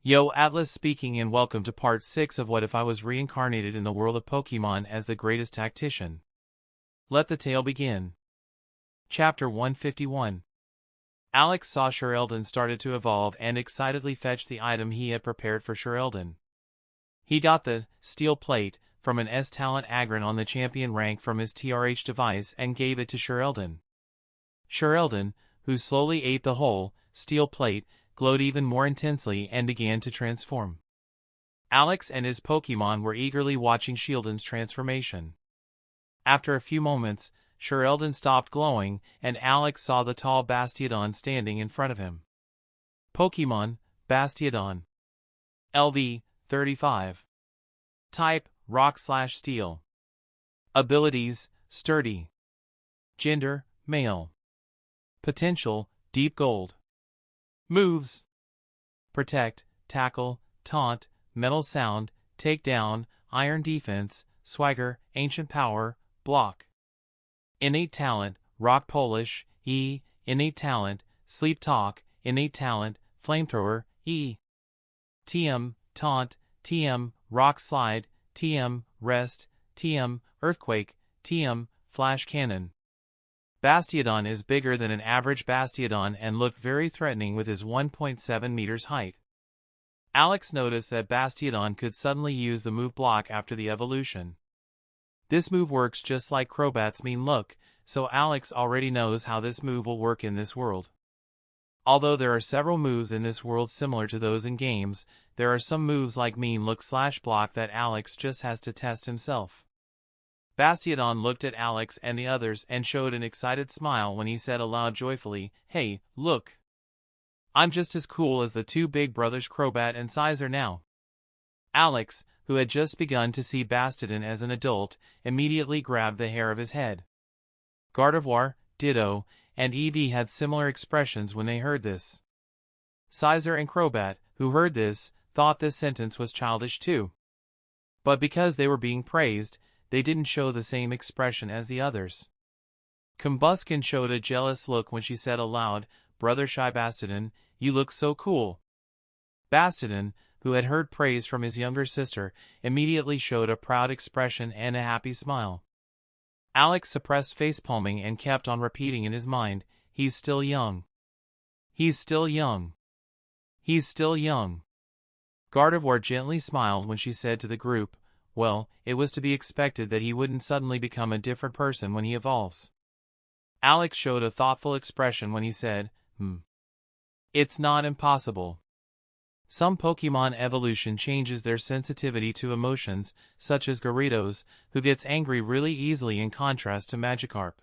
Yo, Atlas speaking, and welcome to part 6 of What If I Was Reincarnated in the World of Pokemon as the Greatest Tactician. Let the tale begin. Chapter 151. Alex saw Sheldon started to evolve and excitedly fetched the item he had prepared for Sheldon. He got the steel plate from an S-Talent Agron on the champion rank from his TRH device and gave it to Sheldon. Sheldon, who slowly ate the whole steel plate, glowed even more intensely and began to transform. Alex and his Pokemon were eagerly watching Sheldon's transformation. After a few moments, Sheldon stopped glowing, and Alex saw the tall Bastiodon standing in front of him. Pokemon, Bastiodon. LV, 35. Type, Rock/Steel. Abilities, Sturdy. Gender, Male. Potential, Deep Gold. Moves: Protect, Tackle, Taunt, Metal Sound, Takedown, Iron Defense, Swagger, Ancient Power, Block. Innate Talent, Rock Polish, E. Innate Talent, Sleep Talk, Innate Talent, Flamethrower, E. TM, Taunt, TM, Rock Slide, TM, Rest, TM, Earthquake, TM, Flash Cannon. Bastiodon is bigger than an average Bastiodon and looked very threatening with his 1.7 meters height. Alex noticed that Bastiodon could suddenly use the move Block after the evolution. This move works just like Crobat's Mean Look, so Alex already knows how this move will work in this world. Although there are several moves in this world similar to those in games, there are some moves like Mean Look/Block that Alex just has to test himself. Bastiodon looked at Alex and the others and showed an excited smile when he said aloud joyfully, "Hey, look! I'm just as cool as the two big brothers Crobat and Scizor now." Alex, who had just begun to see Bastiodon as an adult, immediately grabbed the hair of his head. Gardevoir, Ditto, and Eevee had similar expressions when they heard this. Scizor and Crobat, who heard this, thought this sentence was childish too. But because they were being praised, they didn't show the same expression as the others. Combuskin showed a jealous look when she said aloud, "Brother Shy Bastiodon, you look so cool." Bastiodon, who had heard praise from his younger sister, immediately showed a proud expression and a happy smile. Alex suppressed facepalming and kept on repeating in his mind, "He's still young. He's still young. He's still young." Gardevoir gently smiled when she said to the group, "Well, it was to be expected that he wouldn't suddenly become a different person when he evolves." Alex showed a thoughtful expression when he said, "It's not impossible. Some Pokemon evolution changes their sensitivity to emotions, such as Gyarados, who gets angry really easily in contrast to Magikarp.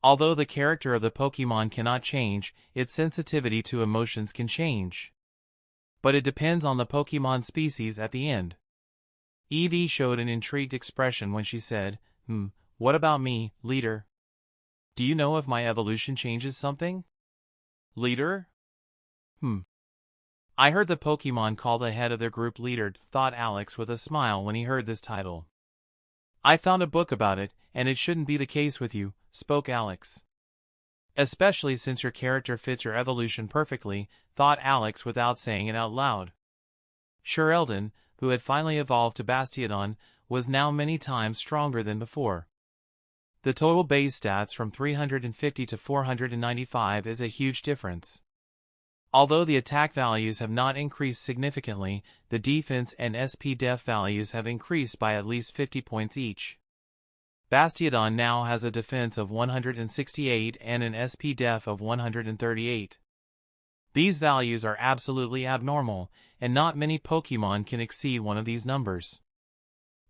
Although the character of the Pokemon cannot change, its sensitivity to emotions can change. But it depends on the Pokemon species at the end." Eevee showed an intrigued expression when she said, "What about me, Leader? Do you know if my evolution changes something?" "Leader? I heard the Pokemon call the head of their group Leader," thought Alex with a smile when he heard this title. "I found a book about it, and it shouldn't be the case with you," spoke Alex. "Especially since your character fits your evolution perfectly," thought Alex without saying it out loud. Sheldon, who had finally evolved to Bastiodon, was now many times stronger than before. The total base stats from 350 to 495 is a huge difference. Although the attack values have not increased significantly, the defense and SP def values have increased by at least 50 points each. Bastiodon now has a defense of 168 and an SP def of 138. These values are absolutely abnormal, and not many Pokemon can exceed one of these numbers.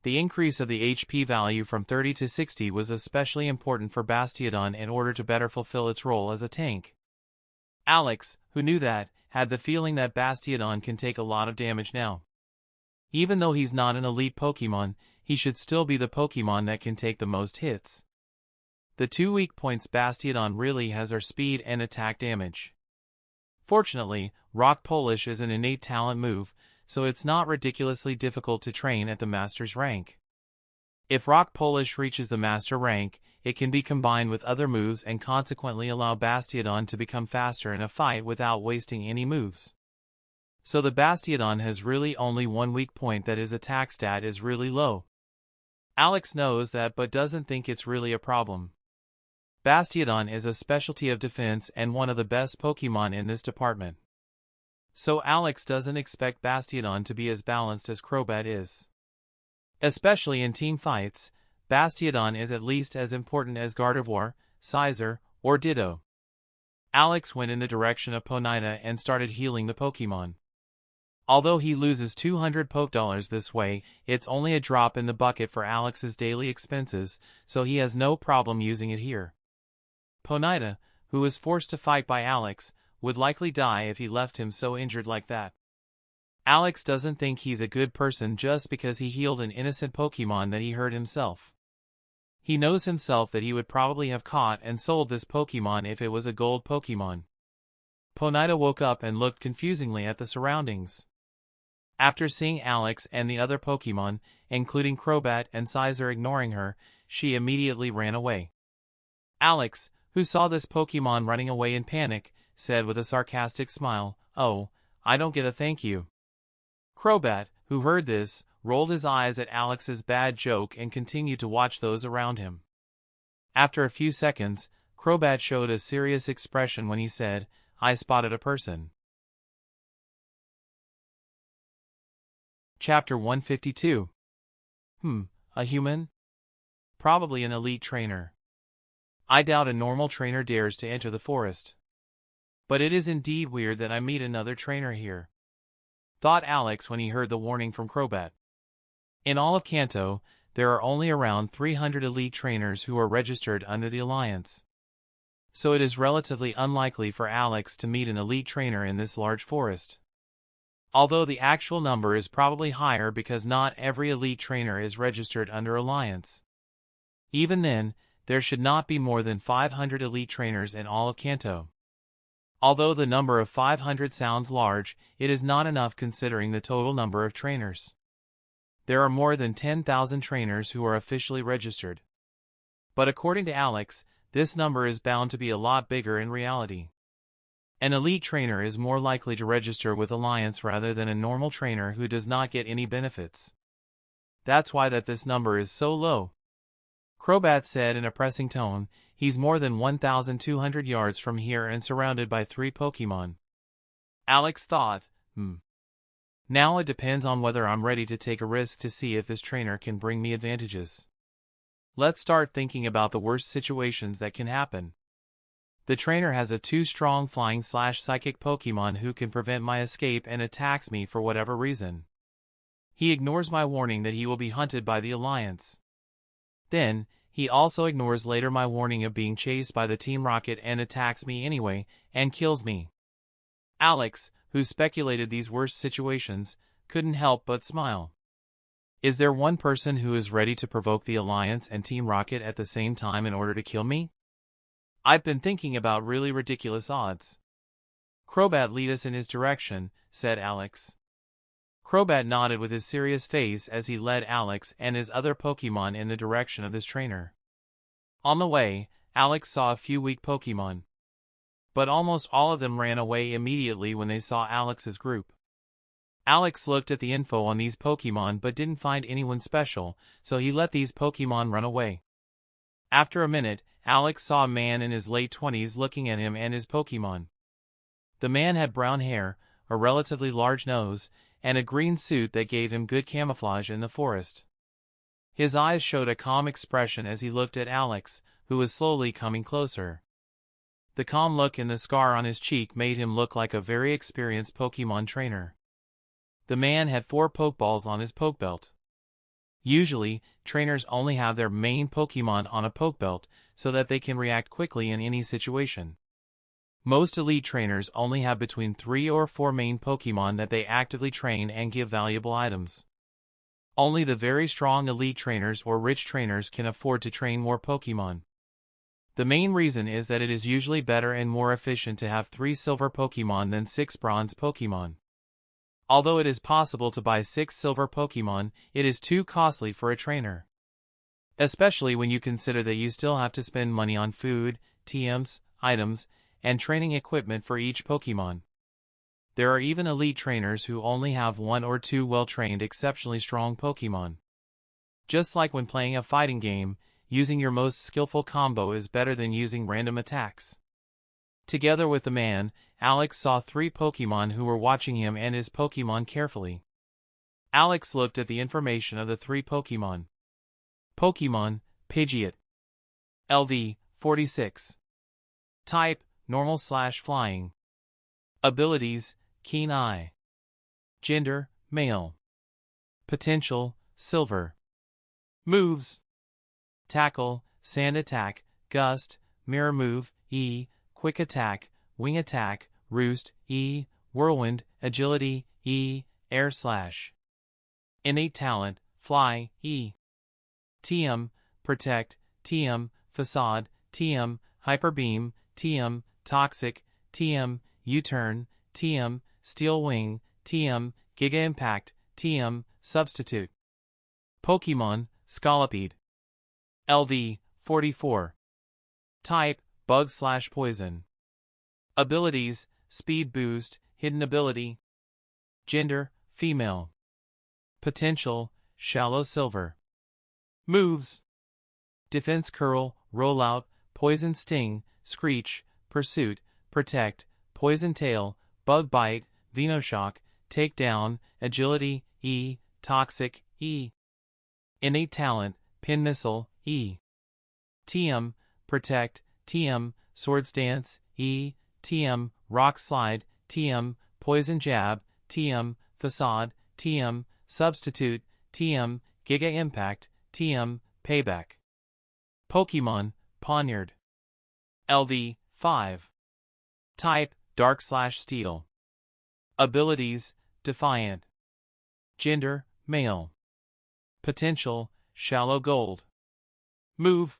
The increase of the HP value from 30 to 60 was especially important for Bastiodon in order to better fulfill its role as a tank. Alex, who knew that, had the feeling that Bastiodon can take a lot of damage now. Even though he's not an elite Pokemon, he should still be the Pokemon that can take the most hits. The two weak points Bastiodon really has are speed and attack damage. Fortunately, Rock Polish is an innate talent move, so it's not ridiculously difficult to train at the Master's rank. If Rock Polish reaches the Master rank, it can be combined with other moves and consequently allow Bastiodon to become faster in a fight without wasting any moves. So the Bastiodon has really only one weak point, that his attack stat is really low. Alex knows that but doesn't think it's really a problem. Bastiodon is a specialty of defense and one of the best Pokemon in this department. So Alex doesn't expect Bastiodon to be as balanced as Crobat is. Especially in team fights, Bastiodon is at least as important as Gardevoir, Scizor, or Ditto. Alex went in the direction of Ponyta and started healing the Pokemon. Although he loses 200 Pokedollars this way, it's only a drop in the bucket for Alex's daily expenses, so he has no problem using it here. Ponyta, who was forced to fight by Alex, would likely die if he left him so injured like that. Alex doesn't think he's a good person just because he healed an innocent Pokemon that he hurt himself. He knows himself that he would probably have caught and sold this Pokemon if it was a gold Pokemon. Ponyta woke up and looked confusingly at the surroundings. After seeing Alex and the other Pokemon, including Crobat and Scizor, ignoring her, she immediately ran away. Alex, who saw this Pokemon running away in panic, said with a sarcastic smile, "Oh, I don't get a thank you." Crobat, who heard this, rolled his eyes at Alex's bad joke and continued to watch those around him. After a few seconds, Crobat showed a serious expression when he said, "I spotted a person." Chapter 152. A human? Probably an elite trainer. I doubt a normal trainer dares to enter the forest. But it is indeed weird that I meet another trainer here, thought Alex when he heard the warning from Crobat. In all of Kanto, there are only around 300 elite trainers who are registered under the Alliance. So it is relatively unlikely for Alex to meet an elite trainer in this large forest. Although the actual number is probably higher because not every elite trainer is registered under Alliance. Even then, there should not be more than 500 elite trainers in all of Kanto. Although the number of 500 sounds large, it is not enough considering the total number of trainers. There are more than 10,000 trainers who are officially registered. But according to Alex, this number is bound to be a lot bigger in reality. An elite trainer is more likely to register with Alliance rather than a normal trainer who does not get any benefits. That's why this number is so low. Crobat said in a pressing tone, "He's more than 1,200 yards from here and surrounded by 3 Pokemon." Alex thought, Now it depends on whether I'm ready to take a risk to see if this trainer can bring me advantages. Let's start thinking about the worst situations that can happen. The trainer has a 2-strong flying/psychic Pokemon who can prevent my escape and attacks me for whatever reason. He ignores my warning that he will be hunted by the Alliance. Then, he also ignores later my warning of being chased by the Team Rocket and attacks me anyway, and kills me. Alex, who speculated these worst situations, couldn't help but smile. Is there one person who is ready to provoke the Alliance and Team Rocket at the same time in order to kill me? I've been thinking about really ridiculous odds. Crobat, lead us in his direction, said Alex. Crobat nodded with his serious face as he led Alex and his other Pokemon in the direction of this trainer. On the way, Alex saw a few weak Pokemon. But almost all of them ran away immediately when they saw Alex's group. Alex looked at the info on these Pokemon but didn't find anyone special, so he let these Pokemon run away. After a minute, Alex saw a man in his late 20s looking at him and his Pokemon. The man had brown hair, a relatively large nose, and a green suit that gave him good camouflage in the forest. His eyes showed a calm expression as he looked at Alex, who was slowly coming closer. The calm look and the scar on his cheek made him look like a very experienced Pokemon trainer. The man had 4 Pokeballs on his Pokebelt. Usually, trainers only have their main Pokemon on a Pokebelt so that they can react quickly in any situation. Most elite trainers only have between 3 or 4 main Pokemon that they actively train and give valuable items. Only the very strong elite trainers or rich trainers can afford to train more Pokemon. The main reason is that it is usually better and more efficient to have 3 silver Pokemon than 6 bronze Pokemon. Although it is possible to buy 6 silver Pokemon, it is too costly for a trainer. Especially when you consider that you still have to spend money on food, TMs, items, and training equipment for each Pokemon. There are even elite trainers who only have 1 or 2 well-trained exceptionally strong Pokemon. Just like when playing a fighting game, using your most skillful combo is better than using random attacks. Together with the man, Alex saw 3 Pokemon who were watching him and his Pokemon carefully. Alex looked at the information of the 3 Pokemon. Pokemon, Pidgeot. LV, 46. Type, normal/flying. Abilities, keen eye. Gender, male. Potential, silver. Moves: Tackle, Sand Attack, Gust, Mirror Move, E, Quick Attack, Wing Attack, Roost, E, Whirlwind, Agility, E, Air Slash. Innate Talent, Fly, E. TM, Protect, TM, Facade, TM, Hyper Beam, TM, Toxic, TM, U-Turn, TM, Steel Wing, TM, Giga Impact, TM, Substitute. Pokemon, Scolipede. LV, 44. Type, Bug/Poison. Abilities, Speed Boost, Hidden Ability. Gender, female. Potential, Shallow Silver. Moves: Defense Curl, Rollout, Poison Sting, Screech, Pursuit, Protect, Poison Tail, Bug Bite, Venoshock, Takedown, Agility, E, Toxic, E. Innate Talent, Pin Missile, E. TM, Protect, TM, Swords Dance, E, TM, Rock Slide, TM, Poison Jab, TM, Facade, TM, Substitute, TM, Giga Impact, TM, Payback. Pokemon, Poniard. LV, 5. Type, Dark/Steel. Abilities, Defiant. Gender, male. Potential, Shallow Gold. Move: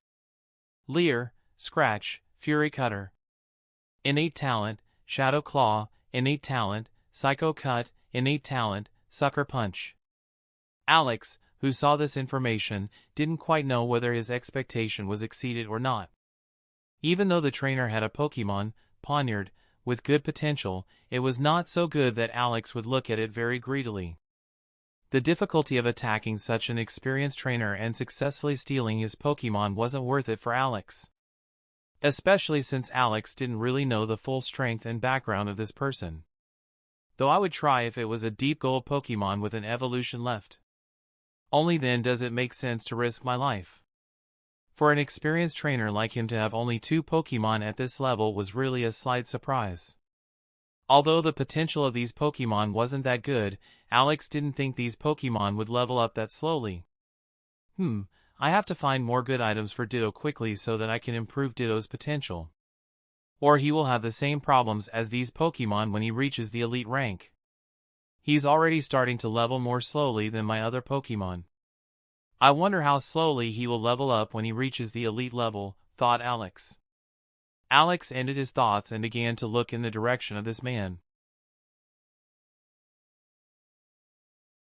Leer, Scratch, Fury Cutter. Innate Talent, Shadow Claw, Innate Talent, Psycho Cut, Innate Talent, Sucker Punch. Alex, who saw this information, didn't quite know whether his expectation was exceeded or not. Even though the trainer had a Pokemon, Poniard, with good potential, it was not so good that Alex would look at it very greedily. The difficulty of attacking such an experienced trainer and successfully stealing his Pokemon wasn't worth it for Alex. Especially since Alex didn't really know the full strength and background of this person. Though I would try if it was a deep gold Pokemon with an evolution left. Only then does it make sense to risk my life. For an experienced trainer like him to have only 2 Pokemon at this level was really a slight surprise. Although the potential of these Pokemon wasn't that good, Alex didn't think these Pokemon would level up that slowly. I have to find more good items for Ditto quickly so that I can improve Ditto's potential. Or he will have the same problems as these Pokemon when he reaches the elite rank. He's already starting to level more slowly than my other Pokemon. I wonder how slowly he will level up when he reaches the elite level, thought Alex. Alex ended his thoughts and began to look in the direction of this man.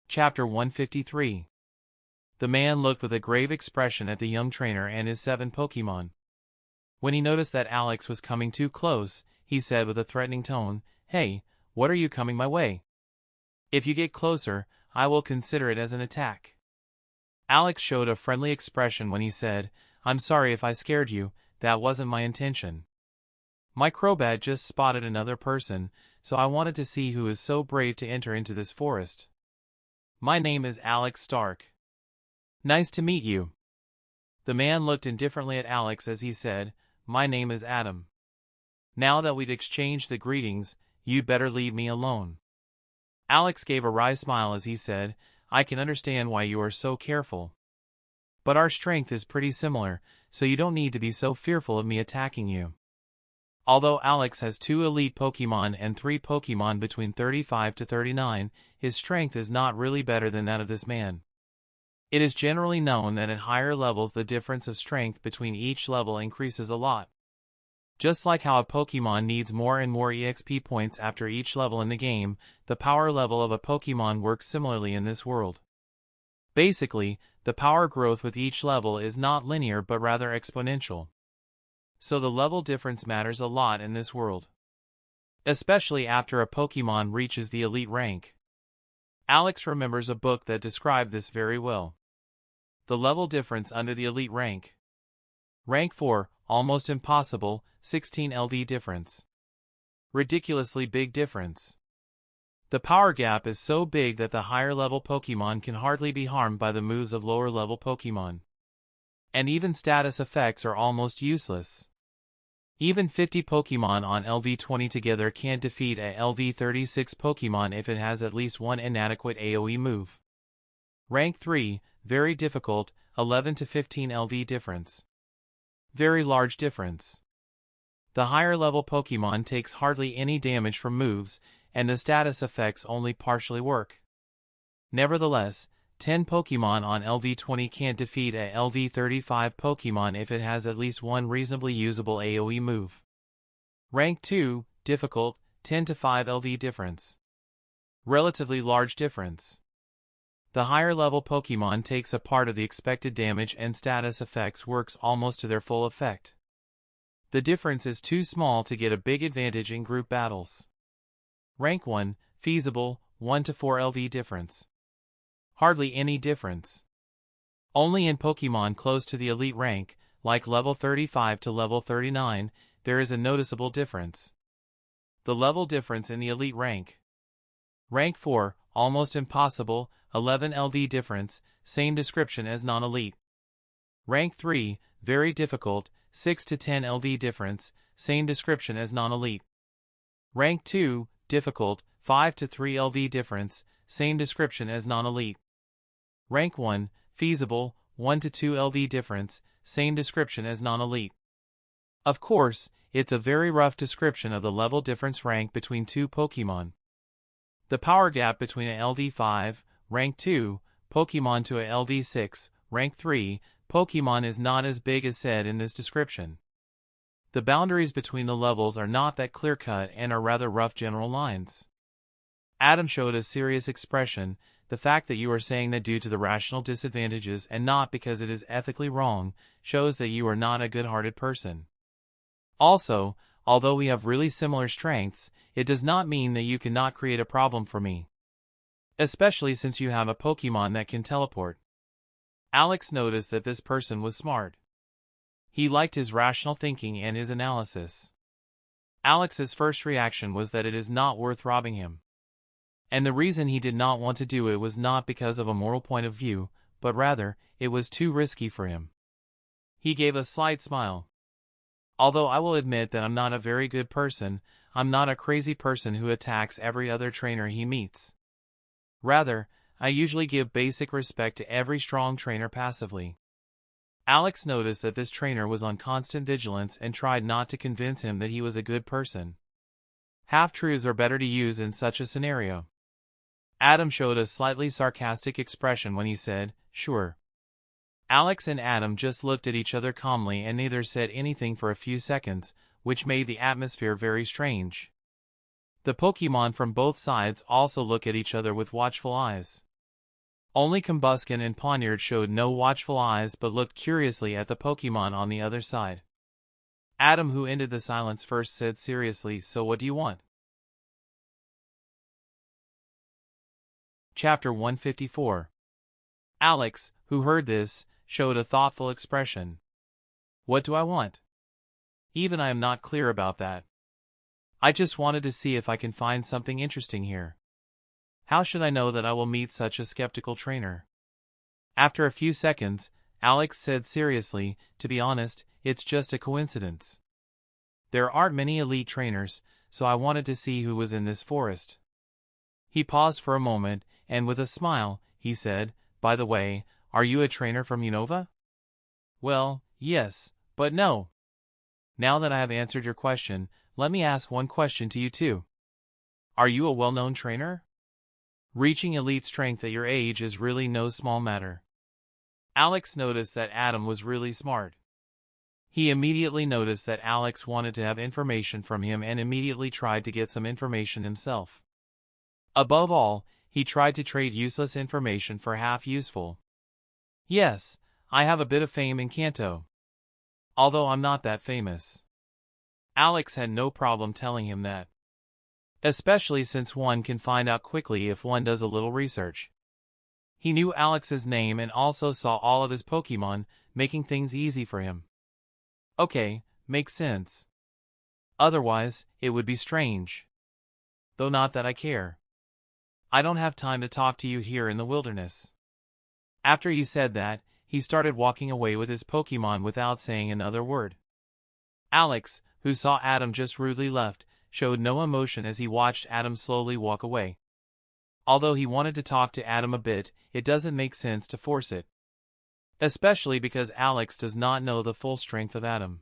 Chapter 153. The man looked with a grave expression at the young trainer and his 7 Pokemon. When he noticed that Alex was coming too close, he said with a threatening tone, "Hey, what are you coming my way? If you get closer, I will consider it as an attack." Alex showed a friendly expression when he said, "I'm sorry if I scared you, that wasn't my intention. My Crobat just spotted another person, so I wanted to see who is so brave to enter into this forest. My name is Alex Stark. Nice to meet you." The man looked indifferently at Alex as he said, "My name is Adam. Now that we've exchanged the greetings, you'd better leave me alone." Alex gave a wry smile as he said, "I can understand why you are so careful. But our strength is pretty similar, so you don't need to be so fearful of me attacking you." Although Alex has 2 elite Pokemon and 3 Pokemon between 35 to 39, his strength is not really better than that of this man. It is generally known that at higher levels the difference of strength between each level increases a lot. Just like how a Pokemon needs more and more EXP points after each level in the game, the power level of a Pokemon works similarly in this world. Basically, the power growth with each level is not linear but rather exponential. So the level difference matters a lot in this world. especially after a Pokemon reaches the elite rank. Alex remembers a book that described this very well. The level difference under the elite rank. Rank 4, almost impossible, 16 LV difference. Ridiculously big difference. The power gap is so big that the higher level Pokemon can hardly be harmed by the moves of lower level Pokemon. And even status effects are almost useless. Even 50 Pokemon on LV20 together can't defeat a LV36 Pokemon if it has at least one inadequate AoE move. Rank 3, very difficult, 11 to 15 LV difference. Very large difference. The higher level Pokemon takes hardly any damage from moves, and the status effects only partially work. Nevertheless, 10 Pokemon on LV20 can't defeat a LV35 Pokemon if it has at least one reasonably usable AoE move. Rank 2, difficult, 10 to 5 LV difference. Relatively large difference. The higher level Pokemon takes a part of the expected damage and status effects works almost to their full effect. The difference is too small to get a big advantage in group battles. Rank 1, feasible, 1 to 4 LV difference. Hardly any difference. Only in Pokemon close to the elite rank, like level 35 to level 39, there is a noticeable difference. The level difference in the elite rank. Rank 4, almost impossible, 11 LV difference, same description as non-elite. Rank 3, very difficult, 6 to 10 LV difference, same description as non-elite. Rank 2, difficult, 5 to 3 LV difference, same description as non-elite. Rank 1, feasible, 1 to 2 LV difference, same description as non-elite. Of course, it's a very rough description of the level difference rank between two Pokemon. The power gap between a LV5, rank 2, Pokemon to a LV6, rank 3, Pokemon is not as big as said in this description. The boundaries between the levels are not that clear-cut and are rather rough general lines. Adam showed a serious expression. The fact that you are saying that due to the rational disadvantages and not because it is ethically wrong, shows that you are not a good-hearted person. Also, although we have really similar strengths, it does not mean that you cannot create a problem for me. Especially since you have a Pokemon that can teleport. Alex noticed that this person was smart. He liked his rational thinking and his analysis. Alex's first reaction was that it is not worth robbing him. And the reason he did not want to do it was not because of a moral point of view, but rather, it was too risky for him. He gave a slight smile. Although I will admit that I'm not a very good person, I'm not a crazy person who attacks every other trainer he meets. Rather, I usually give basic respect to every strong trainer passively. Alex noticed that this trainer was on constant vigilance and tried not to convince him that he was a good person. Half-truths are better to use in such a scenario. Adam showed a slightly sarcastic expression when he said, "Sure." Alex and Adam just looked at each other calmly and neither said anything for a few seconds, which made the atmosphere very strange. The Pokemon from both sides also look at each other with watchful eyes. Only Combusken and Pawniard showed no watchful eyes but looked curiously at the Pokemon on the other side. Adam, who ended the silence first, said seriously, "So what do you want?" Chapter 154. Alex, who heard this, showed a thoughtful expression. "What do I want? Even I am not clear about that. I just wanted to see if I can find something interesting here. How should I know that I will meet such a skeptical trainer?" After a few seconds, Alex said seriously, "To be honest, it's just a coincidence. There aren't many elite trainers, so I wanted to see who was in this forest." He paused for a moment, and with a smile, he said, "By the way, are you a trainer from Unova?" "Well, yes, but no. Now that I have answered your question, let me ask one question to you too. Are you a well-known trainer? Reaching elite strength at your age is really no small matter." Alex noticed that Adam was really smart. He immediately noticed that Alex wanted to have information from him and immediately tried to get some information himself. Above all, he tried to trade useless information for half-useful. "Yes, I have a bit of fame in Kanto. Although I'm not that famous." Alex had no problem telling him that. especially since one can find out quickly if one does a little research. He knew Alex's name and also saw all of his Pokemon, making things easy for him. Okay, makes sense. Otherwise, it would be strange. Though not that I care. I don't have time to talk to you here in the wilderness. After he said that, he started walking away with his Pokemon without saying another word. Alex, who saw Adam just rudely left, showed no emotion as he watched Adam slowly walk away. Although he wanted to talk to Adam a bit, it doesn't make sense to force it. Especially because Alex does not know the full strength of Adam.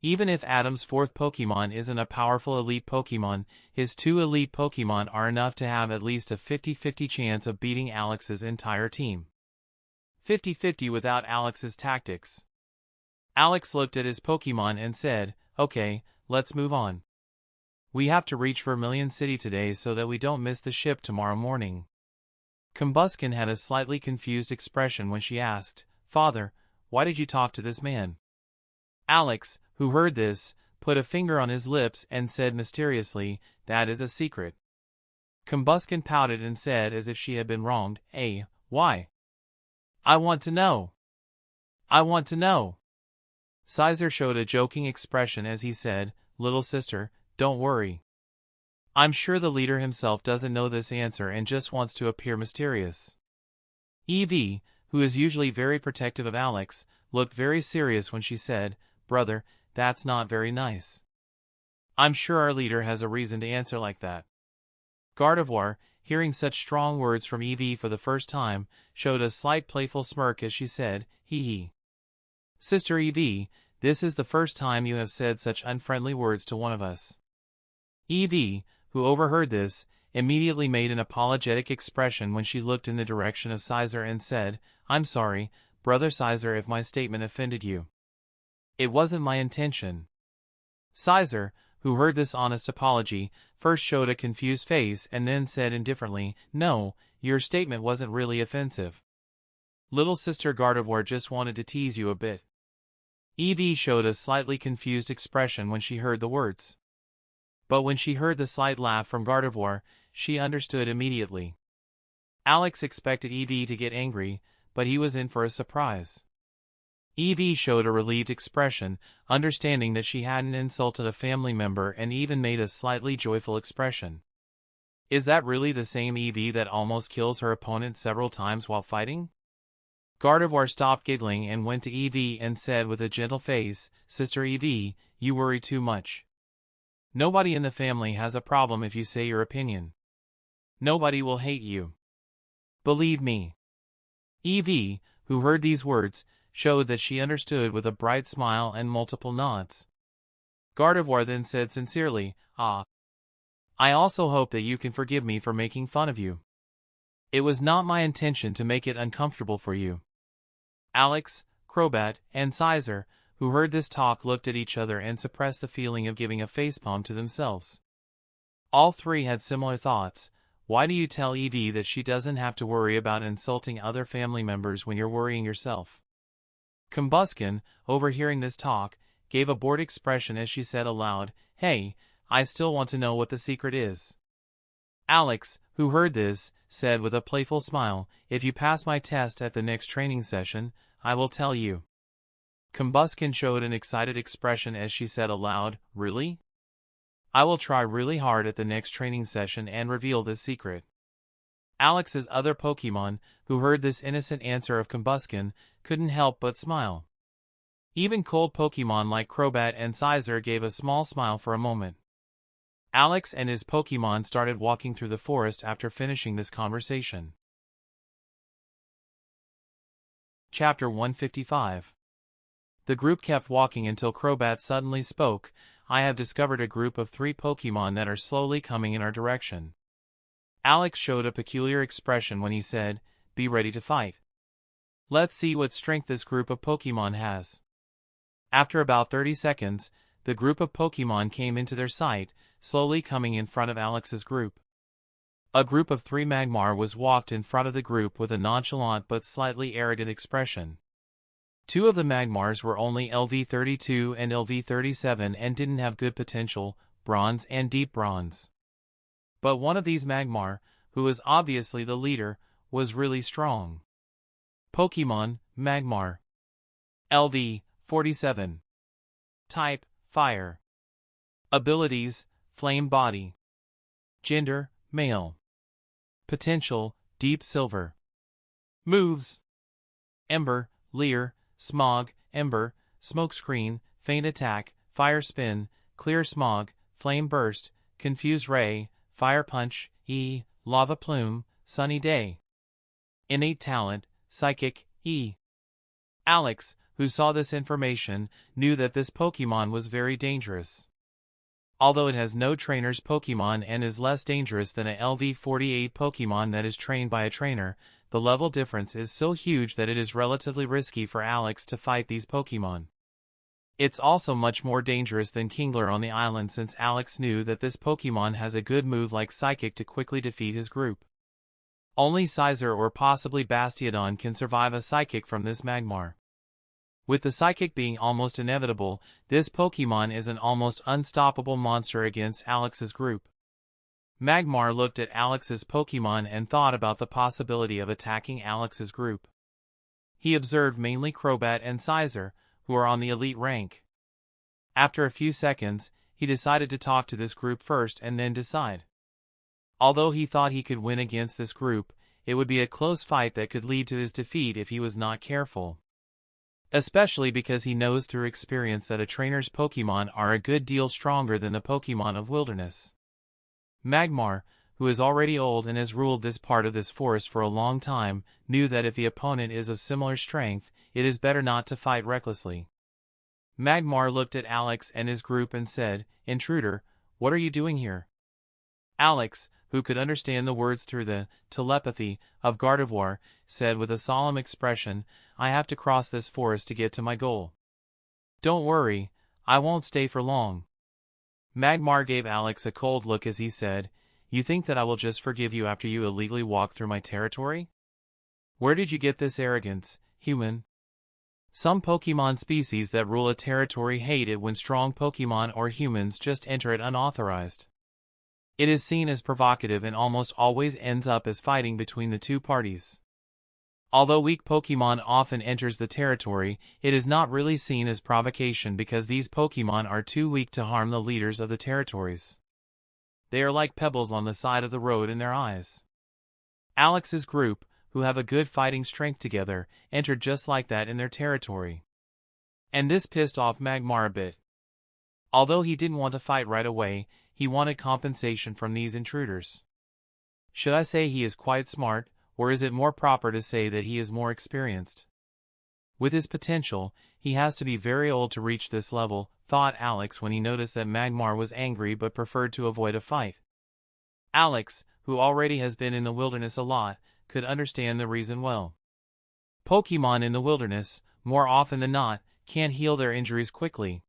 Even if Adam's fourth Pokemon isn't a powerful elite Pokemon, his two elite Pokemon are enough to have at least a 50-50 chance of beating Alex's entire team. 50-50 without Alex's tactics. Alex looked at his Pokemon and said, "Okay, let's move on. We have to reach Vermilion City today so that we don't miss the ship tomorrow morning." Combuskin had a slightly confused expression when she asked, "Father, why did you talk to this man?" Alex, who heard this, put a finger on his lips and said mysteriously, "That is a secret." Combuskin pouted and said as if she had been wronged, why? I want to know. I want to know." Sizer showed a joking expression as he said, "Little sister, don't worry. I'm sure the leader himself doesn't know this answer and just wants to appear mysterious." Evie, who is usually very protective of Alex, looked very serious when she said, "Brother, that's not very nice. I'm sure our leader has a reason to answer like that." Gardevoir, hearing such strong words from Evie for the first time, showed a slight playful smirk as she said, "Hee. Sister Evie, this is the first time you have said such unfriendly words to one of us." Evie, who overheard this, immediately made an apologetic expression when she looked in the direction of Sizer and said, "I'm sorry, Brother Sizer, if my statement offended you. It wasn't my intention." Sizer, who heard this honest apology, first showed a confused face and then said indifferently, "No, your statement wasn't really offensive. Little sister Gardevoir just wanted to tease you a bit." Evie showed a slightly confused expression when she heard the words. But when she heard the slight laugh from Gardevoir, she understood immediately. Alex expected Evie to get angry, but he was in for a surprise. Evie showed a relieved expression, understanding that she hadn't insulted a family member, and even made a slightly joyful expression. Is that really the same Evie that almost kills her opponent several times while fighting? Gardevoir stopped giggling and went to Evie and said with a gentle face, "Sister Evie, you worry too much. Nobody in the family has a problem if you say your opinion. Nobody will hate you. Believe me." Evie, who heard these words, showed that she understood with a bright smile and multiple nods. Gardevoir then said sincerely, "I also hope that you can forgive me for making fun of you. It was not my intention to make it uncomfortable for you." Alex, Crobat, and Sizer, who heard this talk, looked at each other and suppressed the feeling of giving a facepalm to themselves. All three had similar thoughts. Why do you tell Evie that she doesn't have to worry about insulting other family members when you're worrying yourself? Combuskin, overhearing this talk, gave a bored expression as she said aloud, "Hey, I still want to know what the secret is." Alex, who heard this, said with a playful smile, "If you pass my test at the next training session, I will tell you." Combuskin showed an excited expression as she said aloud, "Really? I will try really hard at the next training session and reveal this secret." Alex's other Pokemon, who heard this innocent answer of Combuskin, couldn't help but smile. Even cold Pokemon like Crobat and Sizer gave a small smile for a moment. Alex and his Pokemon started walking through the forest after finishing this conversation. Chapter 155. The group kept walking until Crobat suddenly spoke. "I have discovered a group of 3 Pokemon that are slowly coming in our direction." Alex showed a peculiar expression when he said, "Be ready to fight. Let's see what strength this group of Pokemon has." After about 30 seconds, the group of Pokemon came into their sight, slowly coming in front of Alex's group. A group of 3 Magmar was walked in front of the group with a nonchalant but slightly arrogant expression. 2 of the Magmars were only LV32 and LV37 and didn't have good potential, bronze and deep bronze. But one of these Magmar, who was obviously the leader, was really strong. Pokemon, Magmar. LV, 47. Type, Fire. Abilities, Flame Body. Gender, Male. Potential, Deep Silver. Moves: Ember, Leer, Smog, Ember, Smokescreen, Faint Attack, Fire Spin, Clear Smog, Flame Burst, Confuse Ray, Fire Punch, E, Lava Plume, Sunny Day. Innate Talent, Psychic, E. Alex, who saw this information, knew that this Pokemon was very dangerous. Although it has no trainer's Pokemon and is less dangerous than a LV-48 Pokemon that is trained by a trainer, the level difference is so huge that it is relatively risky for Alex to fight these Pokemon. It's also much more dangerous than Kingler on the island since Alex knew that this Pokemon has a good move like Psychic to quickly defeat his group. Only Scizor or possibly Bastiodon can survive a Psychic from this Magmar. With the Psychic being almost inevitable, this Pokemon is an almost unstoppable monster against Alex's group. Magmar looked at Alex's Pokemon and thought about the possibility of attacking Alex's group. He observed mainly Crobat and Scizor, who are on the elite rank. After a few seconds, he decided to talk to this group first and then decide. Although he thought he could win against this group, it would be a close fight that could lead to his defeat if he was not careful. Especially because he knows through experience that a trainer's Pokemon are a good deal stronger than the Pokemon of Wilderness. Magmar, who is already old and has ruled this part of this forest for a long time, knew that if the opponent is of similar strength, it is better not to fight recklessly. Magmar looked at Alex and his group and said, "Intruder, what are you doing here?" Alex, who could understand the words through the telepathy of Gardevoir, said with a solemn expression, "I have to cross this forest to get to my goal." "Don't worry, I won't stay for long." Magmar gave Alex a cold look as he said, "You think that I will just forgive you after you illegally walk through my territory? Where did you get this arrogance, human? Some Pokemon species that rule a territory hate it when strong Pokemon or humans just enter it unauthorized. It is seen as provocative and almost always ends up as fighting between the two parties. Although weak Pokemon often enters the territory, it is not really seen as provocation because these Pokemon are too weak to harm the leaders of the territories. They are like pebbles on the side of the road in their eyes." Alex's group, who have a good fighting strength together, entered just like that in their territory. And this pissed off Magmar a bit. Although he didn't want to fight right away, he wanted compensation from these intruders. Should I say he is quite smart, or is it more proper to say that he is more experienced? With his potential, he has to be very old to reach this level, thought Alex when he noticed that Magmar was angry but preferred to avoid a fight. Alex, who already has been in the wilderness a lot, could understand the reason well. Pokemon in the wilderness, more often than not, can't heal their injuries quickly.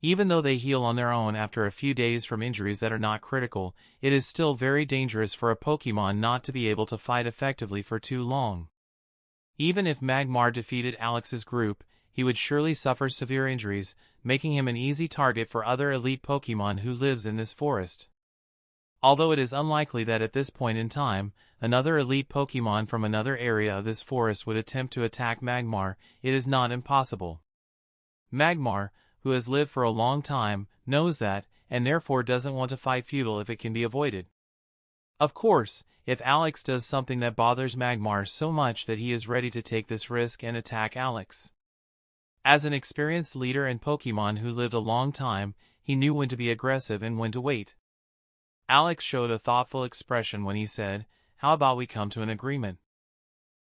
Even though they heal on their own after a few days from injuries that are not critical, it is still very dangerous for a Pokemon not to be able to fight effectively for too long. Even if Magmar defeated Alex's group, he would surely suffer severe injuries, making him an easy target for other elite Pokemon who lives in this forest. Although it is unlikely that at this point in time, another elite Pokemon from another area of this forest would attempt to attack Magmar, it is not impossible. Magmar, who has lived for a long time, knows that, and therefore doesn't want to fight futile if it can be avoided. Of course, if Alex does something that bothers Magmar so much that he is ready to take this risk and attack Alex. As an experienced leader and Pokemon who lived a long time, he knew when to be aggressive and when to wait. Alex showed a thoughtful expression when he said, "How about we come to an agreement?"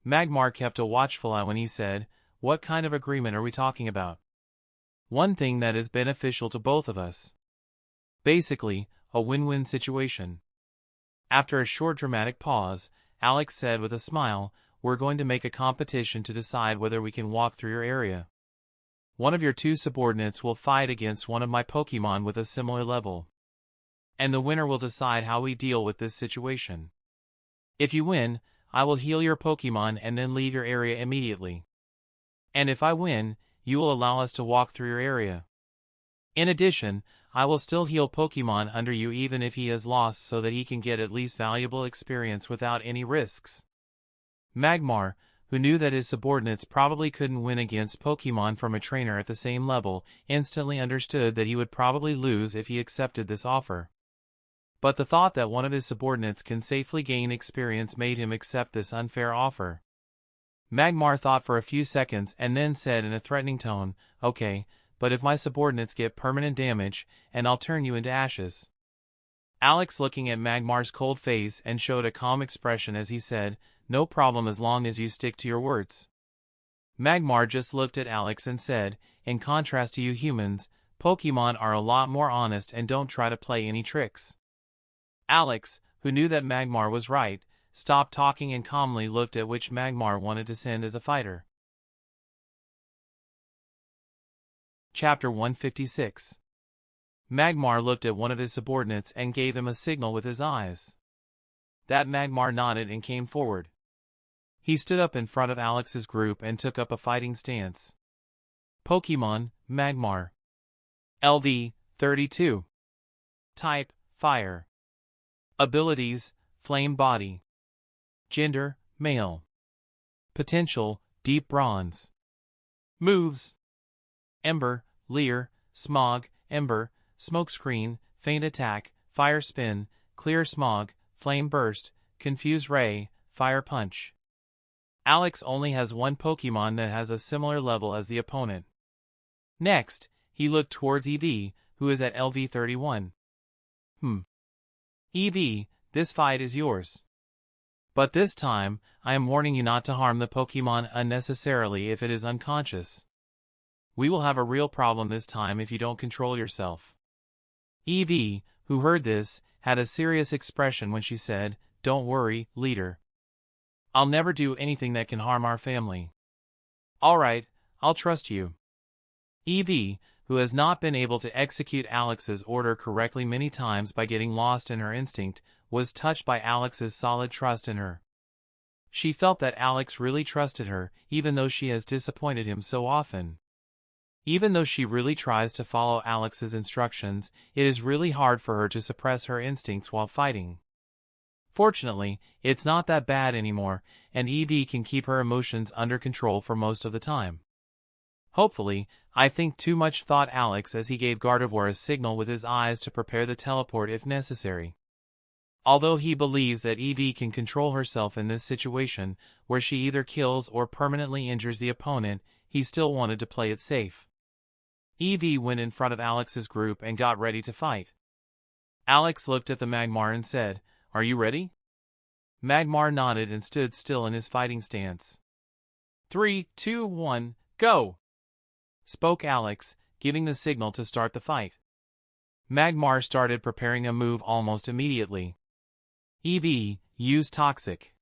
Magmar kept a watchful eye when he said, "What kind of agreement are we talking about?" "One thing that is beneficial to both of us. Basically, a win-win situation." After a short dramatic pause, Alex said with a smile, "We're going to make a competition to decide whether we can walk through your area. One of your two subordinates will fight against one of my Pokemon with a similar level. And the winner will decide how we deal with this situation. If you win, I will heal your Pokemon and then leave your area immediately. And if I win, you will allow us to walk through your area. In addition, I will still heal Pokemon under you even if he has lost so that he can get at least valuable experience without any risks. Magmar, who knew that his subordinates probably couldn't win against Pokemon from a trainer at the same level, instantly understood that he would probably lose if he accepted this offer. But the thought that one of his subordinates can safely gain experience made him accept this unfair offer. Magmar thought for a few seconds and then said in a threatening tone, "Okay, but if my subordinates get permanent damage, and I'll turn you into ashes." Alex looking at Magmar's cold face and showed a calm expression as he said, "No problem as long as you stick to your words." Magmar just looked at Alex and said, "In contrast to you humans, Pokemon are a lot more honest and don't try to play any tricks." Alex, who knew that Magmar was right, stopped talking and calmly looked at which Magmar wanted to send as a fighter. Chapter 156. Magmar looked at one of his subordinates and gave him a signal with his eyes. That Magmar nodded and came forward. He stood up in front of Alex's group and took up a fighting stance. Pokemon, Magmar. LV, 32. Type, Fire. Abilities, Flame Body. Gender, Male. Potential, Deep Bronze. Moves: Ember, Leer, Smog, Ember, Smokescreen, Faint Attack, Fire Spin, Clear Smog, Flame Burst, Confuse Ray, Fire Punch. Alex only has one Pokemon that has a similar level as the opponent. Next, he looked towards EV, who is at LV 31. EV, this fight is yours. But this time, I am warning you not to harm the Pokemon unnecessarily if it is unconscious. We will have a real problem this time if you don't control yourself. EV, who heard this, had a serious expression when she said, "Don't worry, leader. I'll never do anything that can harm our family." "Alright, I'll trust you." EV, who has not been able to execute Alex's order correctly many times by getting lost in her instinct, was touched by Alex's solid trust in her. She felt that Alex really trusted her, even though she has disappointed him so often. Even though she really tries to follow Alex's instructions, it is really hard for her to suppress her instincts while fighting. Fortunately, it's not that bad anymore, and EV can keep her emotions under control for most of the time. Hopefully, I think too much thought Alex as he gave Gardevoir a signal with his eyes to prepare the teleport if necessary. Although he believes that EV can control herself in this situation, where she either kills or permanently injures the opponent, he still wanted to play it safe. EV went in front of Alex's group and got ready to fight. Alex looked at the Magmar and said, "Are you ready?" Magmar nodded and stood still in his fighting stance. 3, 2, 1, go! Spoke Alex, giving the signal to start the fight. Magmar started preparing a move almost immediately. EV, use Toxic.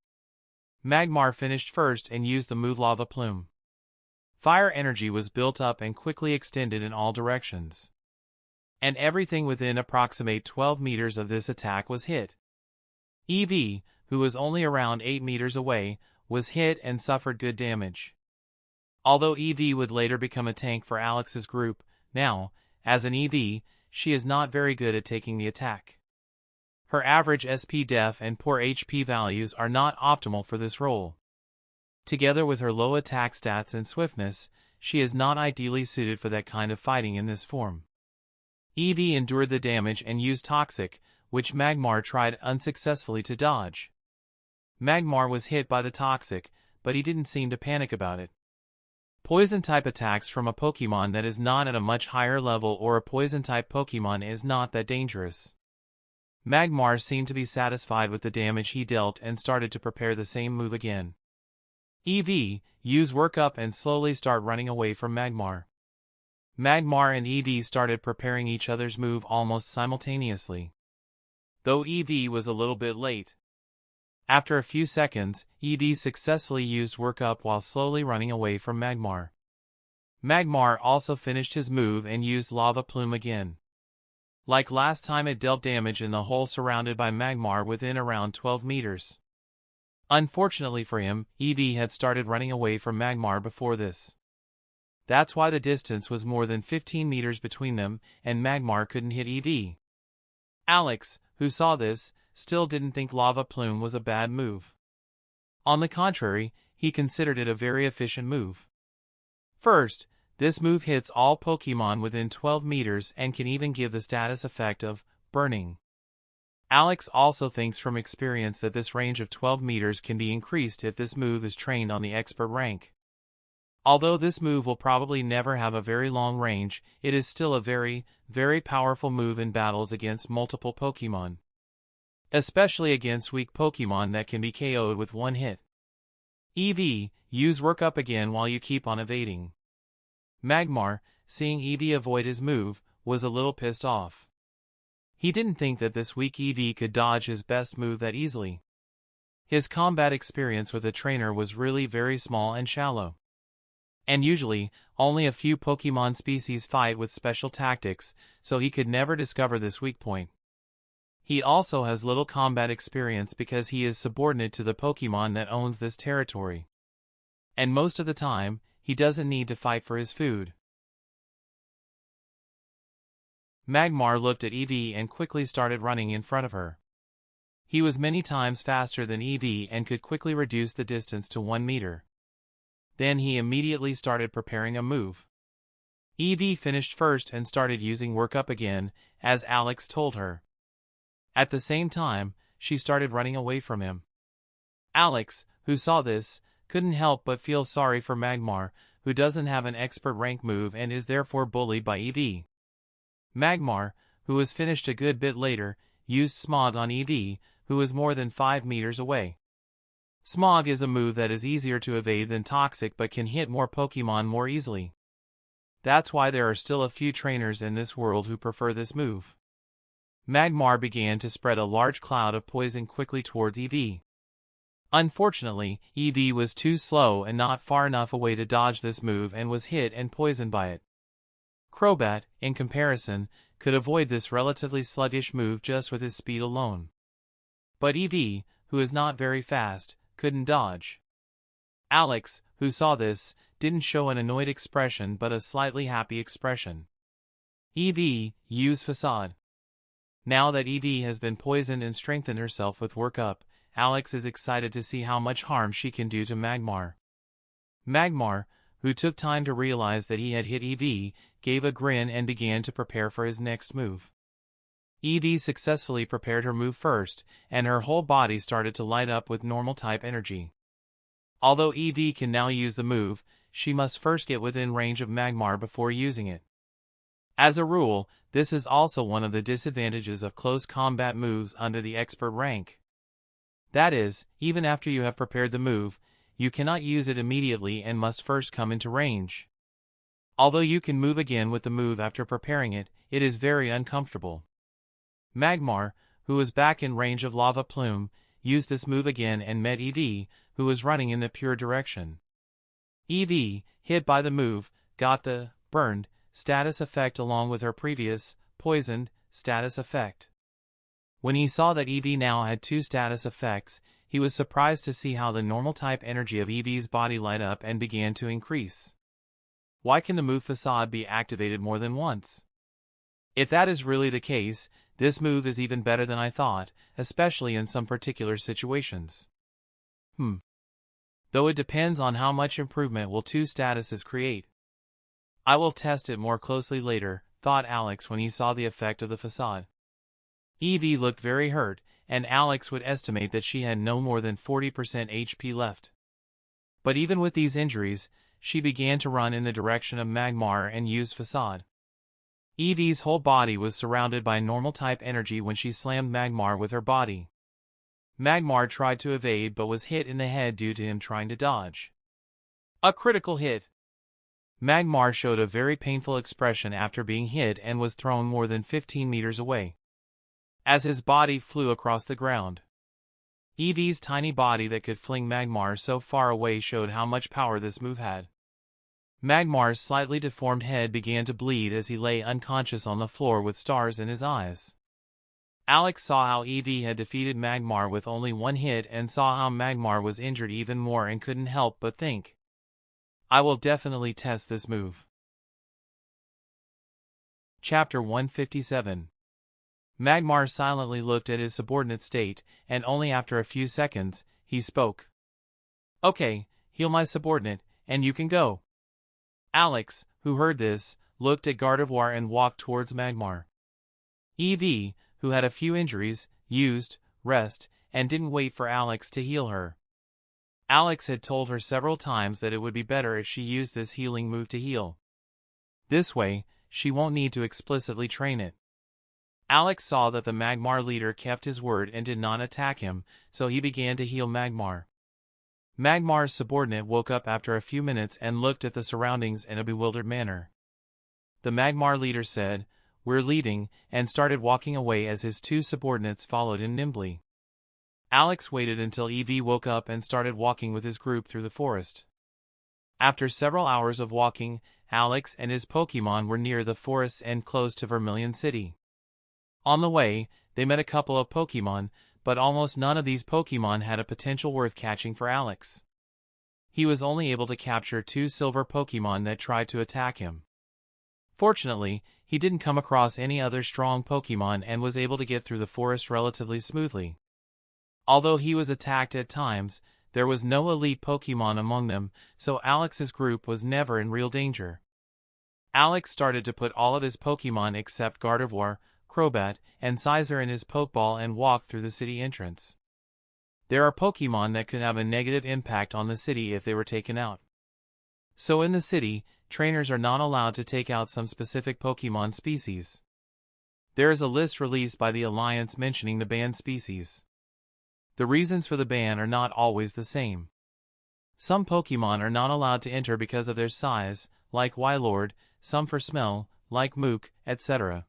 Magmar finished first and used the move Lava Plume. Fire energy was built up and quickly extended in all directions. And everything within approximate 12 meters of this attack was hit. EV, who was only around 8 meters away, was hit and suffered good damage. Although EV would later become a tank for Alex's group, now, as an EV, she is not very good at taking the attack. Her average SP def and poor HP values are not optimal for this role. Together with her low attack stats and swiftness, she is not ideally suited for that kind of fighting in this form. EV endured the damage and used Toxic, which Magmar tried unsuccessfully to dodge. Magmar was hit by the Toxic, but he didn't seem to panic about it. Poison-type attacks from a Pokemon that is not at a much higher level or a Poison-type Pokemon is not that dangerous. Magmar seemed to be satisfied with the damage he dealt and started to prepare the same move again. EV, use Work Up and slowly start running away from Magmar. Magmar and EV started preparing each other's move almost simultaneously. Though EV was a little bit late. After a few seconds, EV successfully used Work Up while slowly running away from Magmar. Magmar also finished his move and used Lava Plume again. Like last time, it dealt damage in the hole surrounded by Magmar within around 12 meters. Unfortunately for him, EV had started running away from Magmar before this. That's why the distance was more than 15 meters between them, and Magmar couldn't hit EV. Alex, who saw this, still didn't think Lava Plume was a bad move. On the contrary, he considered it a very efficient move. First, this move hits all Pokémon within 12 meters and can even give the status effect of burning. Alex also thinks from experience that this range of 12 meters can be increased if this move is trained on the expert rank. Although this move will probably never have a very long range, it is still a very, very powerful move in battles against multiple Pokémon. Especially against weak Pokémon that can be KO'd with one hit. EV, use Work Up again while you keep on evading. Magmar, seeing EV avoid his move, was a little pissed off. He didn't think that this weak EV could dodge his best move that easily. His combat experience with a trainer was really very small and shallow. And usually, only a few Pokémon species fight with special tactics, so he could never discover this weak point. He also has little combat experience because he is subordinate to the Pokémon that owns this territory. And most of the time, he doesn't need to fight for his food. Magmar looked at EV and quickly started running in front of her. He was many times faster than EV and could quickly reduce the distance to 1 meter. Then he immediately started preparing a move. EV finished first and started using Work Up again, as Alex told her. At the same time, she started running away from him. Alex, who saw this, couldn't help but feel sorry for Magmar, who doesn't have an expert rank move and is therefore bullied by EV. Magmar, who was finished a good bit later, used Smog on EV, who was more than 5 meters away. Smog is a move that is easier to evade than Toxic but can hit more Pokémon more easily. That's why there are still a few trainers in this world who prefer this move. Magmar began to spread a large cloud of poison quickly towards EV. Unfortunately, EV was too slow and not far enough away to dodge this move and was hit and poisoned by it. Crobat, in comparison, could avoid this relatively sluggish move just with his speed alone. But EV, who is not very fast, couldn't dodge. Alex, who saw this, didn't show an annoyed expression but a slightly happy expression. EV, use Facade. Now that EV has been poisoned and strengthened herself with Work Up, Alex is excited to see how much harm she can do to Magmar. Magmar, who took time to realize that he had hit EV, gave a grin and began to prepare for his next move. EV successfully prepared her move first, and her whole body started to light up with normal-type energy. Although EV can now use the move, she must first get within range of Magmar before using it. As a rule, this is also one of the disadvantages of close combat moves under the expert rank. That is, even after you have prepared the move, you cannot use it immediately and must first come into range. Although you can move again with the move after preparing it, it is very uncomfortable. Magmar, who was back in range of Lava Plume, used this move again and met EV, who was running in the pure direction. EV, hit by the move, got the burned status effect along with her previous poisoned status effect. When he saw that EV now had 2 status effects, he was surprised to see how the normal type energy of EV's body light up and began to increase. Why can the move Facade be activated more than once? If that is really the case, this move is even better than I thought, especially in some particular situations. Though it depends on how much improvement will 2 statuses create. I will test it more closely later, thought Alex when he saw the effect of the Facade. EV looked very hurt, and Alex would estimate that she had no more than 40% HP left. But even with these injuries, she began to run in the direction of Magmar and used Facade. EV's whole body was surrounded by normal-type energy when she slammed Magmar with her body. Magmar tried to evade but was hit in the head due to him trying to dodge. A critical hit! Magmar showed a very painful expression after being hit and was thrown more than 15 meters away, as his body flew across the ground. EV's tiny body that could fling Magmar so far away showed how much power this move had. Magmar's slightly deformed head began to bleed as he lay unconscious on the floor with stars in his eyes. Alex saw how EV had defeated Magmar with only 1 hit and saw how Magmar was injured even more and couldn't help but think, I will definitely test this move. Chapter 157. Magmar silently looked at his subordinate state, and only after a few seconds, he spoke. Okay, heal my subordinate, and you can go. Alex, who heard this, looked at Gardevoir and walked towards Magmar. Eevee, who had a few injuries, used rest, and didn't wait for Alex to heal her. Alex had told her several times that it would be better if she used this healing move to heal. This way, she won't need to explicitly train it. Alex saw that the Magmar leader kept his word and did not attack him, so he began to heal Magmar. Magmar's subordinate woke up after a few minutes and looked at the surroundings in a bewildered manner. The Magmar leader said, "We're leaving," and started walking away as his two subordinates followed him nimbly. Alex waited until Eevee woke up and started walking with his group through the forest. After several hours of walking, Alex and his Pokémon were near the forest's end close to Vermilion City. On the way, they met a couple of Pokémon, but almost none of these Pokémon had a potential worth catching for Alex. He was only able to capture 2 silver Pokémon that tried to attack him. Fortunately, he didn't come across any other strong Pokémon and was able to get through the forest relatively smoothly. Although he was attacked at times, there was no elite Pokémon among them, so Alex's group was never in real danger. Alex started to put all of his Pokémon except Gardevoir, Crobat, and Scizor in his Pokeball and walked through the city entrance. There are Pokémon that could have a negative impact on the city if they were taken out. So in the city, trainers are not allowed to take out some specific Pokémon species. There is a list released by the Alliance mentioning the banned species. The reasons for the ban are not always the same. Some Pokémon are not allowed to enter because of their size, like Wylord, some for smell, like Mook, etc.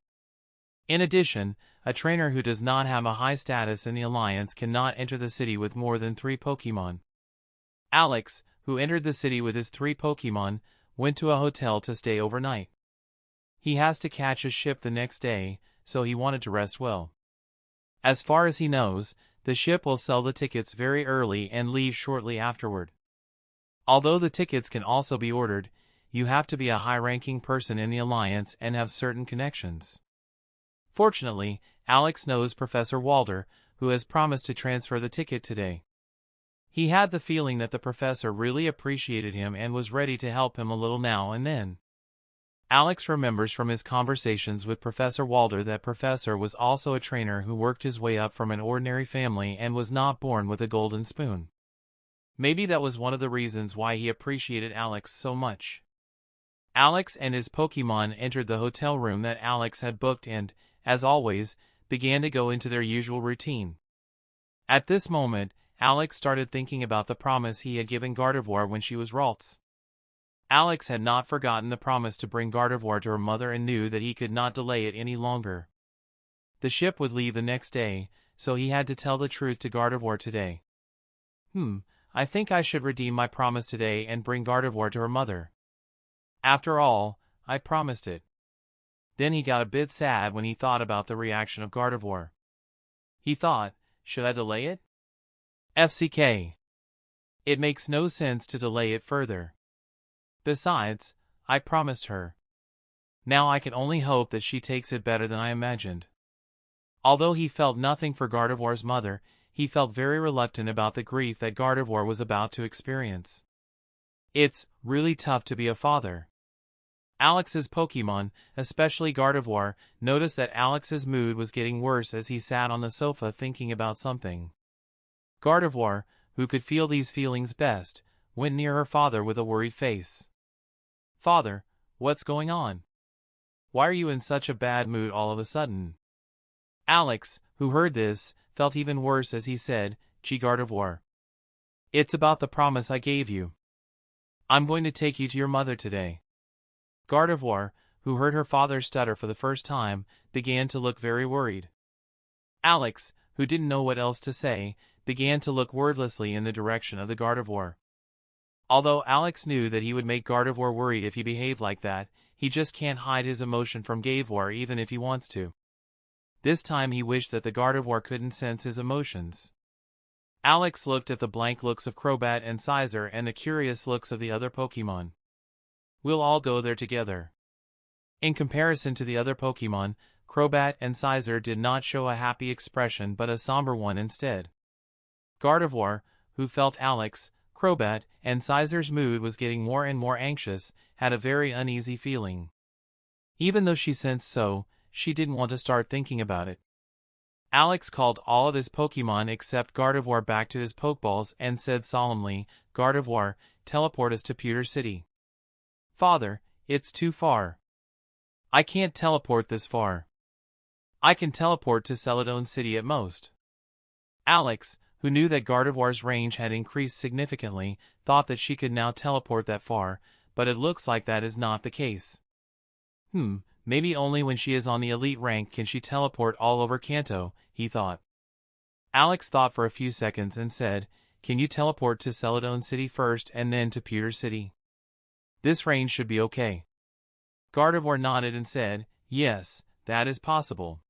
In addition, a trainer who does not have a high status in the Alliance cannot enter the city with more than 3 Pokémon. Alex, who entered the city with his 3 Pokémon, went to a hotel to stay overnight. He has to catch a ship the next day, so he wanted to rest well. As far as he knows, the ship will sell the tickets very early and leave shortly afterward. Although the tickets can also be ordered, you have to be a high-ranking person in the Alliance and have certain connections. Fortunately, Alex knows Professor Walder, who has promised to transfer the ticket today. He had the feeling that the professor really appreciated him and was ready to help him a little now and then. Alex remembers from his conversations with Professor Walder that Professor was also a trainer who worked his way up from an ordinary family and was not born with a golden spoon. Maybe that was one of the reasons why he appreciated Alex so much. Alex and his Pokémon entered the hotel room that Alex had booked and, as always, began to go into their usual routine. At this moment, Alex started thinking about the promise he had given Gardevoir when she was Ralts. Alex had not forgotten the promise to bring Gardevoir to her mother and knew that he could not delay it any longer. The ship would leave the next day, so he had to tell the truth to Gardevoir today. I think I should redeem my promise today and bring Gardevoir to her mother. After all, I promised it. Then he got a bit sad when he thought about the reaction of Gardevoir. He thought, should I delay it? FCK. It makes no sense to delay it further. Besides, I promised her. Now I can only hope that she takes it better than I imagined. Although he felt nothing for Gardevoir's mother, he felt very reluctant about the grief that Gardevoir was about to experience. It's really tough to be a father. Alex's Pokémon, especially Gardevoir, noticed that Alex's mood was getting worse as he sat on the sofa thinking about something. Gardevoir, who could feel these feelings best, went near her father with a worried face. "Father, what's going on? Why are you in such a bad mood all of a sudden?" Alex, who heard this, felt even worse as he said, "Gee, Gardevoir. It's about the promise I gave you. I'm going to take you to your mother today." Gardevoir, who heard her father stutter for the first time, began to look very worried. Alex, who didn't know what else to say, began to look wordlessly in the direction of the Gardevoir. Although Alex knew that he would make Gardevoir worried if he behaved like that, he just can't hide his emotion from Gardevoir even if he wants to. This time he wished that the Gardevoir couldn't sense his emotions. Alex looked at the blank looks of Crobat and Sizer and the curious looks of the other Pokemon. We'll all go there together. In comparison to the other Pokemon, Crobat and Sizer did not show a happy expression but a somber one instead. Gardevoir, who felt Alex, Crobat, and Sizer's mood was getting more and more anxious, had a very uneasy feeling. Even though she sensed so, she didn't want to start thinking about it. Alex called all of his Pokemon except Gardevoir back to his Pokeballs and said solemnly, "Gardevoir, teleport us to Pewter City." "Father, it's too far. I can't teleport this far. I can teleport to Celadon City at most." Alex, who knew that Gardevoir's range had increased significantly, thought that she could now teleport that far, but it looks like that is not the case. Maybe only when she is on the elite rank can she teleport all over Kanto, he thought. Alex thought for a few seconds and said, "Can you teleport to Celadon City first and then to Pewter City? This range should be okay." Gardevoir nodded and said, "Yes, that is possible.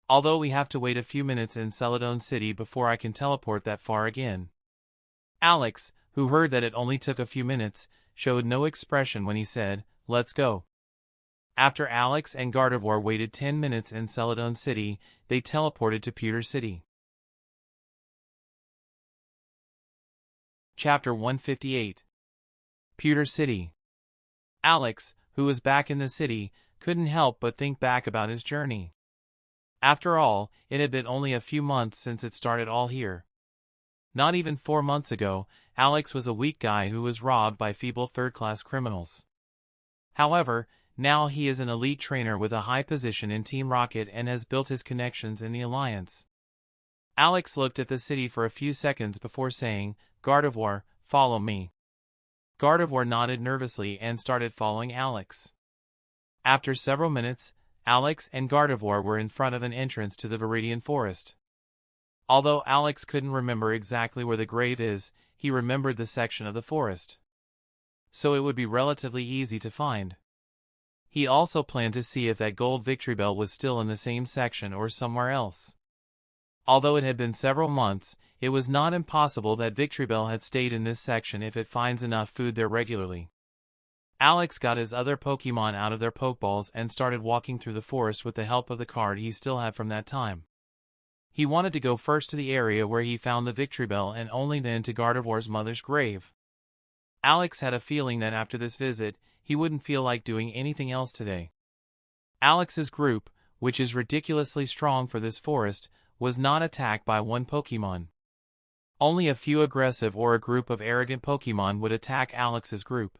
Although we have to wait a few minutes in Celadon City before I can teleport that far again." Alex, who heard that it only took a few minutes, showed no expression when he said, "Let's go." After Alex and Gardevoir waited 10 minutes in Celadon City, they teleported to Pewter City. Chapter 158. Pewter City. Alex, who was back in the city, couldn't help but think back about his journey. After all, it had been only a few months since it started all here. Not even 4 months ago, Alex was a weak guy who was robbed by feeble third-class criminals. However, now he is an elite trainer with a high position in Team Rocket and has built his connections in the Alliance. Alex looked at the city for a few seconds before saying, "Gardevoir, follow me." Gardevoir nodded nervously and started following Alex. After several minutes, Alex and Gardevoir were in front of an entrance to the Viridian Forest. Although Alex couldn't remember exactly where the grave is, he remembered the section of the forest. So it would be relatively easy to find. He also planned to see if that gold victory bell was still in the same section or somewhere else. Although it had been several months, it was not impossible that Victory Bell had stayed in this section if it finds enough food there regularly. Alex got his other Pokemon out of their Pokeballs and started walking through the forest with the help of the card he still had from that time. He wanted to go first to the area where he found the Victory Bell and only then to Gardevoir's mother's grave. Alex had a feeling that after this visit, he wouldn't feel like doing anything else today. Alex's group, which is ridiculously strong for this forest, was not attacked by one Pokemon. Only a few aggressive or a group of arrogant Pokemon would attack Alex's group.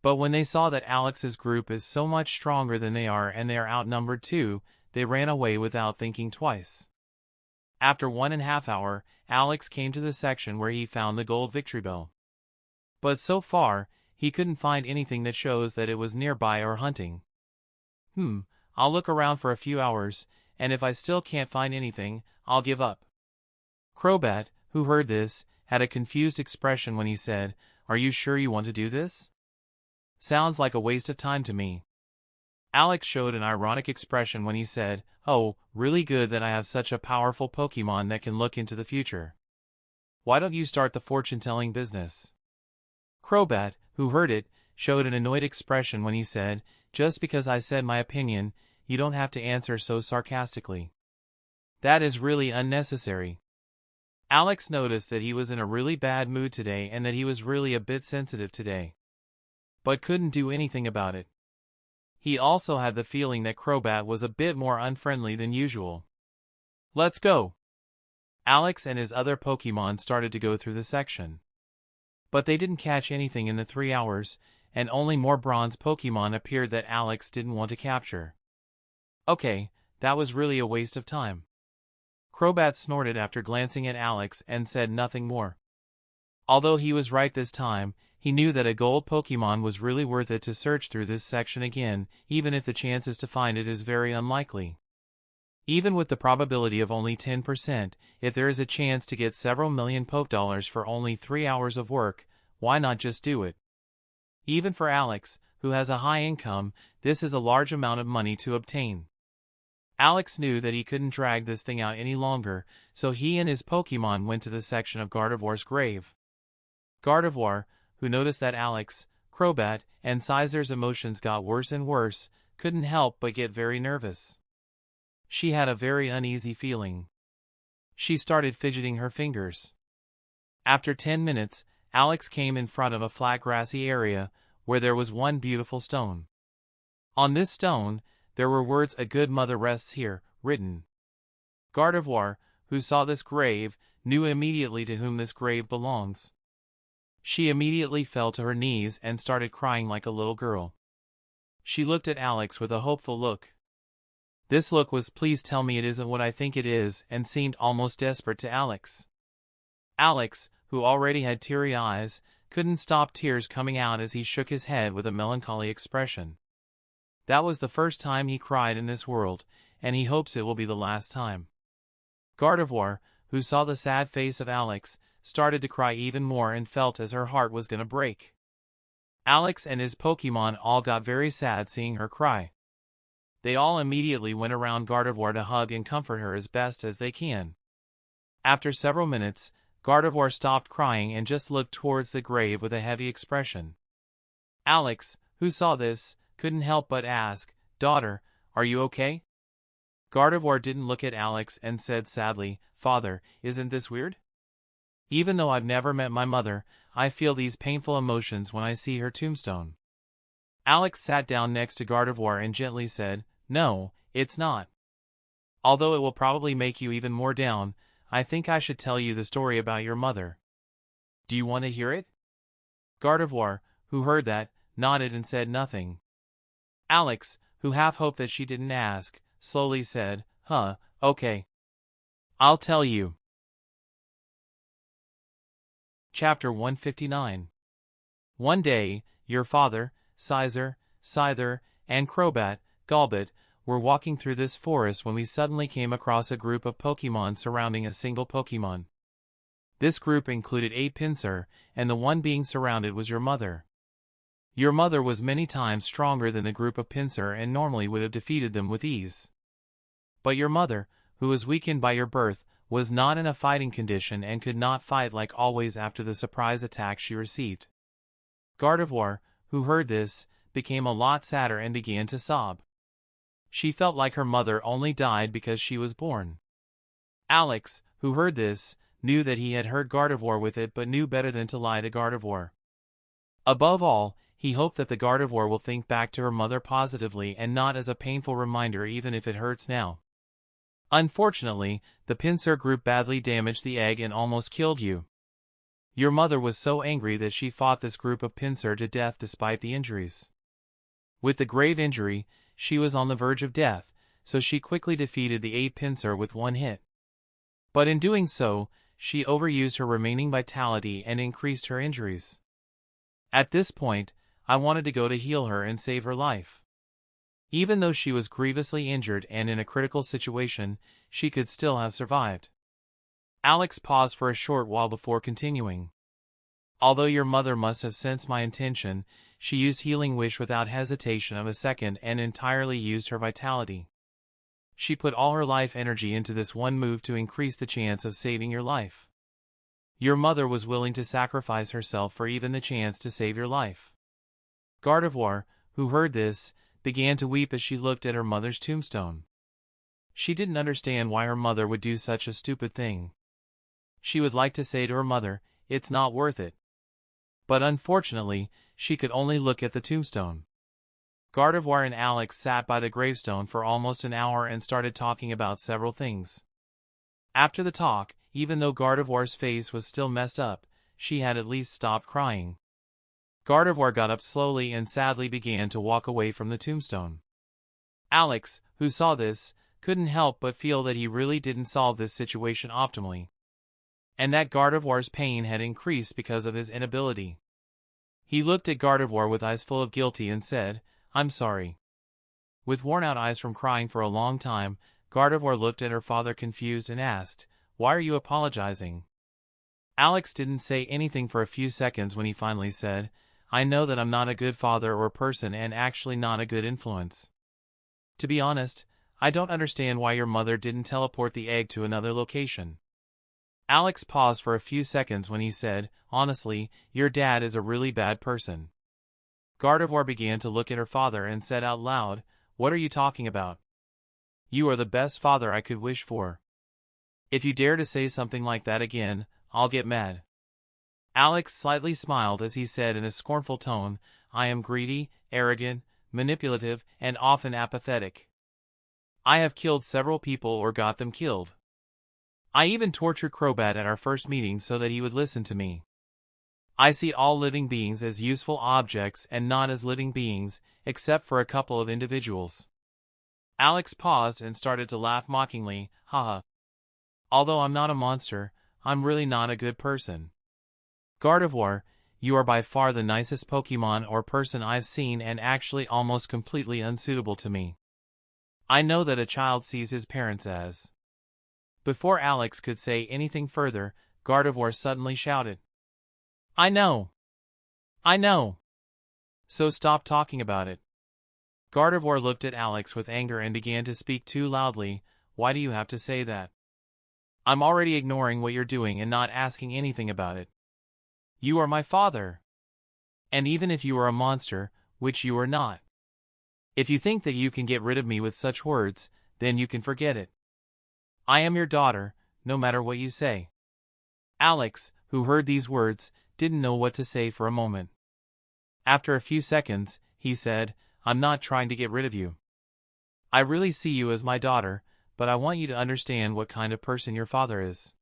But when they saw that Alex's group is so much stronger than they are and they are outnumbered too, they ran away without thinking twice. After 1.5 hours, Alex came to the section where he found the gold Victory Bell. But so far, he couldn't find anything that shows that it was nearby or hunting. I'll look around for a few hours, and if I still can't find anything, I'll give up. Crobat, who heard this, had a confused expression when he said, "Are you sure you want to do this? Sounds like a waste of time to me." Alex showed an ironic expression when he said, "Oh, really good that I have such a powerful Pokemon that can look into the future. Why don't you start the fortune-telling business?" Crobat, who heard it, showed an annoyed expression when he said, "Just because I said my opinion, you don't have to answer so sarcastically. That is really unnecessary." Alex noticed that he was in a really bad mood today and that he was really a bit sensitive today, but couldn't do anything about it. He also had the feeling that Crobat was a bit more unfriendly than usual. "Let's go." Alex and his other Pokemon started to go through the section. But they didn't catch anything in the 3 hours, and only more bronze Pokemon appeared that Alex didn't want to capture. Okay, that was really a waste of time. Crobat snorted after glancing at Alex and said nothing more. Although he was right this time, he knew that a gold Pokemon was really worth it to search through this section again, even if the chances to find it is very unlikely. Even with the probability of only 10%, if there is a chance to get several million Pokedollars for only 3 hours of work, why not just do it? Even for Alex, who has a high income, this is a large amount of money to obtain. Alex knew that he couldn't drag this thing out any longer, so he and his Pokemon went to the section of Gardevoir's grave. Gardevoir, who noticed that Alex, Crobat, and Scizor's emotions got worse and worse, couldn't help but get very nervous. She had a very uneasy feeling. She started fidgeting her fingers. After 10 minutes, Alex came in front of a flat grassy area, where there was one beautiful stone. On this stone, there were words "A good mother rests here," written. Gardevoir, who saw this grave, knew immediately to whom this grave belongs. She immediately fell to her knees and started crying like a little girl. She looked at Alex with a hopeful look. This look was "Please tell me it isn't what I think it is," and seemed almost desperate to Alex. Alex, who already had teary eyes, couldn't stop tears coming out as he shook his head with a melancholy expression. That was the first time he cried in this world, and he hopes it will be the last time. Gardevoir, who saw the sad face of Alex, started to cry even more and felt as her heart was gonna break. Alex and his Pokemon all got very sad seeing her cry. They all immediately went around Gardevoir to hug and comfort her as best as they can. After several minutes, Gardevoir stopped crying and just looked towards the grave with a heavy expression. Alex, who saw this, couldn't help but ask, "Daughter, are you okay?" Gardevoir didn't look at Alex and said sadly, "Father, isn't this weird? Even though I've never met my mother, I feel these painful emotions when I see her tombstone." Alex sat down next to Gardevoir and gently said, "No, it's not. Although it will probably make you even more down, I think I should tell you the story about your mother. Do you want to hear it?" Gardevoir, who heard that, nodded and said nothing. Alex, who half hoped that she didn't ask, slowly said, Okay. I'll tell you." Chapter 159. One day, your father, Scizor, Scyther, and Crobat, Golbat, were walking through this forest when we suddenly came across a group of Pokemon surrounding a single Pokemon. This group included 8 Pinsir, and the one being surrounded was your mother. Your mother was many times stronger than the group of Pinsir and normally would have defeated them with ease. But your mother, who was weakened by your birth, was not in a fighting condition and could not fight like always after the surprise attack she received. Gardevoir, who heard this, became a lot sadder and began to sob. She felt like her mother only died because she was born. Alex, who heard this, knew that he had hurt Gardevoir with it but knew better than to lie to Gardevoir. Above all, he hoped that the Gardevoir will think back to her mother positively and not as a painful reminder even if it hurts now. Unfortunately, the Pinsir group badly damaged the egg and almost killed you. Your mother was so angry that she fought this group of Pinsir to death despite the injuries. With the grave injury, she was on the verge of death, so she quickly defeated the 8 Pinsir with one hit. But in doing so, she overused her remaining vitality and increased her injuries. At this point, I wanted to go to heal her and save her life. Even though she was grievously injured and in a critical situation, she could still have survived. Alex paused for a short while before continuing. Although your mother must have sensed my intention, she used Healing Wish without hesitation of a second and entirely used her vitality. She put all her life energy into this one move to increase the chance of saving your life. Your mother was willing to sacrifice herself for even the chance to save your life. Gardevoir, who heard this, began to weep as she looked at her mother's tombstone. She didn't understand why her mother would do such a stupid thing. She would like to say to her mother, "It's not worth it." But unfortunately, she could only look at the tombstone. Gardevoir and Alex sat by the gravestone for almost an hour and started talking about several things. After the talk, even though Gardevoir's face was still messed up, she had at least stopped crying. Gardevoir got up slowly and sadly began to walk away from the tombstone. Alex, who saw this, couldn't help but feel that he really didn't solve this situation optimally, and that Gardevoir's pain had increased because of his inability. He looked at Gardevoir with eyes full of guilty and said, "I'm sorry." With worn-out eyes from crying for a long time, Gardevoir looked at her father confused and asked, "Why are you apologizing?" Alex didn't say anything for a few seconds when he finally said, "I know that I'm not a good father or person and actually not a good influence. To be honest, I don't understand why your mother didn't teleport the egg to another location. Alex paused for a few seconds when he said, honestly, your dad is a really bad person. Gardevoir began to look at her father and said out loud, what are you talking about? You are the best father I could wish for. If you dare to say something like that again, I'll get mad. Alex slightly smiled as he said in a scornful tone, I am greedy, arrogant, manipulative, and often apathetic. I have killed several people or got them killed. I even tortured Crobat at our first meeting so that he would listen to me. I see all living beings as useful objects and not as living beings, except for a couple of individuals. Alex paused and started to laugh mockingly, haha. Although I'm not a monster, I'm really not a good person. Gardevoir, you are by far the nicest Pokemon or person I've seen and actually almost completely unsuitable to me. I know that a child sees his parents as. Before Alex could say anything further, Gardevoir suddenly shouted. I know! I know! So stop talking about it. Gardevoir looked at Alex with anger and began to speak too loudly, why do you have to say that? I'm already ignoring what you're doing and not asking anything about it. You are my father. And even if you are a monster, which you are not. If you think that you can get rid of me with such words, then you can forget it. I am your daughter, no matter what you say. Alex, who heard these words, didn't know what to say for a moment. After a few seconds, he said, I'm not trying to get rid of you. I really see you as my daughter, but I want you to understand what kind of person your father is.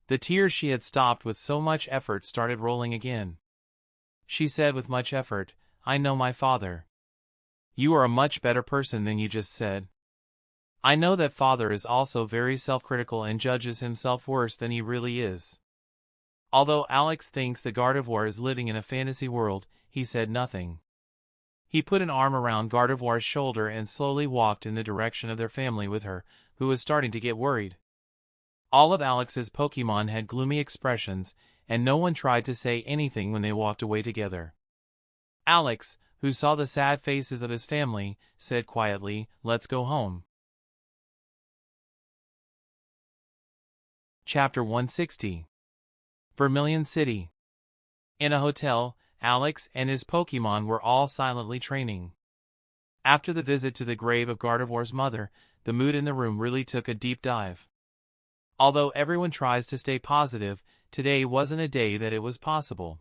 The tears she had stopped with so much effort started rolling again. She said with much effort, I know my father. You are a much better person than you just said. I know that father is also very self-critical and judges himself worse than he really is. Although Alex thinks the Gardevoir is living in a fantasy world, he said nothing. He put an arm around Gardevoir's shoulder and slowly walked in the direction of their family with her, who was starting to get worried. All of Alex's Pokemon had gloomy expressions, and no one tried to say anything when they walked away together. Alex, who saw the sad faces of his family, said quietly, let's go home. Chapter 160. Vermilion City. In a hotel, Alex and his Pokemon were all silently training. After the visit to the grave of Gardevoir's mother, the mood in the room really took a deep dive. Although everyone tries to stay positive, today wasn't a day that it was possible.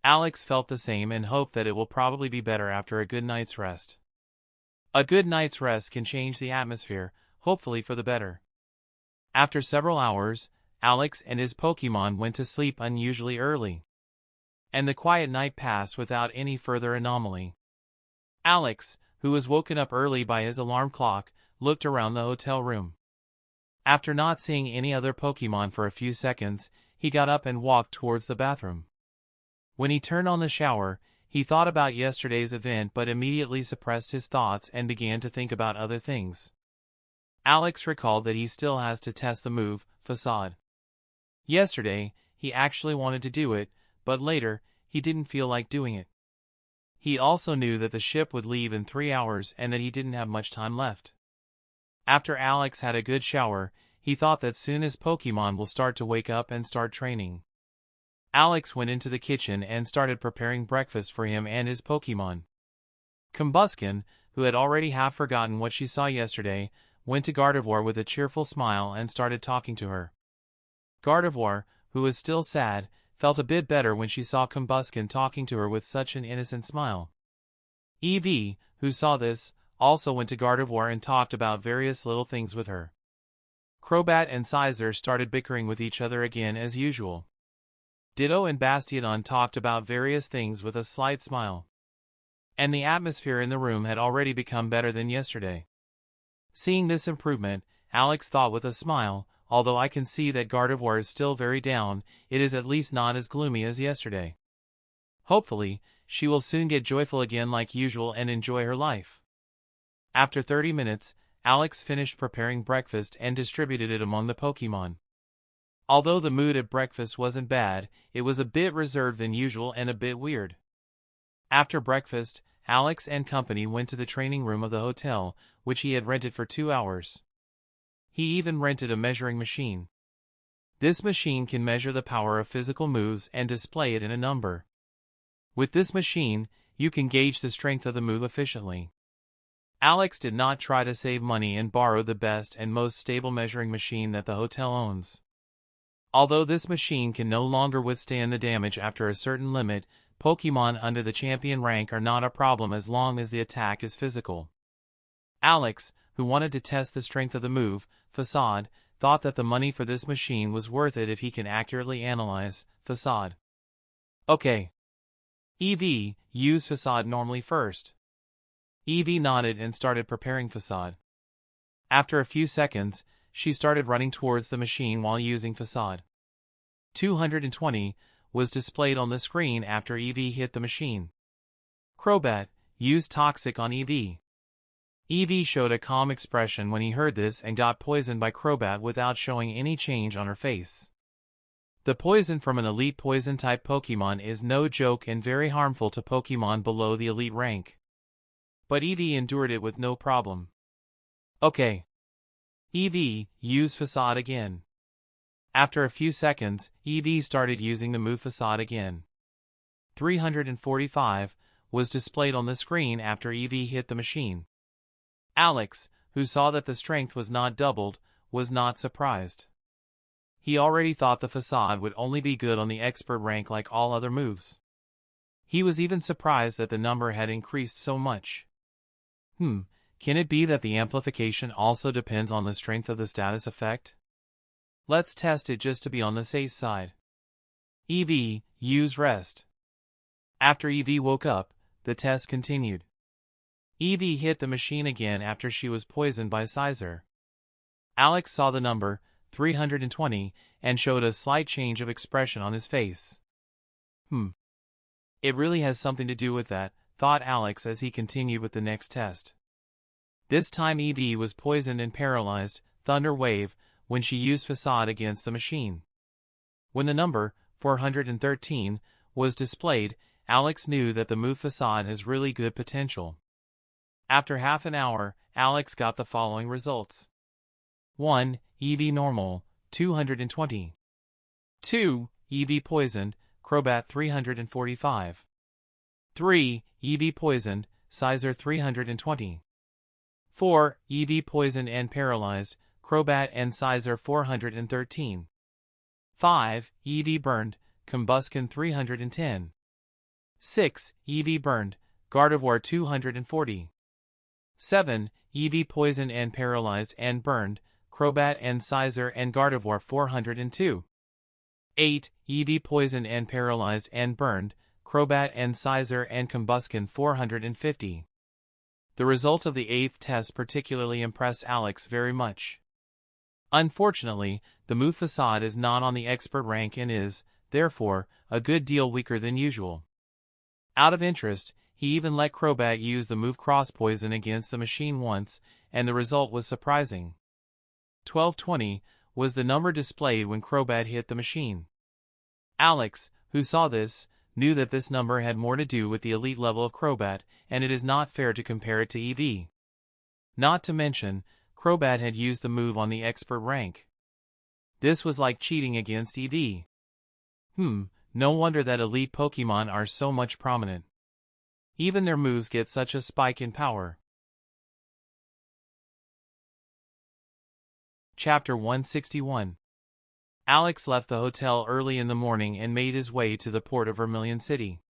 Alex felt the same and hoped that it will probably be better after a good night's rest. A good night's rest can change the atmosphere, hopefully for the better. After several hours, Alex and his Pokemon went to sleep unusually early. And the quiet night passed without any further anomaly. Alex, who was woken up early by his alarm clock, looked around the hotel room. After not seeing any other Pokemon for a few seconds, he got up and walked towards the bathroom. When he turned on the shower, he thought about yesterday's event but immediately suppressed his thoughts and began to think about other things. Alex recalled that he still has to test the move, Facade. Yesterday, he actually wanted to do it, but later, he didn't feel like doing it. He also knew that the ship would leave in 3 hours and that he didn't have much time left. After Alex had a good shower, he thought that soon his Pokemon will start to wake up and start training. Alex went into the kitchen and started preparing breakfast for him and his Pokemon. Combusken, who had already half forgotten what she saw yesterday, went to Gardevoir with a cheerful smile and started talking to her. Gardevoir, who was still sad, felt a bit better when she saw Combusken talking to her with such an innocent smile. Eevee, who saw this, also went to Gardevoir and talked about various little things with her. Crobat and Scizor started bickering with each other again as usual. Ditto and Bastiodon talked about various things with a slight smile. And the atmosphere in the room had already become better than yesterday. Seeing this improvement, Alex thought with a smile, although I can see that Gardevoir is still very down, it is at least not as gloomy as yesterday. Hopefully, she will soon get joyful again like usual and enjoy her life. After 30 minutes, Alex finished preparing breakfast and distributed it among the Pokemon. Although the mood at breakfast wasn't bad, it was a bit reserved than usual and a bit weird. After breakfast, Alex and company went to the training room of the hotel, which he had rented for 2 hours. He even rented a measuring machine. This machine can measure the power of physical moves and display it in a number. With this machine, you can gauge the strength of the move efficiently. Alex did not try to save money and borrowed the best and most stable measuring machine that the hotel owns. Although this machine can no longer withstand the damage after a certain limit, Pokemon under the champion rank are not a problem as long as the attack is physical. Alex, who wanted to test the strength of the move, Facade, thought that the money for this machine was worth it if he can accurately analyze Facade. Okay. EV, use Facade normally first. Evie nodded and started preparing Facade. After a few seconds, she started running towards the machine while using Facade. 220 was displayed on the screen after Evie hit the machine. Crobat, use Toxic on Evie. Evie showed a calm expression when he heard this and got poisoned by Crobat without showing any change on her face. The poison from an elite poison-type Pokemon is no joke and very harmful to Pokemon below the elite rank. But Evie endured it with no problem. Okay. Evie, use Facade again. After a few seconds, Evie started using the move Facade again. 345 was displayed on the screen after Evie hit the machine. Alex, who saw that the strength was not doubled, was not surprised. He already thought the Facade would only be good on the expert rank like all other moves. He was even surprised that the number had increased so much. Can it be that the amplification also depends on the strength of the status effect? Let's test it just to be on the safe side. EV, use Rest. After EV woke up, the test continued. EV hit the machine again after she was poisoned by Scizor. Alex saw the number, 320, and showed a slight change of expression on his face. It really has something to do with that, thought Alex as he continued with the next test. This time EV was poisoned and paralyzed, Thunder Wave, when she used Facade against the machine. When the number, 413, was displayed, Alex knew that the move Facade has really good potential. After half an hour, Alex got the following results. 1. EV normal, 220. 2. EV poisoned, Crobat 345. 3. EV poisoned, Scizor 320. 4. EV poisoned and paralyzed, Crobat and Scizor 413. 5. EV burned, Combuskin 310. 6. EV burned, Gardevoir 240. 7. EV poisoned and paralyzed and burned, Crobat and Scizor and Gardevoir 402. 8. EV poisoned and paralyzed and burned, Crobat and Scizor and Combuskin 450. The result of the 8th test particularly impressed Alex very much. Unfortunately, the move Facade is not on the expert rank and is, therefore, a good deal weaker than usual. Out of interest, he even let Crobat use the move Cross Poison against the machine once, and the result was surprising. 1220 was the number displayed when Crobat hit the machine. Alex, who saw this, knew that this number had more to do with the elite level of Crobat, and it is not fair to compare it to EV. Not to mention, Crobat had used the move on the expert rank. This was like cheating against EV. No wonder that elite Pokemon are so much prominent. Even their moves get such a spike in power. Chapter 161. Alex left the hotel early in the morning and made his way to the port of Vermilion City.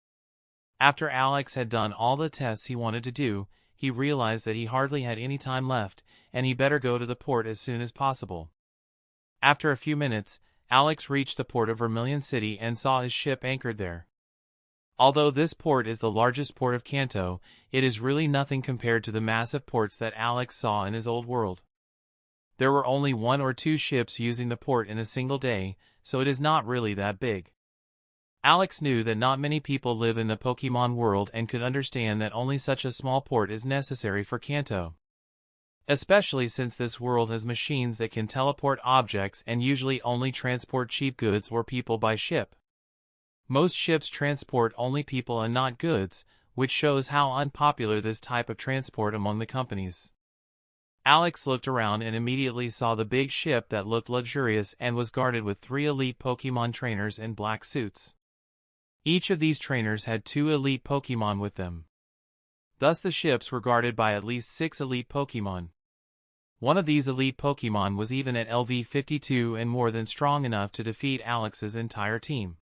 After Alex had done all the tests he wanted to do, he realized that he hardly had any time left, and he better go to the port as soon as possible. After a few minutes, Alex reached the port of Vermilion City and saw his ship anchored there. Although this port is the largest port of Kanto, it is really nothing compared to the massive ports that Alex saw in his old world. There were only 1 or 2 ships using the port in a single day, so it is not really that big. Alex knew that not many people live in the Pokemon world and could understand that only such a small port is necessary for Kanto. Especially since this world has machines that can teleport objects and usually only transport cheap goods or people by ship. Most ships transport only people and not goods, which shows how unpopular this type of transport among the companies. Alex looked around and immediately saw the big ship that looked luxurious and was guarded with 3 elite Pokemon trainers in black suits. Each of these trainers had 2 elite Pokemon with them. Thus the ships were guarded by at least 6 elite Pokemon. One of these elite Pokemon was even at LV52 and more than strong enough to defeat Alex's entire team.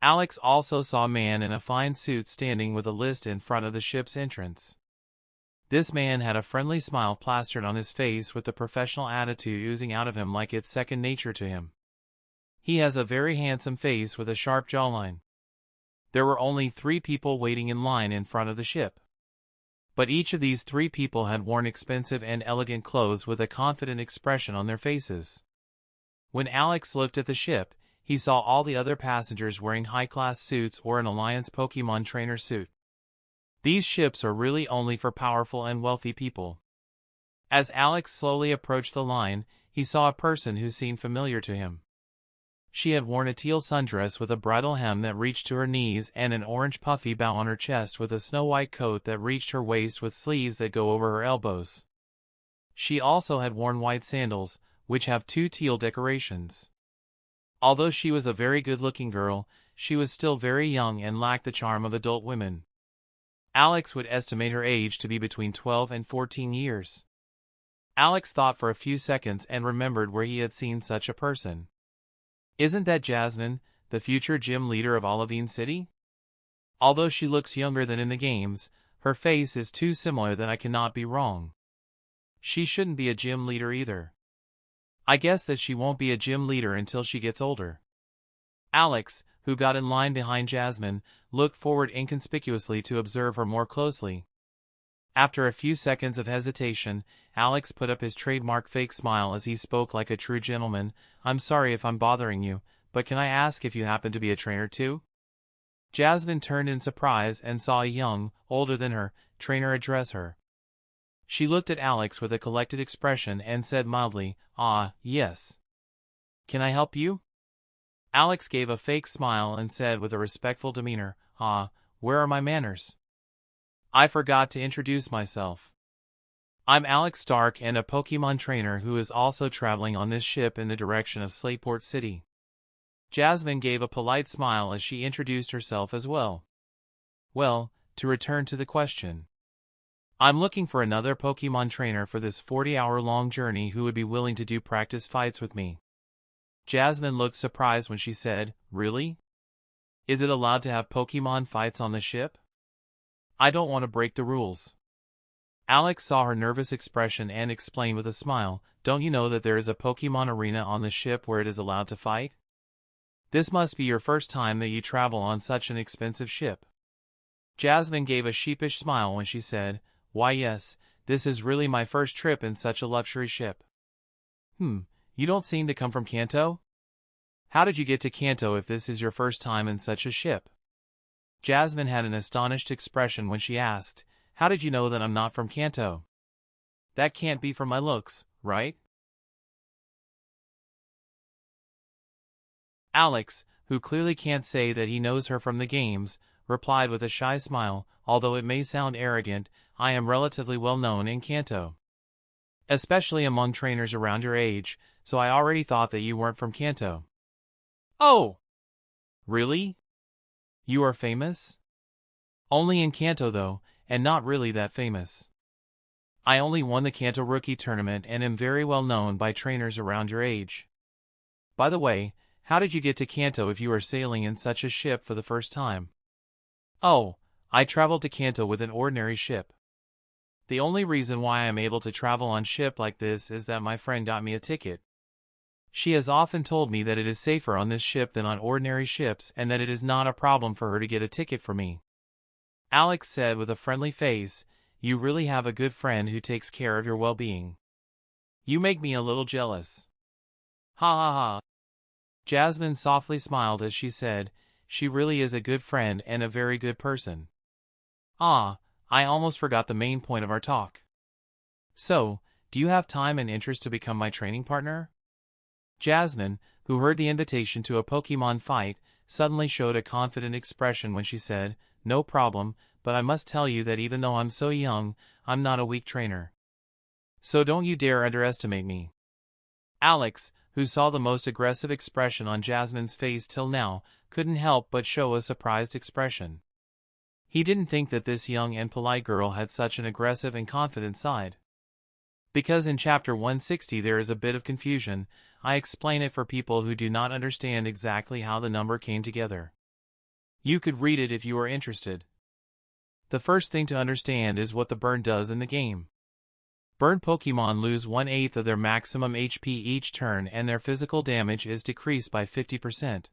Alex also saw a man in a fine suit standing with a list in front of the ship's entrance. This man had a friendly smile plastered on his face with the professional attitude oozing out of him like it's second nature to him. He has a very handsome face with a sharp jawline. There were only 3 people waiting in line in front of the ship. But each of these 3 people had worn expensive and elegant clothes with a confident expression on their faces. When Alex looked at the ship, he saw all the other passengers wearing high-class suits or an Alliance Pokemon trainer suit. These ships are really only for powerful and wealthy people. As Alex slowly approached the line, he saw a person who seemed familiar to him. She had worn a teal sundress with a bridal hem that reached to her knees and an orange puffy bow on her chest with a snow-white coat that reached her waist with sleeves that go over her elbows. She also had worn white sandals, which have 2 teal decorations. Although she was a very good-looking girl, she was still very young and lacked the charm of adult women. Alex would estimate her age to be between 12 and 14 years. Alex thought for a few seconds and remembered where he had seen such a person. Isn't that Jasmine, the future gym leader of Olivine City? Although she looks younger than in the games, her face is too similar that I cannot be wrong. She shouldn't be a gym leader either. I guess that she won't be a gym leader until she gets older. Alex, who got in line behind Jasmine, looked forward inconspicuously to observe her more closely. After a few seconds of hesitation, Alex put up his trademark fake smile as he spoke like a true gentleman. "I'm sorry if I'm bothering you, but can I ask if you happen to be a trainer too?" Jasmine turned in surprise and saw a young, older than her, trainer address her. She looked at Alex with a collected expression and said mildly, "Ah, yes. Can I help you?" Alex gave a fake smile and said with a respectful demeanor, "Ah, where are my manners? I forgot to introduce myself. I'm Alex Stark and a Pokemon trainer who is also traveling on this ship in the direction of Slateport City." Jasmine gave a polite smile as she introduced herself as well. "Well, to return to the question. I'm looking for another Pokemon trainer for this 40-hour-long journey who would be willing to do practice fights with me." Jasmine looked surprised when she said, "Really? Is it allowed to have Pokemon fights on the ship? I don't want to break the rules." Alex saw her nervous expression and explained with a smile, "Don't you know that there is a Pokemon arena on the ship where it is allowed to fight? This must be your first time that you travel on such an expensive ship." Jasmine gave a sheepish smile when she said, "Why yes, this is really my first trip in such a luxury ship." You don't seem to come from Kanto? How did you get to Kanto if this is your first time in such a ship?" Jasmine had an astonished expression when she asked, "How did you know that I'm not from Kanto? That can't be from my looks, right?" Alex, who clearly can't say that he knows her from the games, replied with a shy smile, "Although it may sound arrogant, I am relatively well known in Kanto. Especially among trainers around your age, so I already thought that you weren't from Kanto." "Oh! Really? You are famous?" "Only in Kanto though, and not really that famous. I only won the Kanto Rookie Tournament and am very well known by trainers around your age. By the way, how did you get to Kanto if you are sailing in such a ship for the first time?" "Oh, I traveled to Kanto with an ordinary ship. The only reason why I am able to travel on ship like this is that my friend got me a ticket. She has often told me that it is safer on this ship than on ordinary ships and that it is not a problem for her to get a ticket for me." Alex said with a friendly face, "You really have a good friend who takes care of your well-being. You make me a little jealous." "Ha ha ha." Jasmine softly smiled as she said, "She really is a good friend and a very good person. Ah, I almost forgot the main point of our talk. So, do you have time and interest to become my training partner?" Jasmine, who heard the invitation to a Pokemon fight, suddenly showed a confident expression when she said, no problem, but I must tell you that even though I'm so young, I'm not a weak trainer. So don't you dare underestimate me." Alex, who saw the most aggressive expression on Jasmine's face till now, couldn't help but show a surprised expression. He didn't think that this young and polite girl had such an aggressive and confident side. Because in chapter 160 there is a bit of confusion, I explain it for people who do not understand exactly how the number came together. You could read it if you are interested. The first thing to understand is what the burn does in the game. Burned Pokemon lose 1/8 of their maximum HP each turn and their physical damage is decreased by 50%.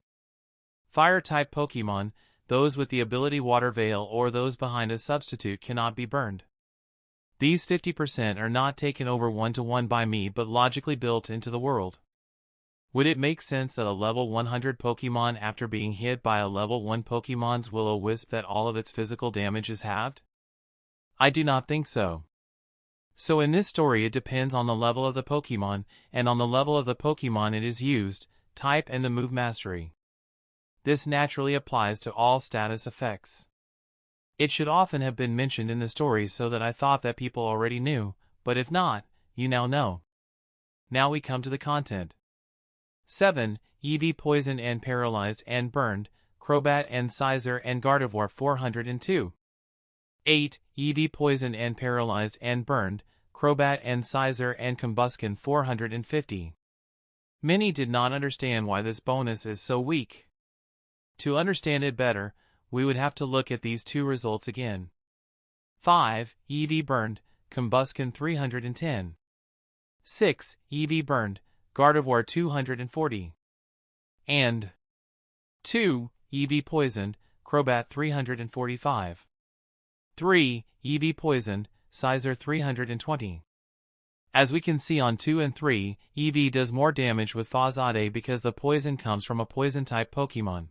Fire-type Pokemon, those with the ability Water Veil or those behind a substitute cannot be burned. These 50% are not taken over one-to-one by me but logically built into the world. Would it make sense that a level 100 Pokemon after being hit by a level 1 Pokemon's Will-O-Wisp that all of its physical damage is halved? I do not think so. So in this story it depends on the level of the Pokemon, and on the level of the Pokemon it is used, type and the move mastery. This naturally applies to all status effects. It should often have been mentioned in the story so that I thought that people already knew, but if not, you now know. Now we come to the content. 7. EV Poisoned and Paralyzed and Burned, Crobat and Scizor and Gardevoir 402. 8. EV Poisoned and Paralyzed and Burned, Crobat and Scizor and Combusken 450. Many did not understand why this bonus is so weak. To understand it better, we would have to look at these two results again. 5. EV Burned, Combusken 310. 6. EV Burned, Gardevoir 240. And 2. EV Poisoned, Crobat 345. 3. EV Poisoned, Scizor 320. As we can see on 2 and 3, EV does more damage with Fazade because the poison comes from a poison-type Pokemon.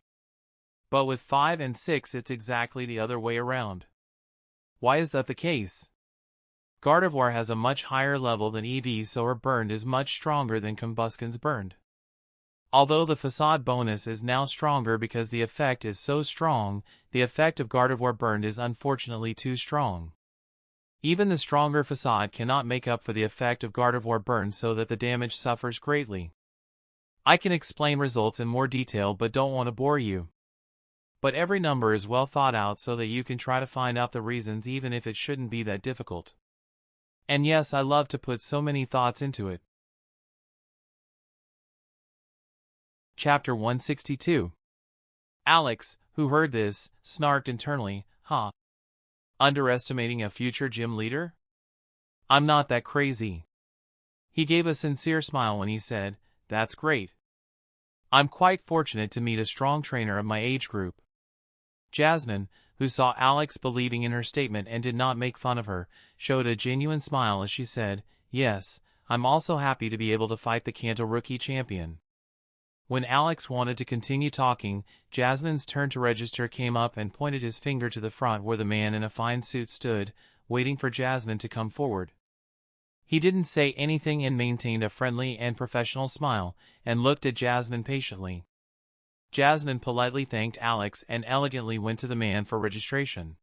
But with 5 and 6 it's exactly the other way around. Why is that the case? Gardevoir has a much higher level than EV, so her burned is much stronger than Combusken's burned. Although the facade bonus is now stronger because the effect is so strong, the effect of Gardevoir burned is unfortunately too strong. Even the stronger facade cannot make up for the effect of Gardevoir burned, so that the damage suffers greatly. I can explain results in more detail but don't want to bore you. But every number is well thought out so that you can try to find out the reasons even if it shouldn't be that difficult. And yes, I love to put so many thoughts into it. Chapter 162. Alex, who heard this, snarked internally, "Huh? Underestimating a future gym leader? I'm not that crazy." He gave a sincere smile when he said, "That's great. I'm quite fortunate to meet a strong trainer of my age group." Jasmine, who saw Alex believing in her statement and did not make fun of her, showed a genuine smile as she said, "Yes, I'm also happy to be able to fight the Kanto rookie champion." When Alex wanted to continue talking, Jasmine's turn to register came up and pointed his finger to the front where the man in a fine suit stood, waiting for Jasmine to come forward. He didn't say anything and maintained a friendly and professional smile, and looked at Jasmine patiently. Jasmine politely thanked Alex and elegantly went to the man for registration.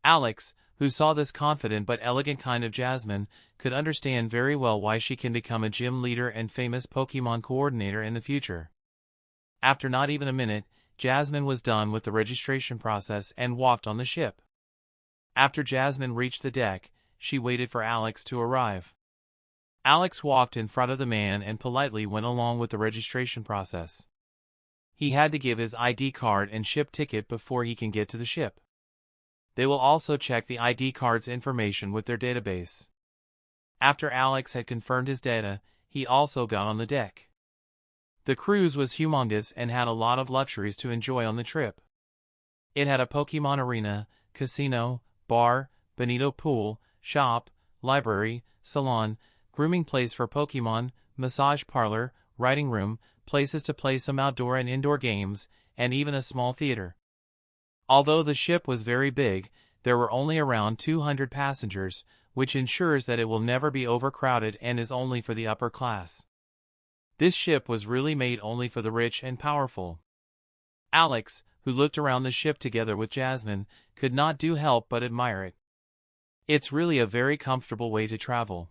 Alex, who saw this confident but elegant kind of Jasmine, could understand very well why she can become a gym leader and famous Pokemon coordinator in the future. After not even a minute, Jasmine was done with the registration process and walked on the ship. After Jasmine reached the deck, she waited for Alex to arrive. Alex walked in front of the man and politely went along with the registration process. He had to give his ID card and ship ticket before he can get to the ship. They will also check the ID card's information with their database. After Alex had confirmed his data, he also got on the deck. The cruise was humongous and had a lot of luxuries to enjoy on the trip. It had a Pokemon arena, casino, bar, bonito pool, shop, library, salon, grooming place for Pokemon, massage parlor, writing room, places to play some outdoor and indoor games, and even a small theater. Although the ship was very big, there were only around 200 passengers, which ensures that it will never be overcrowded and is only for the upper class. This ship was really made only for the rich and powerful. Alex, who looked around the ship together with Jasmine, could not do help but admire it. It's really a very comfortable way to travel.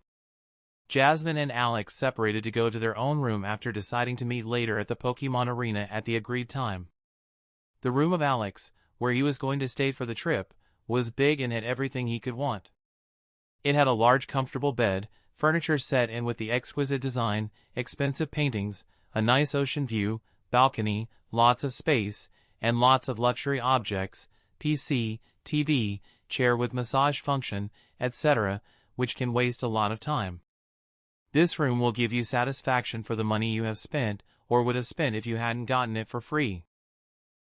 Jasmine and Alex separated to go to their own room after deciding to meet later at the Pokemon Arena at the agreed time. The room of Alex, where he was going to stay for the trip, was big and had everything he could want. It had a large comfortable bed, furniture set in with the exquisite design, expensive paintings, a nice ocean view, balcony, lots of space, and lots of luxury objects, PC, TV, chair with massage function, etc., which can waste a lot of time. This room will give you satisfaction for the money you have spent, or would have spent if you hadn't gotten it for free.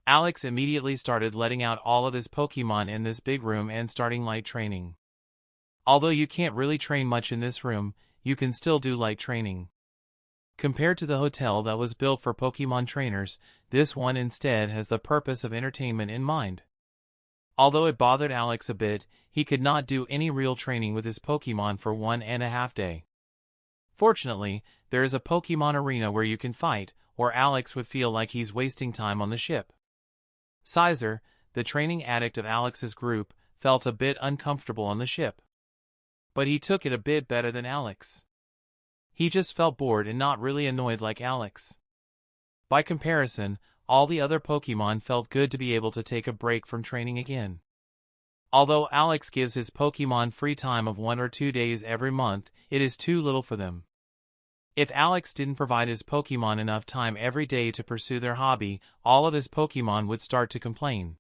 Alex immediately started letting out all of his Pokemon in this big room and starting light training. Although you can't really train much in this room, you can still do light training. Compared to the hotel that was built for Pokemon trainers, this one instead has the purpose of entertainment in mind. Although it bothered Alex a bit, he could not do any real training with his Pokemon for 1.5 days. Fortunately, there is a Pokemon arena where you can fight, or Alex would feel like he's wasting time on the ship. Caesar, the training addict of Alex's group, felt a bit uncomfortable on the ship. But he took it a bit better than Alex. He just felt bored and not really annoyed like Alex. By comparison, all the other Pokemon felt good to be able to take a break from training again. Although Alex gives his Pokemon free time of 1 or 2 days every month, it is too little for them. If Alex didn't provide his Pokemon enough time every day to pursue their hobby, all of his Pokemon would start to complain.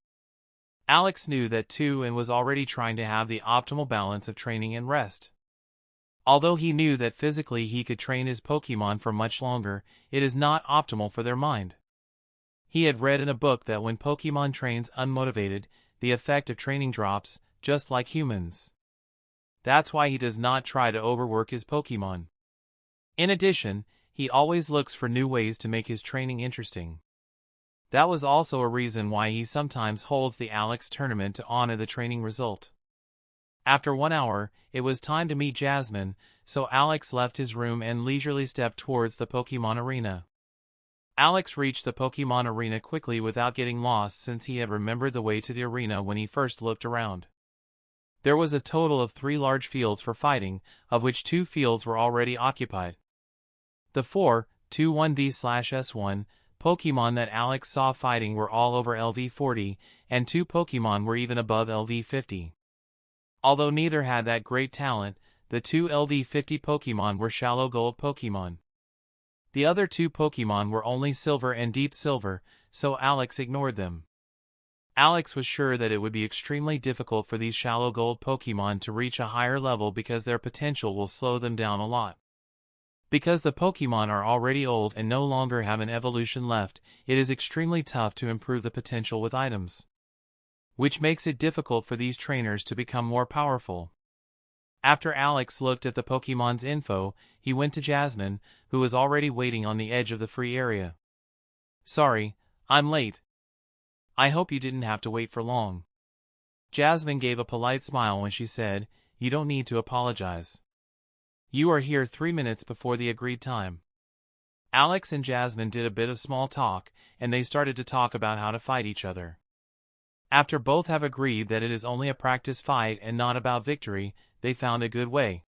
Alex knew that too and was already trying to have the optimal balance of training and rest. Although he knew that physically he could train his Pokemon for much longer, it is not optimal for their mind. He had read in a book that when Pokemon trains unmotivated, the effect of training drops, just like humans. That's why he does not try to overwork his Pokemon. In addition, he always looks for new ways to make his training interesting. That was also a reason why he sometimes holds the Alex tournament to honor the training result. After 1 hour, it was time to meet Jasmine, so Alex left his room and leisurely stepped towards the Pokemon Arena. Alex reached the Pokemon Arena quickly without getting lost since he had remembered the way to the arena when he first looked around. There was a total of 3 large fields for fighting, of which 2 fields were already occupied. The 2 1D/S1 Pokemon that Alex saw fighting were all over LV 40, and 2 Pokemon were even above LV 50. Although neither had that great talent, the 2 LV 50 Pokemon were shallow gold Pokemon. The other 2 Pokemon were only silver and deep silver, so Alex ignored them. Alex was sure that it would be extremely difficult for these shallow gold Pokemon to reach a higher level because their potential will slow them down a lot. Because the Pokemon are already old and no longer have an evolution left, it is extremely tough to improve the potential with items, which makes it difficult for these trainers to become more powerful. After Alex looked at the Pokemon's info, he went to Jasmine, who was already waiting on the edge of the free area. "Sorry, I'm late. I hope you didn't have to wait for long." Jasmine gave a polite smile when she said, "You don't need to apologize. You are here 3 minutes before the agreed time." Alex and Jasmine did a bit of small talk, and they started to talk about how to fight each other. After both have agreed that it is only a practice fight and not about victory, they found a good way.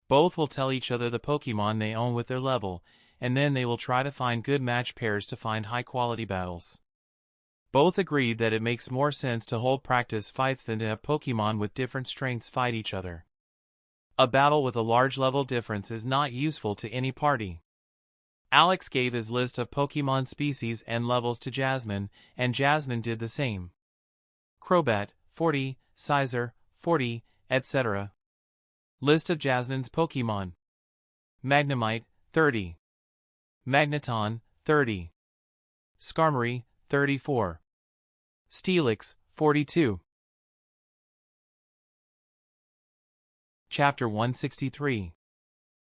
Both will tell each other the Pokemon they own with their level, and then they will try to find good match pairs to find high-quality battles. Both agreed that it makes more sense to hold practice fights than to have Pokemon with different strengths fight each other. A battle with a large level difference is not useful to any party. Alex gave his list of Pokemon species and levels to Jasmine, and Jasmine did the same. Crobat, 40, Caesar, 40, etc. List of Jasmine's Pokemon. Magnemite, 30. Magneton, 30. Skarmory, 34. Steelix, 42. Chapter 163.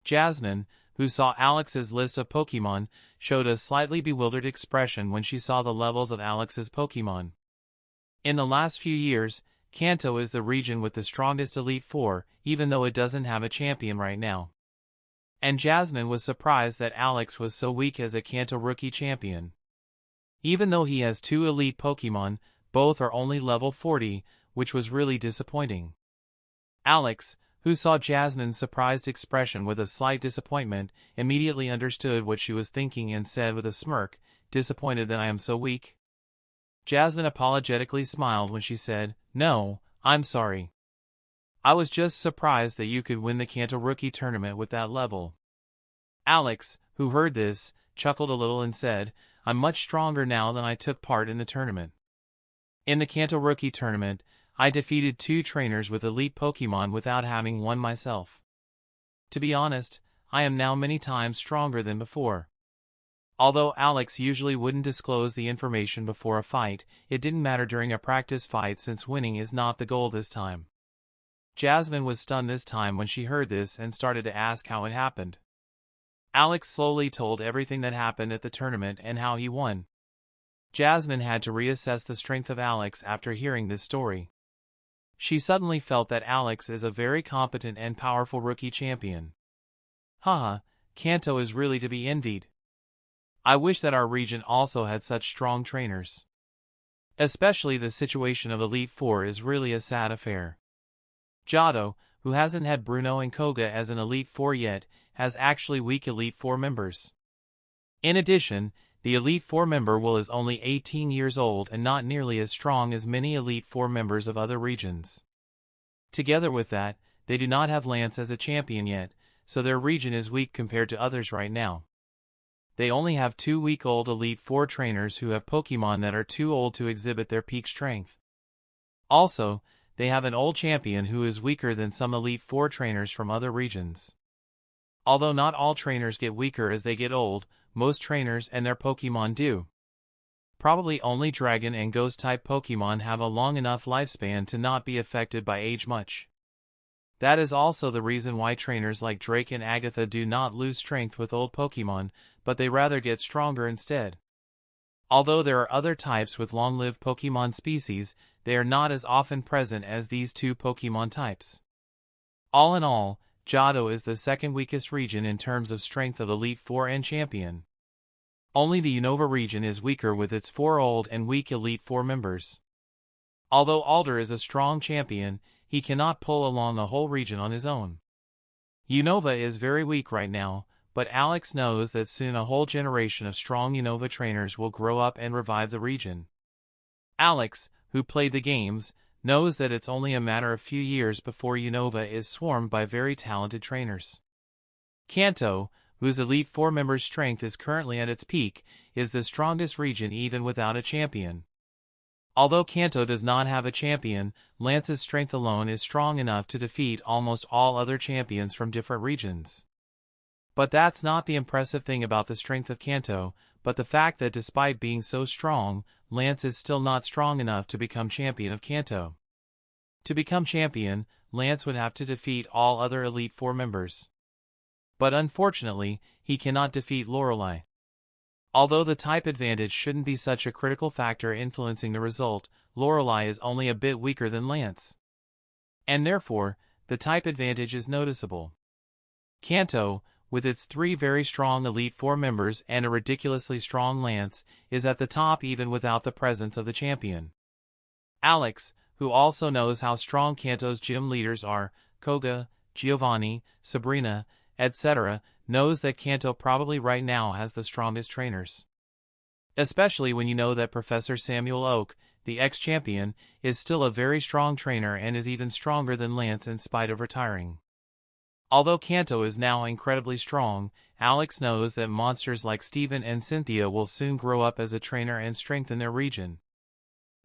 Jasmine, who saw Alex's list of Pokemon, showed a slightly bewildered expression when she saw the levels of Alex's Pokemon. In the last few years, Kanto is the region with the strongest Elite Four, even though it doesn't have a champion right now. And Jasmine was surprised that Alex was so weak as a Kanto rookie champion. Even though he has 2 elite Pokemon, both are only level 40, which was really disappointing. Alex, who saw Jasmine's surprised expression with a slight disappointment, immediately understood what she was thinking and said with a smirk, "Disappointed that I am so weak?" Jasmine apologetically smiled when she said, "No, I'm sorry. I was just surprised that you could win the Kanto Rookie Tournament with that level." Alex, who heard this, chuckled a little and said, "I'm much stronger now than I took part in the tournament. In the Kanto Rookie Tournament, I defeated 2 trainers with elite Pokemon without having one myself. To be honest, I am now many times stronger than before." Although Alex usually wouldn't disclose the information before a fight, it didn't matter during a practice fight since winning is not the goal this time. Jasmine was stunned this time when she heard this and started to ask how it happened. Alex slowly told everything that happened at the tournament and how he won. Jasmine had to reassess the strength of Alex after hearing this story. She suddenly felt that Alex is a very competent and powerful rookie champion. Haha, Kanto is really to be envied. I wish that our region also had such strong trainers. Especially the situation of Elite Four is really a sad affair. Johto, who hasn't had Bruno and Koga as an Elite Four yet, has actually weak Elite Four members. In addition, the Elite Four member Will is only 18 years old and not nearly as strong as many Elite Four members of other regions. Together with that, they do not have Lance as a champion yet, so their region is weak compared to others right now. They only have 2 week-old Elite Four trainers who have Pokemon that are too old to exhibit their peak strength. Also, they have an old champion who is weaker than some Elite Four trainers from other regions. Although not all trainers get weaker as they get old, most trainers and their Pokemon do. Probably only Dragon and Ghost-type Pokemon have a long enough lifespan to not be affected by age much. That is also the reason why trainers like Drake and Agatha do not lose strength with old Pokemon, but they rather get stronger instead. Although there are other types with long-lived Pokemon species, they are not as often present as these 2 Pokemon types. All in all, Johto is the second weakest region in terms of strength of Elite Four and Champion. Only the Unova region is weaker with its 4 old and weak Elite Four members. Although Alder is a strong champion, he cannot pull along a whole region on his own. Unova is very weak right now, but Alex knows that soon a whole generation of strong Unova trainers will grow up and revive the region. Alex, who played the games, knows that it's only a matter of few years before Unova is swarmed by very talented trainers. Kanto, whose Elite Four members' strength is currently at its peak, is the strongest region even without a champion. Although Kanto does not have a champion, Lance's strength alone is strong enough to defeat almost all other champions from different regions. But that's not the impressive thing about the strength of Kanto, but the fact that despite being so strong, Lance is still not strong enough to become champion of Kanto. To become champion, Lance would have to defeat all other Elite Four members. But unfortunately, he cannot defeat Lorelei. Although the type advantage shouldn't be such a critical factor influencing the result, Lorelei is only a bit weaker than Lance. And therefore, the type advantage is noticeable. Kanto, with its 3 very strong Elite Four members and a ridiculously strong Lance, is at the top even without the presence of the champion. Alex, who also knows how strong Kanto's gym leaders are, Koga, Giovanni, Sabrina, etc., knows that Kanto probably right now has the strongest trainers. Especially when you know that Professor Samuel Oak, the ex-champion, is still a very strong trainer and is even stronger than Lance in spite of retiring. Although Kanto is now incredibly strong, Alex knows that monsters like Steven and Cynthia will soon grow up as a trainer and strengthen their region.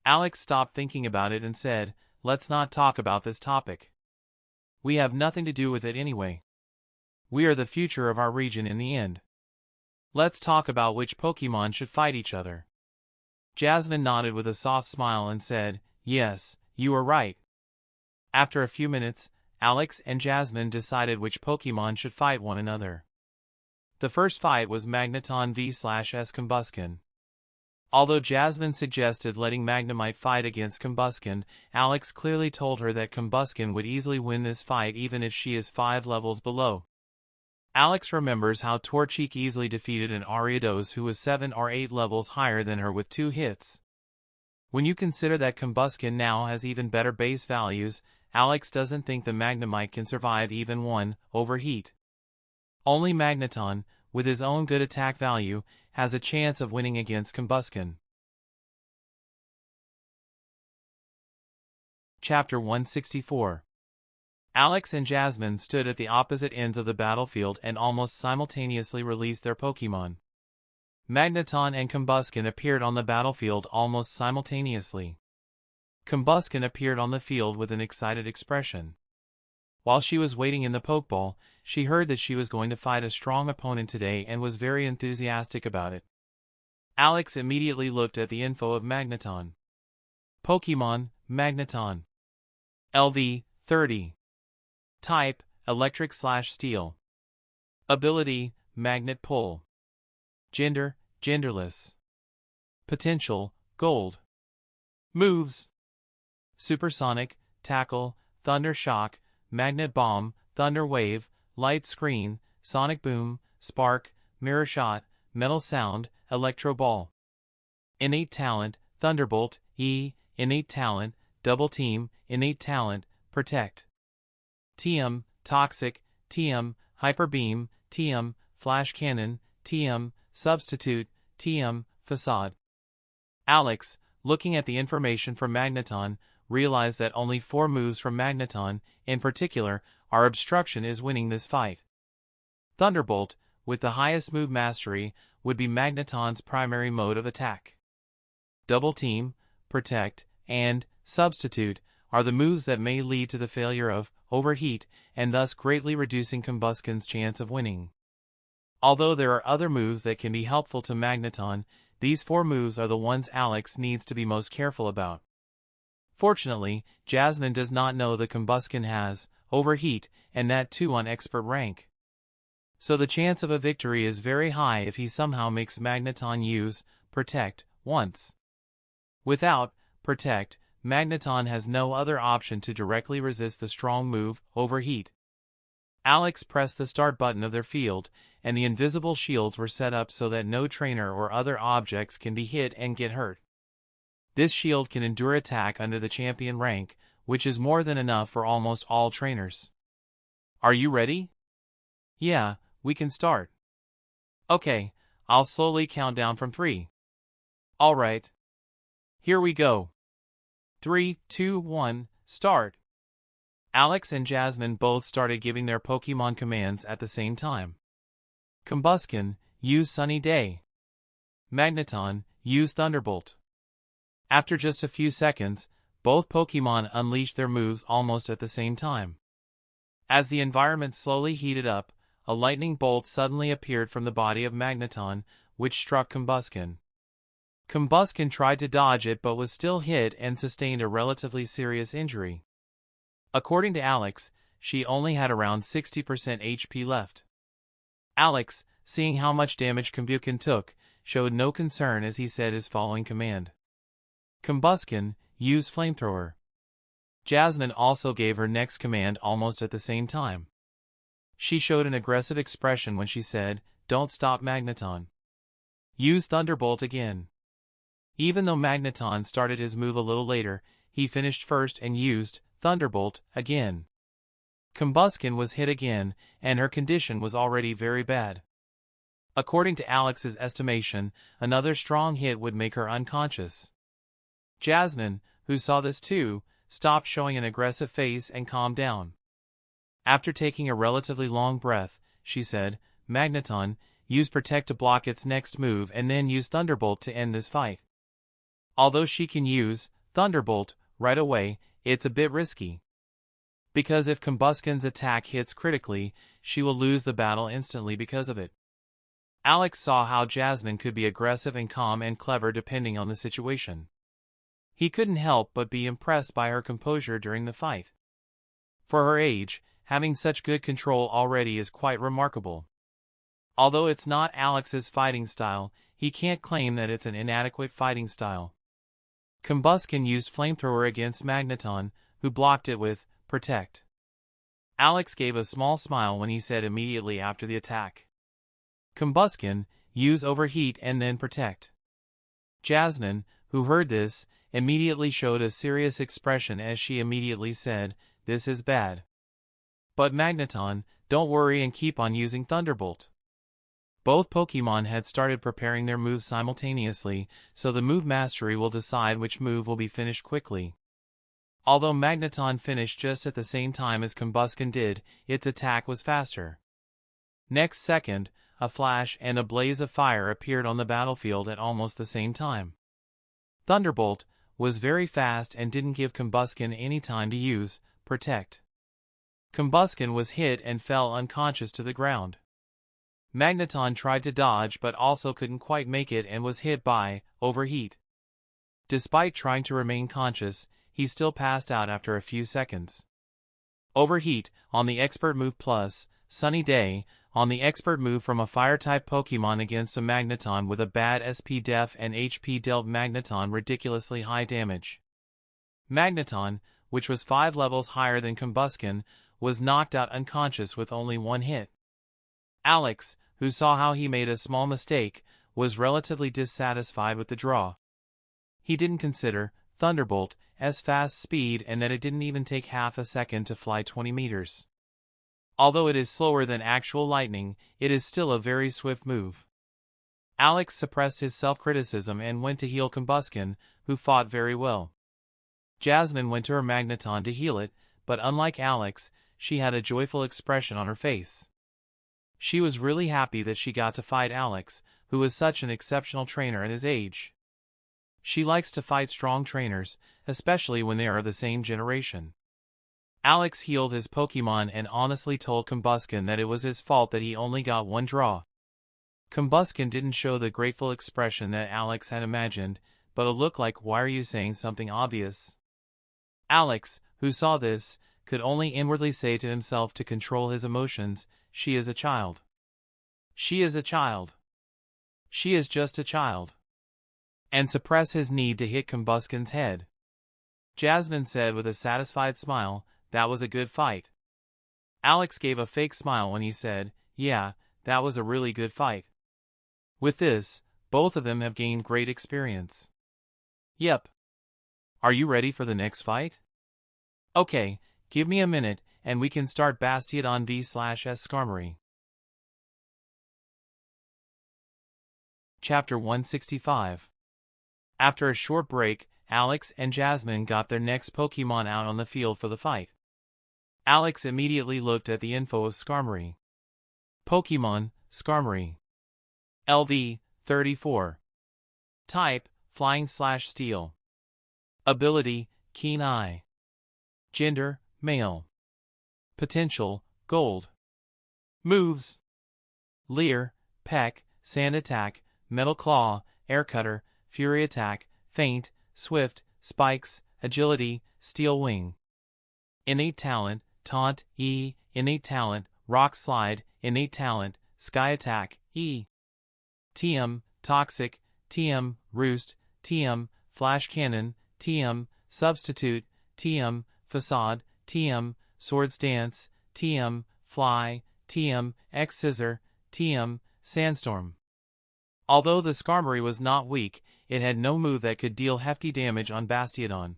Alex stopped thinking about it and said, "Let's not talk about this topic. We have nothing to do with it anyway. We are the future of our region in the end. Let's talk about which Pokemon should fight each other." Jasmine nodded with a soft smile and said, "Yes, you are right." After a few minutes, Alex and Jasmine decided which Pokemon should fight one another. The first fight was Magneton vs Combusken. Although Jasmine suggested letting Magnemite fight against Combusken, Alex clearly told her that Combusken would easily win this fight even if she is 5 levels below. Alex remembers how Torchic easily defeated an Ariados who was 7 or 8 levels higher than her with 2 hits. When you consider that Combuskin now has even better base values, Alex doesn't think the Magnemite can survive even 1 overheat. Only Magneton, with his own good attack value, has a chance of winning against Combuskin. Chapter 164. Alex and Jasmine stood at the opposite ends of the battlefield and almost simultaneously released their Pokémon. Magneton and Combuskin appeared on the battlefield almost simultaneously. Combuskin appeared on the field with an excited expression. While she was waiting in the Pokeball, she heard that she was going to fight a strong opponent today and was very enthusiastic about it. Alex immediately looked at the info of Magneton. Pokémon, Magneton. LV, 30. Type, Electric/Steel. Ability, Magnet Pull. Gender, genderless. Potential, Gold. Moves: Supersonic, Tackle, Thunder Shock, Magnet Bomb, Thunder Wave, Light Screen, Sonic Boom, Spark, Mirror Shot, Metal Sound, Electro Ball. Innate Talent, Thunderbolt, E. Innate Talent, Double Team, Innate Talent, Protect. TM, Toxic, TM, Hyper Beam, TM, Flash Cannon, TM, Substitute, TM, Facade. Alex, looking at the information from Magneton, realized that only 4 moves from Magneton, in particular, our Obstruction is winning this fight. Thunderbolt, with the highest move mastery, would be Magneton's primary mode of attack. Double Team, Protect, and Substitute are the moves that may lead to the failure of Overheat, and thus greatly reducing Combuskin's chance of winning. Although there are other moves that can be helpful to Magneton, these 4 moves are the ones Alex needs to be most careful about. Fortunately, Jasmine does not know that Combuskin has Overheat, and that too on expert rank. So the chance of a victory is very high if he somehow makes Magneton use Protect once. Without Protect, Magneton has no other option to directly resist the strong move, Overheat. Alex pressed the start button of their field, and the invisible shields were set up so that no trainer or other objects can be hit and get hurt. This shield can endure attack under the champion rank, which is more than enough for almost all trainers. Are you ready? Yeah, we can start. Okay, I'll slowly count down from 3. Alright. Here we go. 3, 2, 1, start. Alex and Jasmine both started giving their Pokémon commands at the same time. Combuskin, use Sunny Day. Magneton, use Thunderbolt. After just a few seconds, both Pokémon unleashed their moves almost at the same time. As the environment slowly heated up, a lightning bolt suddenly appeared from the body of Magneton, which struck Combuskin. Combuskin tried to dodge it but was still hit and sustained a relatively serious injury. According to Alex, she only had around 60% HP left. Alex, seeing how much damage Combuskin took, showed no concern as he said his following command. Combuskin, use Flamethrower. Jasmine also gave her next command almost at the same time. She showed an aggressive expression when she said, don't stop Magneton. Use Thunderbolt again. Even though Magneton started his move a little later, he finished first and used Thunderbolt again. Combuskin was hit again, and her condition was already very bad. According to Alex's estimation, another strong hit would make her unconscious. Jasmine, who saw this too, stopped showing an aggressive face and calmed down. After taking a relatively long breath, she said, Magneton, use Protect to block its next move and then use Thunderbolt to end this fight. Although she can use Thunderbolt right away, it's a bit risky. Because if Combuskin's attack hits critically, she will lose the battle instantly because of it. Alex saw how Jasmine could be aggressive and calm and clever depending on the situation. He couldn't help but be impressed by her composure during the fight. For her age, having such good control already is quite remarkable. Although it's not Alex's fighting style, he can't claim that it's an inadequate fighting style. Combuskin used Flamethrower against Magneton, who blocked it with Protect. Alex gave a small smile when he said immediately after the attack. Combustion, use overheat and then protect. Jasmine, who heard this, immediately showed a serious expression as she immediately said, "This is bad." But Magneton, don't worry and keep on using Thunderbolt. Both Pokemon had started preparing their moves simultaneously, so the move mastery will decide which move will be finished quickly. Although Magneton finished just at the same time as Combustion did, its attack was faster. Next second, a flash and a blaze of fire appeared on the battlefield at almost the same time. Thunderbolt was very fast and didn't give Combustion any time to use Protect. Combustion was hit and fell unconscious to the ground. Magneton tried to dodge but also couldn't quite make it and was hit by Overheat. Despite trying to remain conscious, he still passed out after a few seconds. Overheat, on the Expert Move plus, Sunny Day, on the Expert Move from a Fire-type Pokemon against a Magneton with a bad SP def and HP dealt Magneton ridiculously high damage. Magneton, which was 5 levels higher than Combustion, was knocked out unconscious with only one hit. Alex, who saw how he made a small mistake, was relatively dissatisfied with the draw. He didn't consider Thunderbolt as fast speed and that it didn't even take half a second to fly 20 meters. Although it is slower than actual lightning, it is still a very swift move. Alex suppressed his self-criticism and went to heal Combustion, who fought very well. Jasmine went to her Magneton to heal it, but unlike Alex, she had a joyful expression on her face. She was really happy that she got to fight Alex, who was such an exceptional trainer at his age. She likes to fight strong trainers, especially when they are the same generation. Alex healed his Pokemon and honestly told Combustion that it was his fault that he only got one draw. Combustion didn't show the grateful expression that Alex had imagined, but a look like "Why are you saying something obvious?" Alex, who saw this, could only inwardly say to himself to control his emotions, "She is a child. She is a child. She is just a child." And suppress his need to hit Combustion's head. Jasmine said with a satisfied smile, "That was a good fight." Alex gave a fake smile when he said, "Yeah, that was a really good fight." With this, both of them have gained great experience. Yep. Are you ready for the next fight? Okay, give me a minute, and we can start Bastiodon v/S Skarmory. Chapter 165. After a short break, Alex and Jasmine got their next Pokemon out on the field for the fight. Alex immediately looked at the info of Skarmory. Pokemon, Skarmory. LV, 34. Type, Flying/Steel. Ability, Keen Eye. Gender, Male. Potential, Gold. Moves: Leer, Peck, Sand Attack, Metal Claw, Air Cutter, Fury Attack, Feint, Swift, Spikes, Agility, Steel Wing. Innate Talent, Taunt, E. Innate Talent, Rock Slide, Innate Talent, Sky Attack, E. TM, Toxic, TM, Roost, TM, Flash Cannon, TM, Substitute, TM, Facade, TM, Swords Dance, TM, Fly, TM, X-Scissor, TM, Sandstorm. Although the Skarmory was not weak, it had no move that could deal hefty damage on Bastiodon.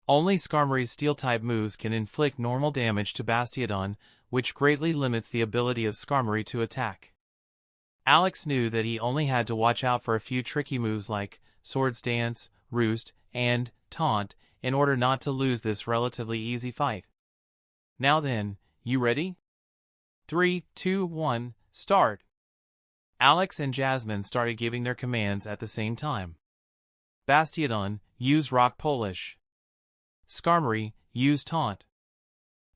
Only Skarmory's Steel-type moves can inflict normal damage to Bastiodon, which greatly limits the ability of Skarmory to attack. Alex knew that he only had to watch out for a few tricky moves like Swords Dance, Roost, and Taunt in order not to lose this relatively easy fight. Now then, you ready? 3, 2, 1, start! Alex and Jasmine started giving their commands at the same time. Bastiodon, use Rock Polish. Skarmory, use Taunt.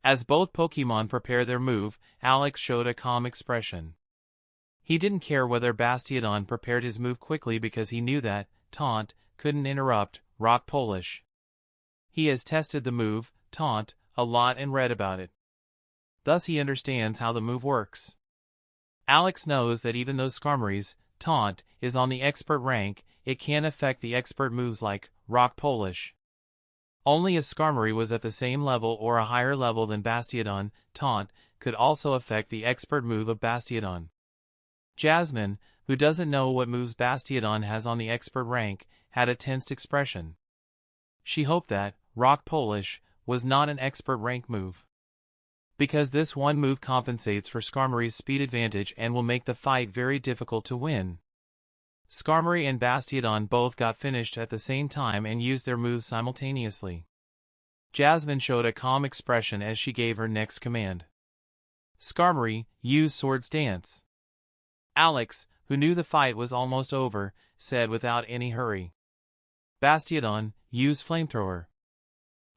As both Pokemon prepare their move, Alex showed a calm expression. He didn't care whether Bastiodon prepared his move quickly because he knew that Taunt couldn't interrupt Rock Polish. He has tested the move, Taunt, a lot and read about it. Thus he understands how the move works. Alex knows that even though Skarmory's Taunt is on the expert rank, it can't affect the expert moves like Rock Polish. Only if Skarmory was at the same level or a higher level than Bastiodon, taunt, could also affect the expert move of Bastiodon. Jasmine, who doesn't know what moves Bastiodon has on the expert rank, had a tensed expression. She hoped that Rock Polish was not an expert rank move, because this one move compensates for Skarmory's speed advantage and will make the fight very difficult to win. Skarmory and Bastiodon both got finished at the same time and used their moves simultaneously. Jasmine showed a calm expression as she gave her next command. Skarmory, use Swords Dance. Alex, who knew the fight was almost over, said without any hurry. Bastiodon, use Flamethrower.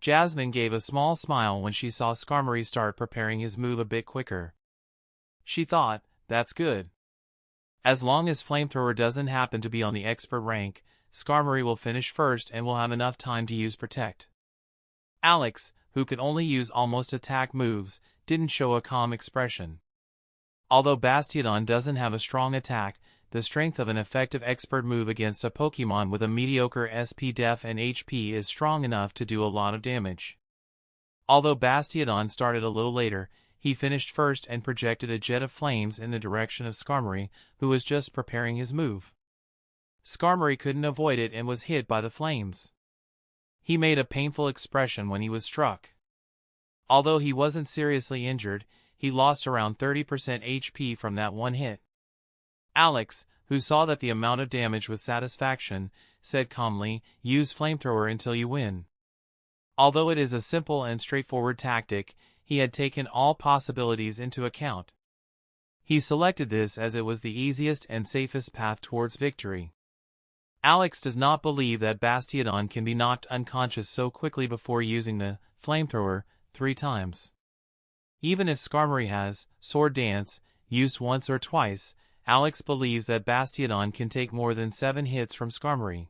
Jasmine gave a small smile when she saw Skarmory start preparing his move a bit quicker. She thought, that's good. As long as Flamethrower doesn't happen to be on the expert rank, Skarmory will finish first and will have enough time to use Protect. Alex, who could only use almost attack moves, didn't show a calm expression. Although Bastiodon doesn't have a strong attack, the strength of an effective expert move against a Pokémon with a mediocre SP def and HP is strong enough to do a lot of damage. Although Bastiodon started a little later, he finished first and projected a jet of flames in the direction of Skarmory, who was just preparing his move. Skarmory couldn't avoid it and was hit by the flames. He made a painful expression when he was struck. Although he wasn't seriously injured, he lost around 30% HP from that one hit. Alex, who saw that the amount of damage with satisfaction, said calmly, use Flamethrower until you win. Although it is a simple and straightforward tactic, he had taken all possibilities into account. He selected this as it was the easiest and safest path towards victory. Alex does not believe that Bastiodon can be knocked unconscious so quickly before using the Flamethrower 3 times. Even if Skarmory has Sword Dance used once or twice, Alex believes that Bastiodon can take more than 7 hits from Skarmory.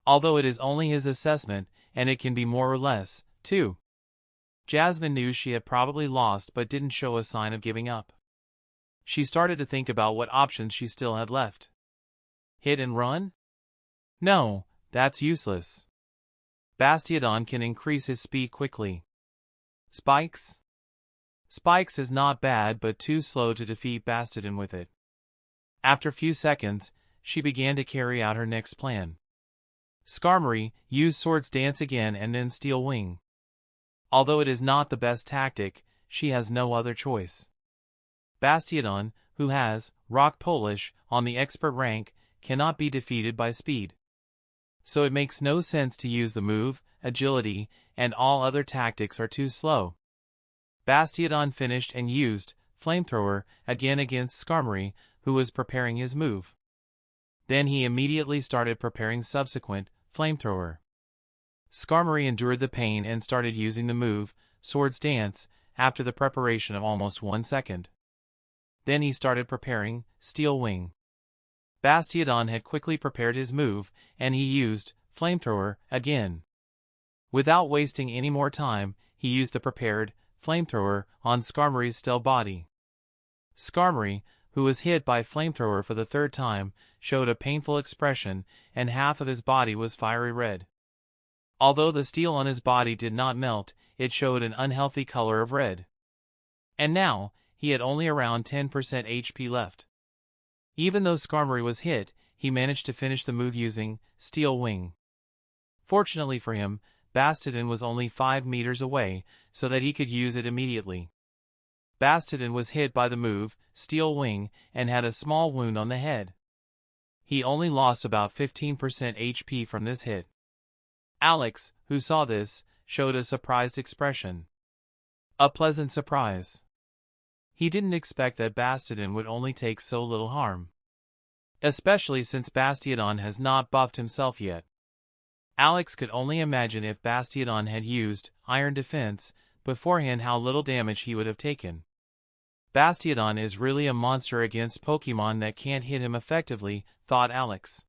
Although it is only his assessment, and it can be more or less, too. Jasmine knew she had probably lost but didn't show a sign of giving up. She started to think about what options she still had left. Hit and run? No, that's useless. Bastiodon can increase his speed quickly. Spikes? Spikes is not bad but too slow to defeat Bastiodon with it. After a few seconds, she began to carry out her next plan. Skarmory, use Swords Dance again and then Steel Wing. Although it is not the best tactic, she has no other choice. Bastiodon, who has Rock Polish on the expert rank, cannot be defeated by speed. So it makes no sense to use the move, agility, and all other tactics are too slow. Bastiodon finished and used Flamethrower again against Skarmory, who was preparing his move. Then he immediately started preparing subsequent Flamethrower. Skarmory endured the pain and started using the move, Swords Dance, after the preparation of almost 1 second. Then he started preparing Steel Wing. Bastiodon had quickly prepared his move, and he used Flamethrower again. Without wasting any more time, he used the prepared Flamethrower on Skarmory's still body. Skarmory, who was hit by Flamethrower for the 3rd time, showed a painful expression, and half of his body was fiery red. Although the steel on his body did not melt, it showed an unhealthy color of red. And now, he had only around 10% HP left. Even though Skarmory was hit, he managed to finish the move using Steel Wing. Fortunately for him, Bastiodon was only 5 meters away, so that he could use it immediately. Bastiodon was hit by the move, Steel Wing, and had a small wound on the head. He only lost about 15% HP from this hit. Alex, who saw this, showed a surprised expression. A pleasant surprise. He didn't expect that Bastiodon would only take so little harm. Especially since Bastiodon has not buffed himself yet. Alex could only imagine if Bastiodon had used Iron Defense beforehand how little damage he would have taken. Bastiodon is really a monster against Pokémon that can't hit him effectively, thought Alex.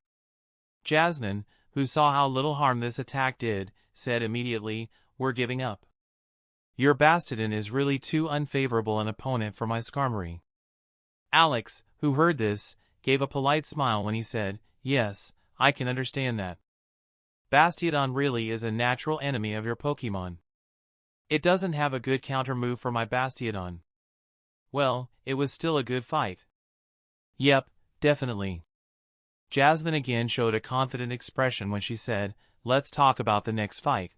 Jasmine, who saw how little harm this attack did, said immediately, "We're giving up. Your Bastiodon is really too unfavorable an opponent for my Skarmory." Alex, who heard this, gave a polite smile when he said, "Yes, I can understand that. Bastiodon really is a natural enemy of your Pokémon. It doesn't have a good counter move for my Bastiodon. Well, it was still a good fight. Yep, definitely. Jasmine again showed a confident expression when she said, let's talk about the next fight.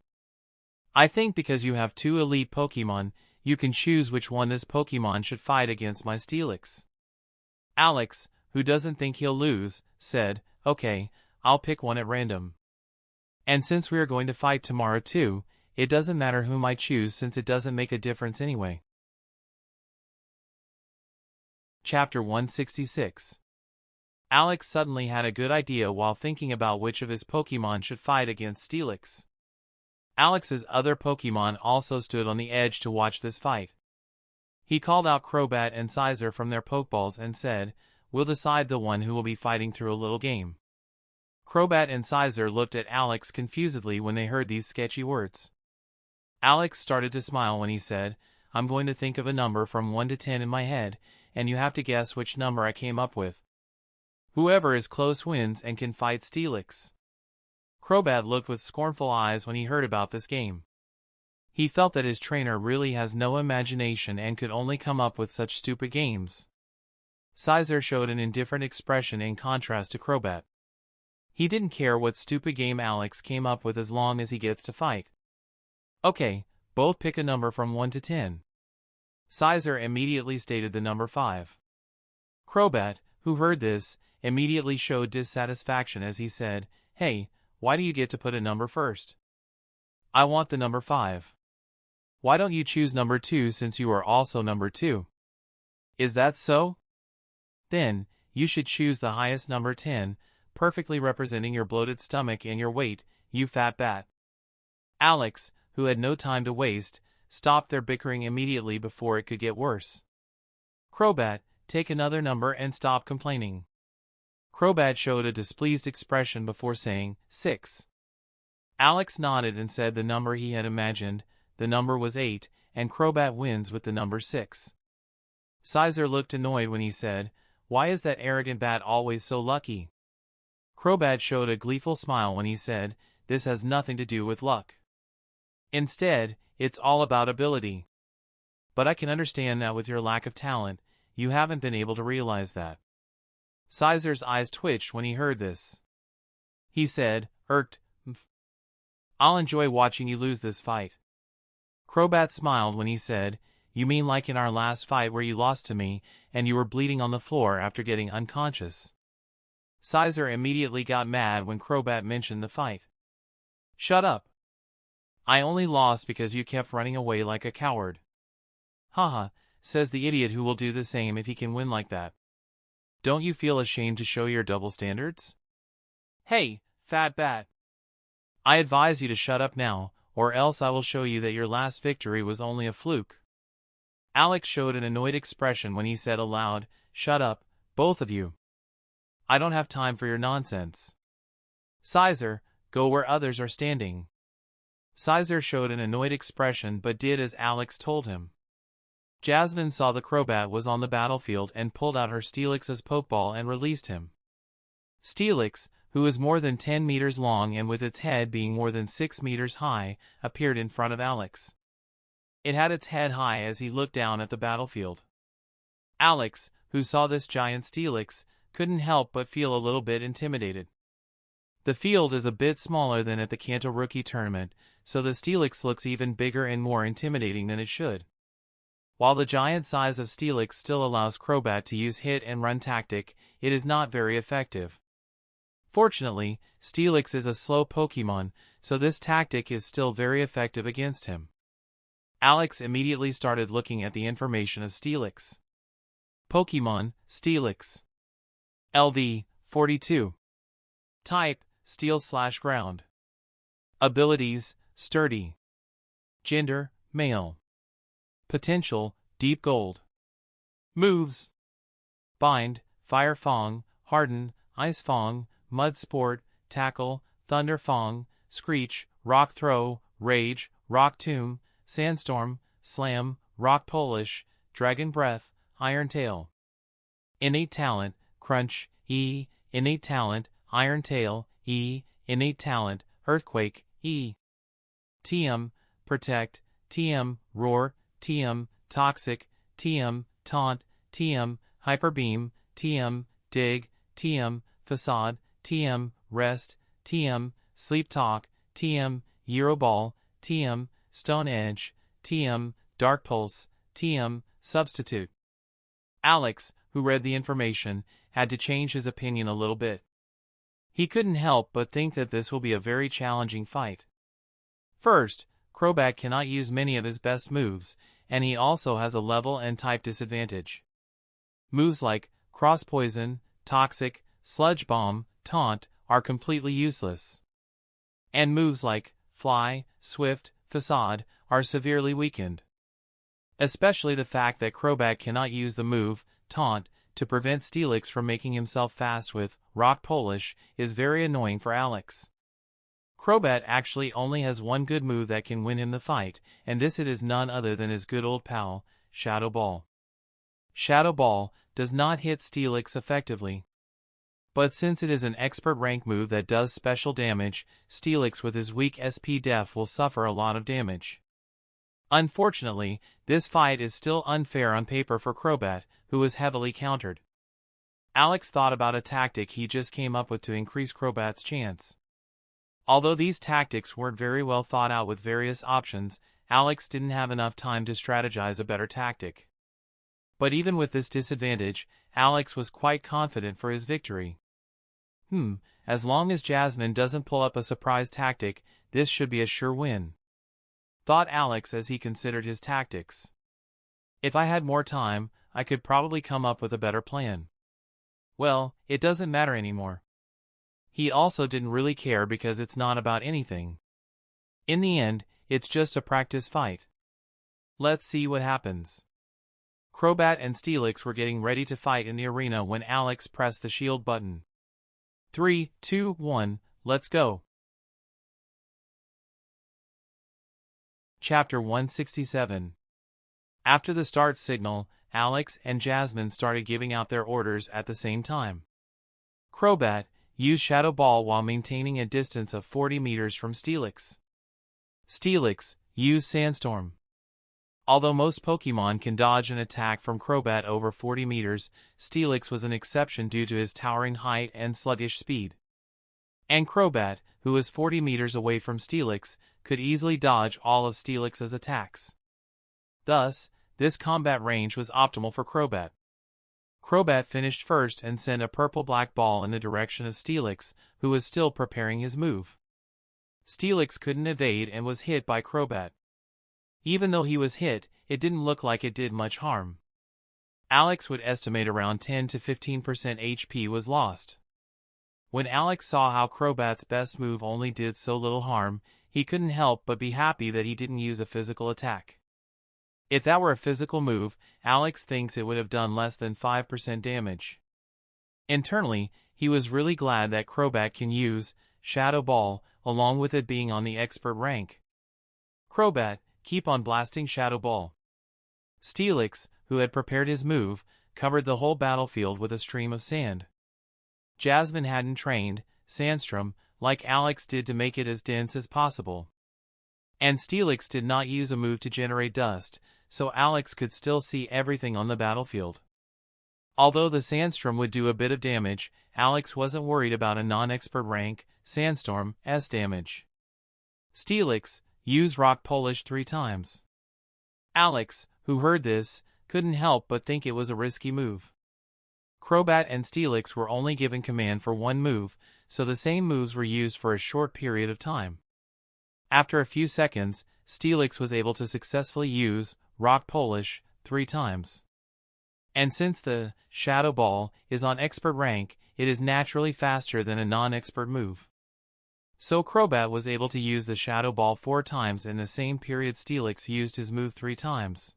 I think because you have two elite Pokemon, you can choose which one this Pokemon should fight against my Steelix. Alex, who doesn't think he'll lose, said, okay, I'll pick one at random. And since we are going to fight tomorrow too, it doesn't matter whom I choose since it doesn't make a difference anyway. Chapter 166. Alex suddenly had a good idea while thinking about which of his Pokemon should fight against Steelix. Alex's other Pokemon also stood on the edge to watch this fight. He called out Crobat and Sizer from their Pokeballs and said, we'll decide the one who will be fighting through a little game. Crobat and Sizer looked at Alex confusedly when they heard these sketchy words. Alex started to smile when he said, I'm going to think of a number from 1 to 10 in my head, and you have to guess which number I came up with. Whoever is close wins and can fight Steelix. Crobat looked with scornful eyes when he heard about this game. He felt that his trainer really has no imagination and could only come up with such stupid games. Sizer showed an indifferent expression in contrast to Crobat. He didn't care what stupid game Alex came up with as long as he gets to fight. Okay, both pick a number from 1 to 10. Sizer immediately stated the number 5. Crobat, who heard this, immediately showed dissatisfaction as he said, hey, why do you get to put a number first? I want the number 5. Why don't you choose number 2 since you are also number 2? Is that so? Then, you should choose the highest number 10, perfectly representing your bloated stomach and your weight, you fat bat. Alex, who had no time to waste, stopped their bickering immediately before it could get worse. Crobat, take another number and stop complaining. Crobat showed a displeased expression before saying, 6. Alex nodded and said the number he had imagined, the number was 8, and Crobat wins with the number 6. Sizer looked annoyed when he said, why is that arrogant bat always so lucky? Crobat showed a gleeful smile when he said, this has nothing to do with luck. Instead, it's all about ability. But I can understand that with your lack of talent, you haven't been able to realize that. Sizer's eyes twitched when he heard this. He said, irked, I'll enjoy watching you lose this fight. Crobat smiled when he said, you mean like in our last fight where you lost to me, and you were bleeding on the floor after getting unconscious? Sizer immediately got mad when Crobat mentioned the fight. Shut up. I only lost because you kept running away like a coward. Haha, says the idiot who will do the same if he can win like that. Don't you feel ashamed to show your double standards? Hey, fat bat. I advise you to shut up now, or else I will show you that your last victory was only a fluke. Alex showed an annoyed expression when he said aloud, shut up, both of you. I don't have time for your nonsense. Sizer, go where others are standing. Sizer showed an annoyed expression but did as Alex told him. Jasmine saw the Crobat was on the battlefield and pulled out her Steelix's Pokeball and released him. Steelix, who is more than 10 meters long and with its head being more than 6 meters high, appeared in front of Alex. It had its head high as he looked down at the battlefield. Alex, who saw this giant Steelix, couldn't help but feel a little bit intimidated. The field is a bit smaller than at the Kanto Rookie Tournament, so the Steelix looks even bigger and more intimidating than it should. While the giant size of Steelix still allows Crobat to use hit and run tactic, it is not very effective. Fortunately, Steelix is a slow Pokemon, so this tactic is still very effective against him. Alex immediately started looking at the information of Steelix. Pokemon, Steelix. LV, 42. Type, Steel/Ground. Abilities, Sturdy. Gender, Male. Potential, Deep Gold. Moves: Bind, Fire Fong, Harden, Ice Fong, Mud Sport, Tackle, Thunder Fong, Screech, Rock Throw, Rage, Rock Tomb, Sandstorm, Slam, Rock Polish, Dragon Breath, Iron Tail. Innate Talent, Crunch, E. Innate Talent, Iron Tail, E. Innate Talent, Earthquake, E. TM, Protect, TM, roar, TM, toxic, TM, taunt, TM, hyperbeam, TM, dig, TM, facade, TM, rest, TM, sleep talk, TM, Euroball, TM, stone edge, TM, dark pulse, TM, substitute. Alex, who read the information, had to change his opinion a little bit. He couldn't help but think that this will be a very challenging fight. First, Crobat cannot use many of his best moves, and he also has a level and type disadvantage. Moves like Cross Poison, Toxic, Sludge Bomb, Taunt are completely useless. And moves like Fly, Swift, Facade are severely weakened. Especially the fact that Crobat cannot use the move, Taunt, to prevent Steelix from making himself fast with Rock Polish is very annoying for Alex. Crobat actually only has one good move that can win him the fight, and this it is none other than his good old pal, Shadow Ball. Shadow Ball does not hit Steelix effectively. But since it is an expert rank move that does special damage, Steelix with his weak SP def will suffer a lot of damage. Unfortunately, this fight is still unfair on paper for Crobat, who was heavily countered. Alex thought about a tactic he just came up with to increase Crobat's chance. Although these tactics weren't very well thought out with various options, Alex didn't have enough time to strategize a better tactic. But even with this disadvantage, Alex was quite confident for his victory. As long as Jasmine doesn't pull up a surprise tactic, this should be a sure win, thought Alex as he considered his tactics. If I had more time, I could probably come up with a better plan. Well, it doesn't matter anymore. He also didn't really care because it's not about anything. In the end, it's just a practice fight. Let's see what happens. Crobat and Steelix were getting ready to fight in the arena when Alex pressed the shield button. 3, 2, 1, let's go. Chapter 167. After the start signal, Alex and Jasmine started giving out their orders at the same time. Crobat, use Shadow Ball while maintaining a distance of 40 meters from Steelix. Steelix, use Sandstorm. Although most Pokemon can dodge an attack from Crobat over 40 meters, Steelix was an exception due to his towering height and sluggish speed. And Crobat, who was 40 meters away from Steelix, could easily dodge all of Steelix's attacks. Thus, this combat range was optimal for Crobat. Crobat finished first and sent a purple-black ball in the direction of Steelix, who was still preparing his move. Steelix couldn't evade and was hit by Crobat. Even though he was hit, it didn't look like it did much harm. Alex would estimate around 10 to 15% HP was lost. When Alex saw how Crobat's best move only did so little harm, he couldn't help but be happy that he didn't use a physical attack. If that were a physical move, Alex thinks it would have done less than 5% damage. Internally, he was really glad that Crobat can use Shadow Ball, along with it being on the expert rank. Crobat, keep on blasting Shadow Ball. Steelix, who had prepared his move, covered the whole battlefield with a stream of sand. Jasmine hadn't trained Sandstrom like Alex did to make it as dense as possible. And Steelix did not use a move to generate dust, so Alex could still see everything on the battlefield. Although the Sandstorm would do a bit of damage, Alex wasn't worried about a non-expert rank Sandstorm's damage. Steelix, use Rock Polish 3 times. Alex, who heard this, couldn't help but think it was a risky move. Crobat and Steelix were only given command for one move, so the same moves were used for a short period of time. After a few seconds, Steelix was able to successfully use Rock Polish 3 times. And since the Shadow Ball is on expert rank, it is naturally faster than a non-expert move. So Crobat was able to use the Shadow Ball 4 times in the same period Steelix used his move 3 times.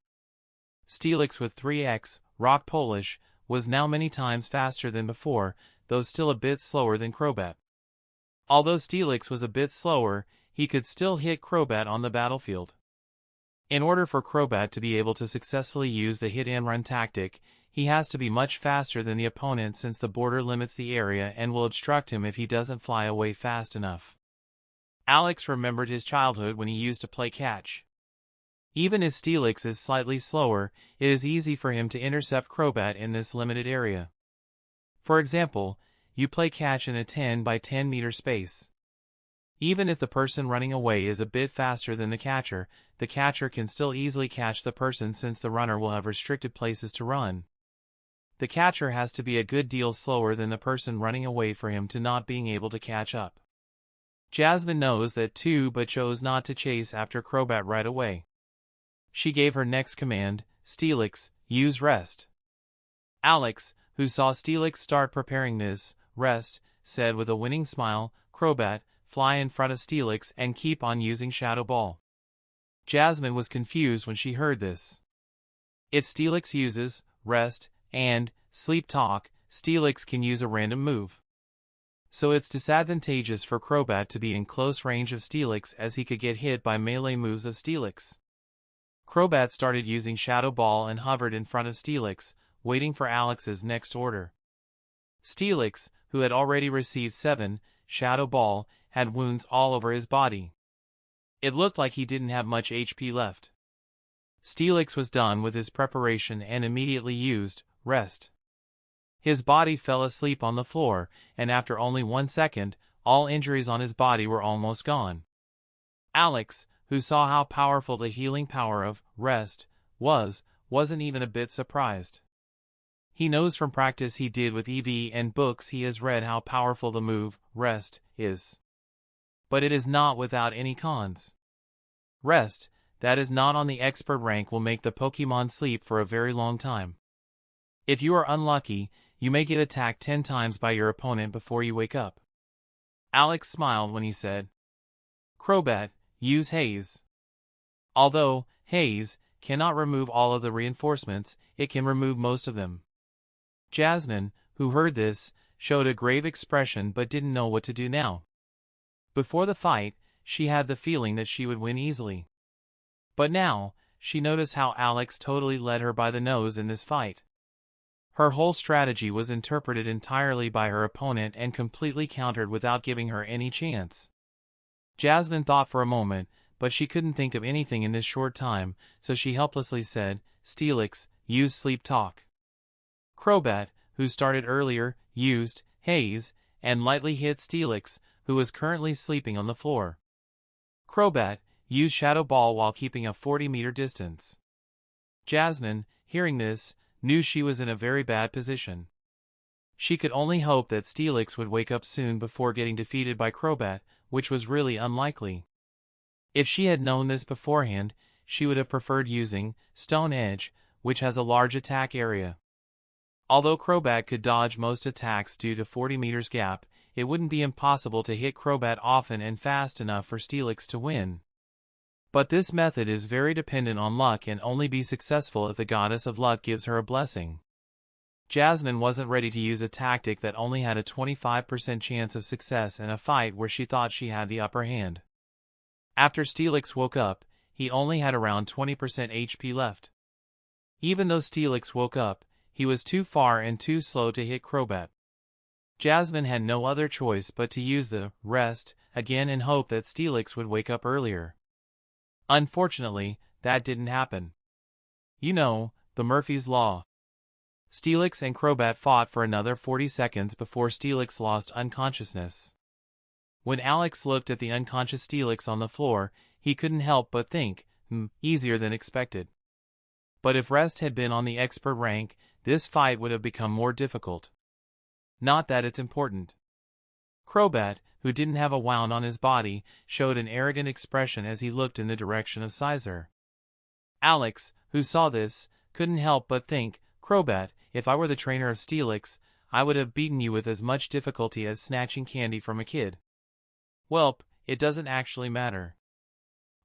Steelix with 3x, Rock Polish, was now many times faster than before, though still a bit slower than Crobat. Although Steelix was a bit slower, he could still hit Crobat on the battlefield. In order for Crobat to be able to successfully use the hit-and-run tactic, he has to be much faster than the opponent since the border limits the area and will obstruct him if he doesn't fly away fast enough. Alex remembered his childhood when he used to play catch. Even if Steelix is slightly slower, it is easy for him to intercept Crobat in this limited area. For example, you play catch in a 10 by 10 meter space. Even if the person running away is a bit faster than the catcher can still easily catch the person since the runner will have restricted places to run. The catcher has to be a good deal slower than the person running away for him to not being able to catch up. Jasmine knows that too but chose not to chase after Crobat right away. She gave her next command, Steelix, use rest. Alex, who saw Steelix start preparing this rest, said with a winning smile, Crobat, fly in front of Steelix and keep on using Shadow Ball. Jasmine was confused when she heard this. If Steelix uses rest and sleep talk, Steelix can use a random move. So it's disadvantageous for Crobat to be in close range of Steelix as he could get hit by melee moves of Steelix. Crobat started using Shadow Ball and hovered in front of Steelix, waiting for Alex's next order. Steelix, who had already received 7 Shadow Ball, had wounds all over his body. It looked like he didn't have much HP left. Steelix was done with his preparation and immediately used rest. His body fell asleep on the floor, and after only 1 second, all injuries on his body were almost gone. Alex, who saw how powerful the healing power of rest wasn't even a bit surprised. He knows from practice he did with EV and books he has read how powerful the move, rest, is. But it is not without any cons. Rest, that is not on the expert rank, will make the Pokemon sleep for a very long time. If you are unlucky, you may get attacked 10 times by your opponent before you wake up. Alex smiled when he said, Crobat, use Haze. Although Haze cannot remove all of the reinforcements, it can remove most of them. Jasmine, who heard this, showed a grave expression but didn't know what to do now. Before the fight, she had the feeling that she would win easily. But now, she noticed how Alex totally led her by the nose in this fight. Her whole strategy was interpreted entirely by her opponent and completely countered without giving her any chance. Jasmine thought for a moment, but she couldn't think of anything in this short time, so she helplessly said, Steelix, use sleep talk. Crobat, who started earlier, used Haze, and lightly hit Steelix, who was currently sleeping on the floor. Crobat, use Shadow Ball while keeping a 40-meter distance. Jasmine, hearing this, knew she was in a very bad position. She could only hope that Steelix would wake up soon before getting defeated by Crobat, which was really unlikely. If she had known this beforehand, she would have preferred using Stone Edge, which has a large attack area. Although Crobat could dodge most attacks due to 40 meters gap, it wouldn't be impossible to hit Crobat often and fast enough for Steelix to win. But this method is very dependent on luck and only be successful if the Goddess of Luck gives her a blessing. Jasmine wasn't ready to use a tactic that only had a 25% chance of success in a fight where she thought she had the upper hand. After Steelix woke up, he only had around 20% HP left. Even though Steelix woke up, he was too far and too slow to hit Crobat. Jasmine had no other choice but to use the rest again and hope that Steelix would wake up earlier. Unfortunately, that didn't happen. You know, the Murphy's Law. Steelix and Crobat fought for another 40 seconds before Steelix lost unconsciousness. When Alex looked at the unconscious Steelix on the floor, he couldn't help but think, easier than expected. But if rest had been on the expert rank, this fight would have become more difficult. Not that it's important. Crobat, who didn't have a wound on his body, showed an arrogant expression as he looked in the direction of Sizer. Alex, who saw this, couldn't help but think, Crobat, if I were the trainer of Steelix, I would have beaten you with as much difficulty as snatching candy from a kid. Welp, it doesn't actually matter.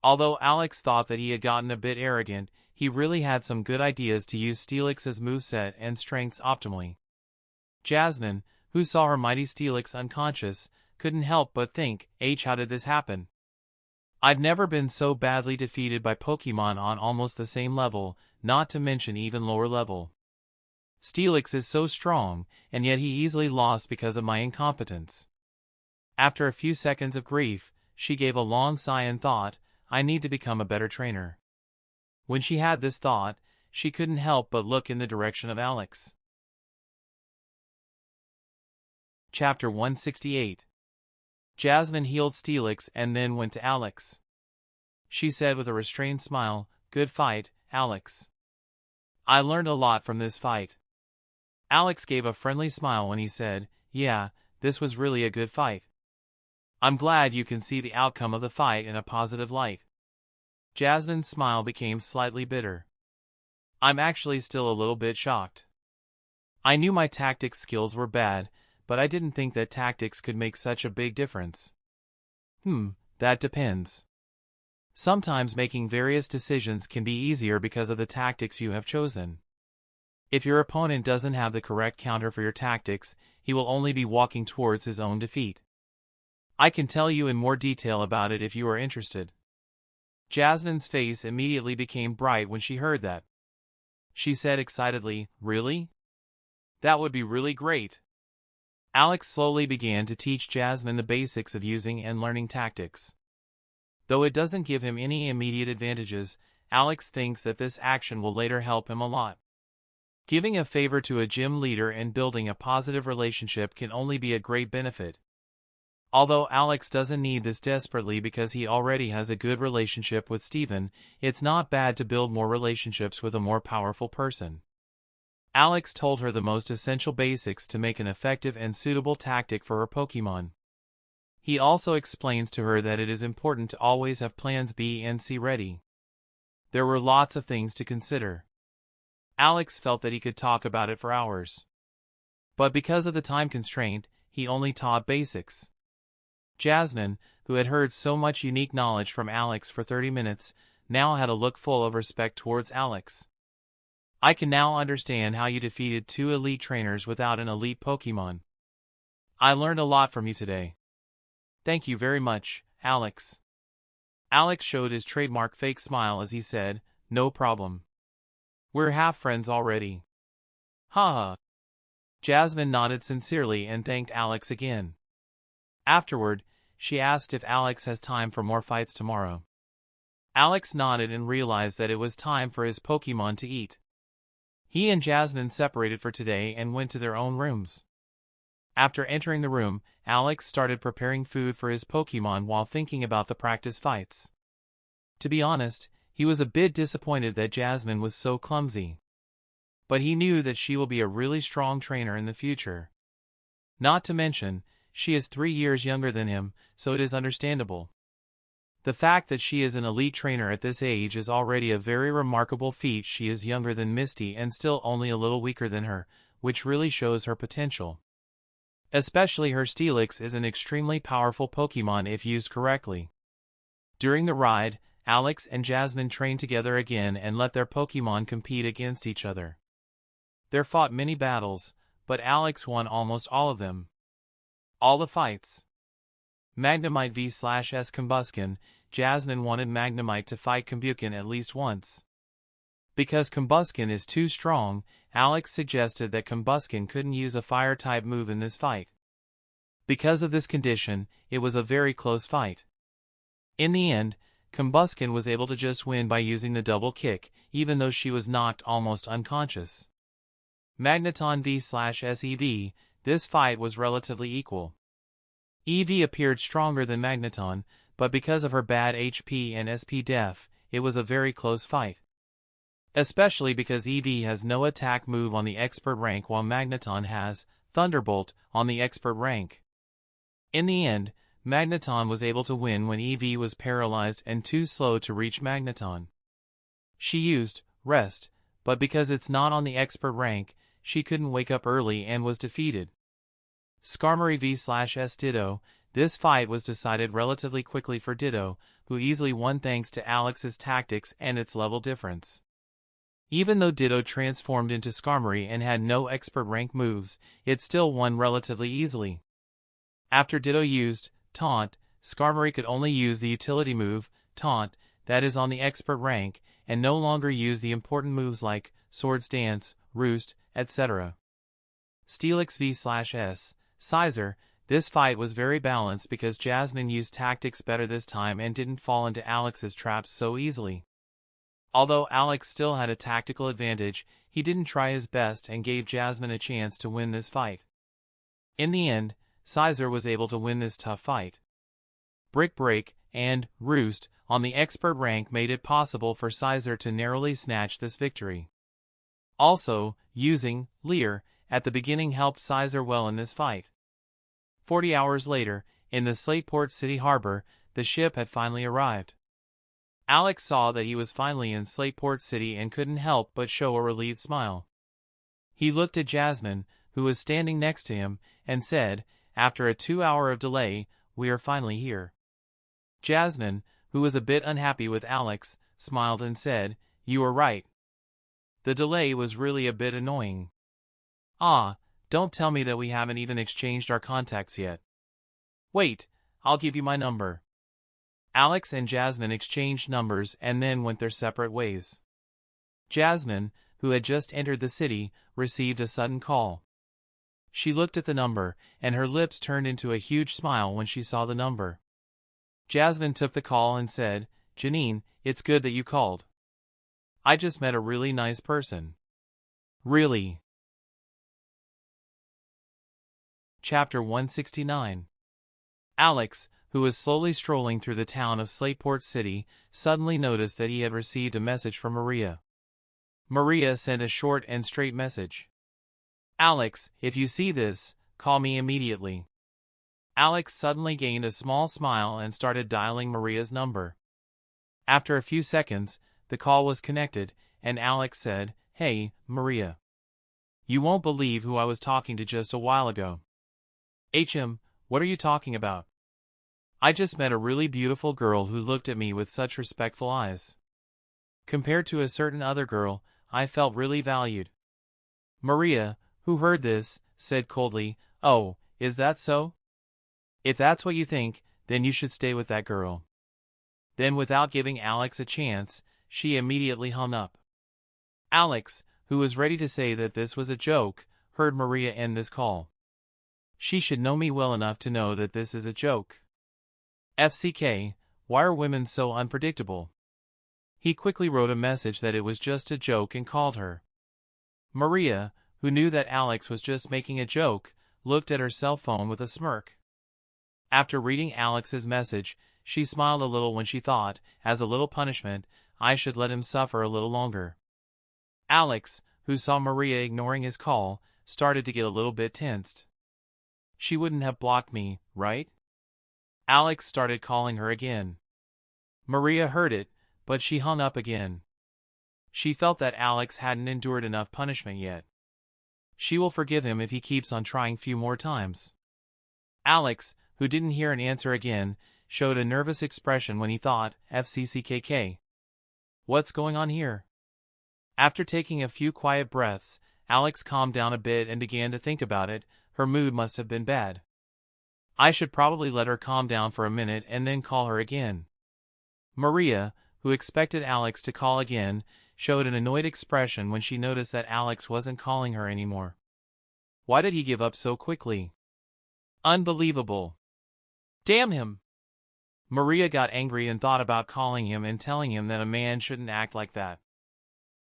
Although Alex thought that he had gotten a bit arrogant, he really had some good ideas to use Steelix's moveset and strengths optimally. Jasmine, who saw her mighty Steelix unconscious, couldn't help but think, how did this happen? I've never been so badly defeated by Pokemon on almost the same level, not to mention even lower level. Steelix is so strong, and yet he easily lost because of my incompetence. After a few seconds of grief, she gave a long sigh and thought, I need to become a better trainer. When she had this thought, she couldn't help but look in the direction of Alex. Chapter 168. Jasmine healed Steelix and then went to Alex. She said with a restrained smile, "Good fight, Alex. I learned a lot from this fight." Alex gave a friendly smile when he said, "Yeah, this was really a good fight. I'm glad you can see the outcome of the fight in a positive light." Jasmine's smile became slightly bitter. "I'm actually still a little bit shocked. I knew my tactics skills were bad, but I didn't think that tactics could make such a big difference." That depends. Sometimes making various decisions can be easier because of the tactics you have chosen. If your opponent doesn't have the correct counter for your tactics, he will only be walking towards his own defeat. I can tell you in more detail about it if you are interested. Jasmine's face immediately became bright when she heard that. She said excitedly, "Really? That would be really great." Alex slowly began to teach Jasmine the basics of using and learning tactics. Though it doesn't give him any immediate advantages, Alex thinks that this action will later help him a lot. Giving a favor to a gym leader and building a positive relationship can only be a great benefit. Although Alex doesn't need this desperately because he already has a good relationship with Steven, it's not bad to build more relationships with a more powerful person. Alex told her the most essential basics to make an effective and suitable tactic for her Pokemon. He also explains to her that it is important to always have plans B and C ready. There were lots of things to consider. Alex felt that he could talk about it for hours. But because of the time constraint, he only taught basics. Jasmine, who had heard so much unique knowledge from Alex for 30 minutes, now had a look full of respect towards Alex. "I can now understand how you defeated 2 elite trainers without an elite Pokemon. I learned a lot from you today. Thank you very much, Alex." Alex showed his trademark fake smile as he said, "No problem. We're half friends already." Haha. Jasmine nodded sincerely and thanked Alex again. Afterward, she asked if Alex has time for more fights tomorrow. Alex nodded and realized that it was time for his Pokemon to eat. He and Jasmine separated for today and went to their own rooms. After entering the room, Alex started preparing food for his Pokemon while thinking about the practice fights. To be honest, he was a bit disappointed that Jasmine was so clumsy. But he knew that she will be a really strong trainer in the future. Not to mention, she is 3 years younger than him, so it is understandable. The fact that she is an elite trainer at this age is already a very remarkable feat. She is younger than Misty and still only a little weaker than her, which really shows her potential. Especially her Steelix is an extremely powerful Pokemon if used correctly. During the ride, Alex and Jasmine trained together again and let their Pokemon compete against each other. They fought many battles, but Alex won almost all of them. All the fights. Magnemite vs Combusken, Jasmine wanted Magnemite to fight Combusken at least once. Because Combusken is too strong, Alex suggested that Combusken couldn't use a fire-type move in this fight. Because of this condition, it was a very close fight. In the end, Combusken was able to just win by using the double kick, even though she was knocked almost unconscious. Magneton vs EV, this fight was relatively equal. EV appeared stronger than Magneton, but because of her bad HP and SP def, it was a very close fight. Especially because EV has no attack move on the expert rank while Magneton has Thunderbolt on the expert rank. In the end, Magneton was able to win when EV was paralyzed and too slow to reach Magneton. She used Rest, but because it's not on the expert rank, she couldn't wake up early and was defeated. Skarmory vs Ditto, this fight was decided relatively quickly for Ditto, who easily won thanks to Alex's tactics and its level difference. Even though Ditto transformed into Skarmory and had no expert rank moves, it still won relatively easily. After Ditto used Taunt, Skarmory could only use the utility move, Taunt, that is on the expert rank, and no longer use the important moves like Swords Dance, Roost, etc. Steelix vs Scizor, this fight was very balanced because Jasmine used tactics better this time and didn't fall into Alex's traps so easily. Although Alex still had a tactical advantage, he didn't try his best and gave Jasmine a chance to win this fight. In the end, Caesar was able to win this tough fight. Brick Break and Roost on the expert rank made it possible for Caesar to narrowly snatch this victory. Also, using Lear at the beginning helped Caesar well in this fight. 40 hours later, in the Slateport City harbor, the ship had finally arrived. Alex saw that he was finally in Slateport City and couldn't help but show a relieved smile. He looked at Jasmine, who was standing next to him, and said, "After a 2 hour of delay, we are finally here." Jasmine, who was a bit unhappy with Alex, smiled and said, "You were right. The delay was really a bit annoying." "Ah, don't tell me that we haven't even exchanged our contacts yet." "Wait, I'll give you my number." Alex and Jasmine exchanged numbers and then went their separate ways. Jasmine, who had just entered the city, received a sudden call. She looked at the number, and her lips turned into a huge smile when she saw the number. Jasmine took the call and said, "Janine, it's good that you called. I just met a really nice person." "Really?" Chapter 169. Alex, who was slowly strolling through the town of Slateport City, suddenly noticed that he had received a message from Maria. Maria sent a short and straight message. "Alex, if you see this, call me immediately." Alex suddenly gained a small smile and started dialing Maria's number. After a few seconds, the call was connected, and Alex said, "Hey, Maria. You won't believe who I was talking to just a while ago." What are you talking about?" "I just met a really beautiful girl who looked at me with such respectful eyes. Compared to a certain other girl, I felt really valued." Maria, who heard this, said coldly, "Oh, is that so? If that's what you think, then you should stay with that girl." Then, without giving Alex a chance, she immediately hung up. Alex, who was ready to say that this was a joke, heard Maria end this call. She should know me well enough to know that this is a joke. FCK, why are women so unpredictable? He quickly wrote a message that it was just a joke and called her. Maria, who knew that Alex was just making a joke, looked at her cell phone with a smirk. After reading Alex's message, she smiled a little when she thought, as a little punishment, I should let him suffer a little longer. Alex, who saw Maria ignoring his call, started to get a little bit tensed. She wouldn't have blocked me, right? Alex started calling her again. Maria heard it, but she hung up again. She felt that Alex hadn't endured enough punishment yet. She will forgive him if he keeps on trying few more times. Alex, who didn't hear an answer again, showed a nervous expression when he thought, FCCKK. What's going on here? After taking a few quiet breaths, Alex calmed down a bit and began to think about it. Her mood must have been bad. I should probably let her calm down for a minute and then call her again. Maria, who expected Alex to call again, showed an annoyed expression when she noticed that Alex wasn't calling her anymore. Why did he give up so quickly? Unbelievable. Damn him! Maria got angry and thought about calling him and telling him that a man shouldn't act like that.